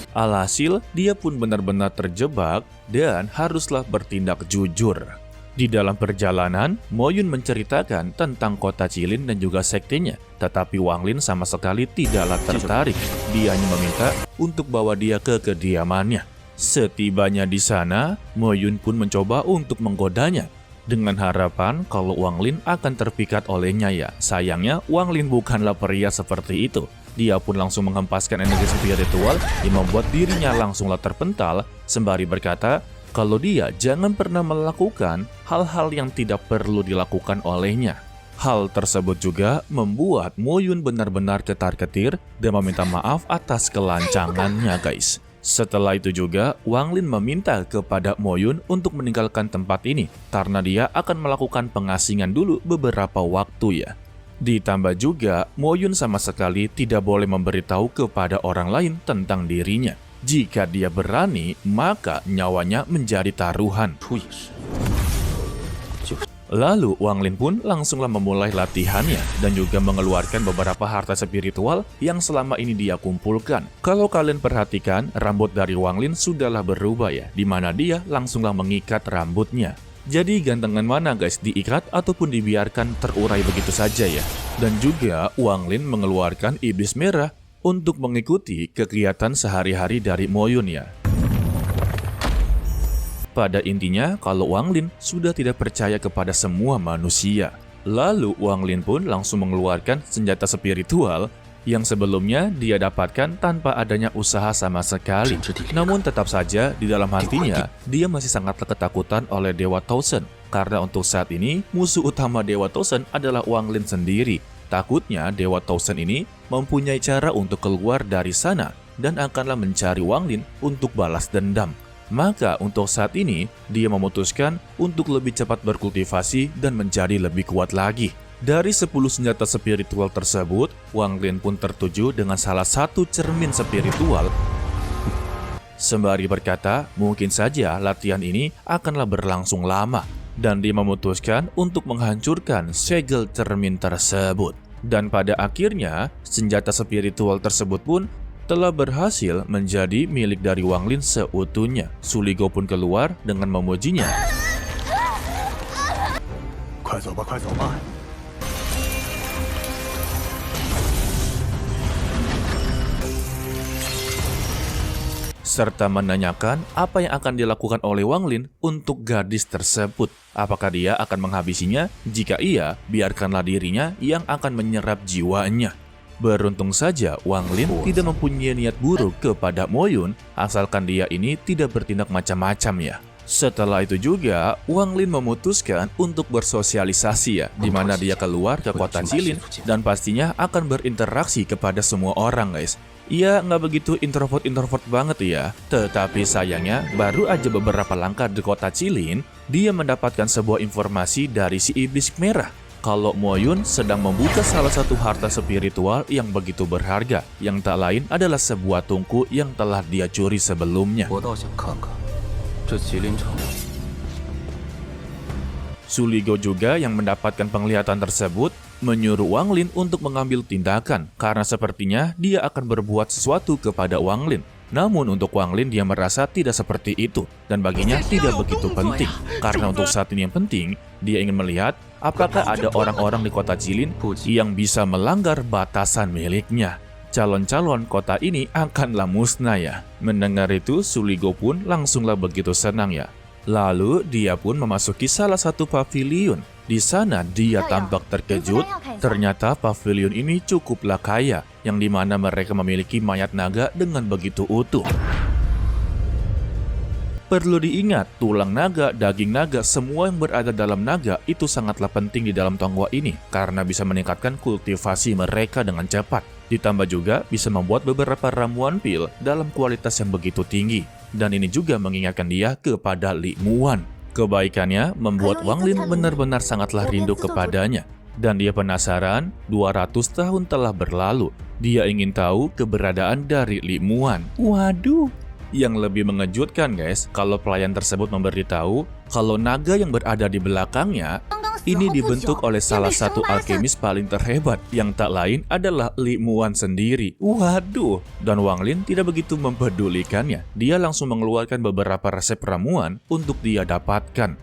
Alhasil, dia pun benar-benar terjebak dan haruslah bertindak jujur. Di dalam perjalanan, Mo Yun menceritakan tentang kota Jilin dan juga sektenya. Tetapi Wang Lin sama sekali tidaklah tertarik. Dia hanya meminta untuk bawa dia ke kediamannya. Setibanya di sana, Mo Yun pun mencoba untuk menggodanya dengan harapan kalau Wang Lin akan terpikat olehnya ya. Sayangnya Wang Lin bukanlah pria seperti itu. Dia pun langsung menghempaskan energi spiritual yang membuat dirinya langsunglah terpental sembari berkata kalau dia jangan pernah melakukan hal-hal yang tidak perlu dilakukan olehnya. Hal tersebut juga membuat Mo Yun benar-benar ketar-ketir dan meminta maaf atas kelancangannya guys. Setelah itu juga, Wang Lin meminta kepada Mo Yun untuk meninggalkan tempat ini karena dia akan melakukan pengasingan dulu beberapa waktu ya. Ditambah juga, Mo Yun sama sekali tidak boleh memberitahu kepada orang lain tentang dirinya. Jika dia berani, maka nyawanya menjadi taruhan. Lalu Wang Lin pun langsunglah memulai latihannya dan juga mengeluarkan beberapa harta spiritual yang selama ini dia kumpulkan. Kalau kalian perhatikan, rambut dari Wang Lin sudahlah berubah ya, dimana dia langsunglah mengikat rambutnya. Jadi gantengan mana guys, diikat ataupun dibiarkan terurai begitu saja ya. Dan juga Wang Lin mengeluarkan iblis merah untuk mengikuti kegiatan sehari-hari dari Mo Yun ya. Pada intinya, kalau Wang Lin sudah tidak percaya kepada semua manusia. Lalu Wang Lin pun langsung mengeluarkan senjata spiritual yang sebelumnya dia dapatkan tanpa adanya usaha sama sekali. Namun tetap saja di dalam hatinya, dia masih sangatlah ketakutan oleh Dewa Tosen. Karena untuk saat ini, musuh utama Dewa Tosen adalah Wang Lin sendiri. Takutnya Dewa Tosen ini mempunyai cara untuk keluar dari sana dan akanlah mencari Wang Lin untuk balas dendam. Maka untuk saat ini, dia memutuskan untuk lebih cepat berkultivasi dan menjadi lebih kuat lagi. Dari 10 senjata spiritual tersebut, Wang Lin pun tertuju dengan salah satu cermin spiritual. Sembari berkata, mungkin saja latihan ini akanlah berlangsung lama. Dan dia memutuskan untuk menghancurkan segel cermin tersebut. Dan pada akhirnya, senjata spiritual tersebut pun telah berhasil menjadi milik dari Wang Lin seutuhnya. Su Li Gou pun keluar dengan memujinya. Serta menanyakan apa yang akan dilakukan oleh Wang Lin untuk gadis tersebut. Apakah dia akan menghabisinya? Jika iya, biarkanlah dirinya yang akan menyerap jiwanya. Beruntung saja Wang Lin tidak mempunyai niat buruk kepada Mo Yun, asalkan dia ini tidak bertindak macam-macam ya. Setelah itu juga, Wang Lin memutuskan untuk bersosialisasi ya, di mana dia keluar ke kota Jilin dan pastinya akan berinteraksi kepada semua orang guys. Ia nggak begitu introvert banget ya, tetapi sayangnya baru aja beberapa langkah di kota Jilin, dia mendapatkan sebuah informasi dari si iblis merah. Kalau Mo Yun sedang membuka salah satu harta spiritual yang begitu berharga, yang tak lain adalah sebuah tungku yang telah dia curi sebelumnya. Su Li Gou juga yang mendapatkan penglihatan tersebut menyuruh Wang Lin untuk mengambil tindakan karena sepertinya dia akan berbuat sesuatu kepada Wang Lin. Namun untuk Wang Lin dia merasa tidak seperti itu dan baginya tidak begitu penting. Karena untuk saat ini yang penting, dia ingin melihat apakah ada orang-orang di kota Jilin yang bisa melanggar batasan miliknya. Calon-calon kota ini akanlah musnah ya. Mendengar itu, Su Li Gou pun langsunglah begitu senang ya. Lalu dia pun memasuki salah satu pavilion. Di sana dia tampak terkejut, ternyata pavilion ini cukuplah kaya, yang dimana mereka memiliki mayat naga dengan begitu utuh. Perlu diingat, tulang naga, daging naga, semua yang berada dalam naga itu sangatlah penting di dalam Tongwa ini, karena bisa meningkatkan kultivasi mereka dengan cepat. Ditambah juga bisa membuat beberapa ramuan pil dalam kualitas yang begitu tinggi. Dan ini juga mengingatkan dia kepada Li Muan. Kebaikannya membuat Wang Lin benar-benar sangatlah rindu kepadanya. Dan dia penasaran, 200 tahun telah berlalu. Dia ingin tahu keberadaan dari Li Muan. Waduh! Yang lebih mengejutkan guys, kalau pelayan tersebut memberitahu kalau naga yang berada di belakangnya ini dibentuk oleh salah satu alkemis paling terhebat yang tak lain adalah Li Muan sendiri. Waduh! Dan Wang Lin tidak begitu mempedulikannya. Dia langsung mengeluarkan beberapa resep ramuan untuk dia dapatkan.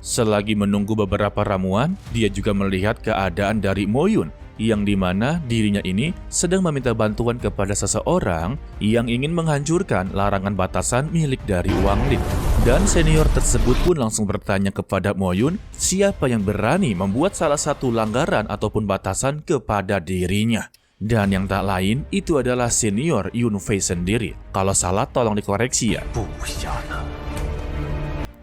Selagi menunggu beberapa ramuan, dia juga melihat keadaan dari Mo Yun. yang dimana dirinya ini sedang meminta bantuan kepada seseorang yang ingin menghancurkan larangan batasan milik dari Wang Lin. Dan senior tersebut pun langsung bertanya kepada Mo Yun siapa yang berani membuat salah satu langgaran ataupun batasan kepada dirinya. Dan yang tak lain itu adalah senior Yun Fei sendiri. Kalau salah tolong dikoreksi ya. 部下呢？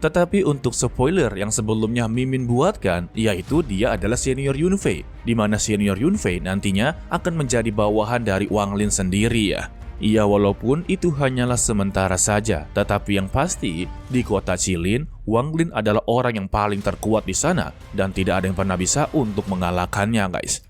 Tetapi untuk spoiler yang sebelumnya Mimin buatkan, yaitu dia adalah senior Yun Fei, di mana senior Yun Fei nantinya akan menjadi bawahan dari Wang Lin sendiri ya. Ya walaupun itu hanyalah sementara saja, tetapi yang pasti di kota Qilin, Wang Lin adalah orang yang paling terkuat di sana dan tidak ada yang pernah bisa untuk mengalahkannya guys.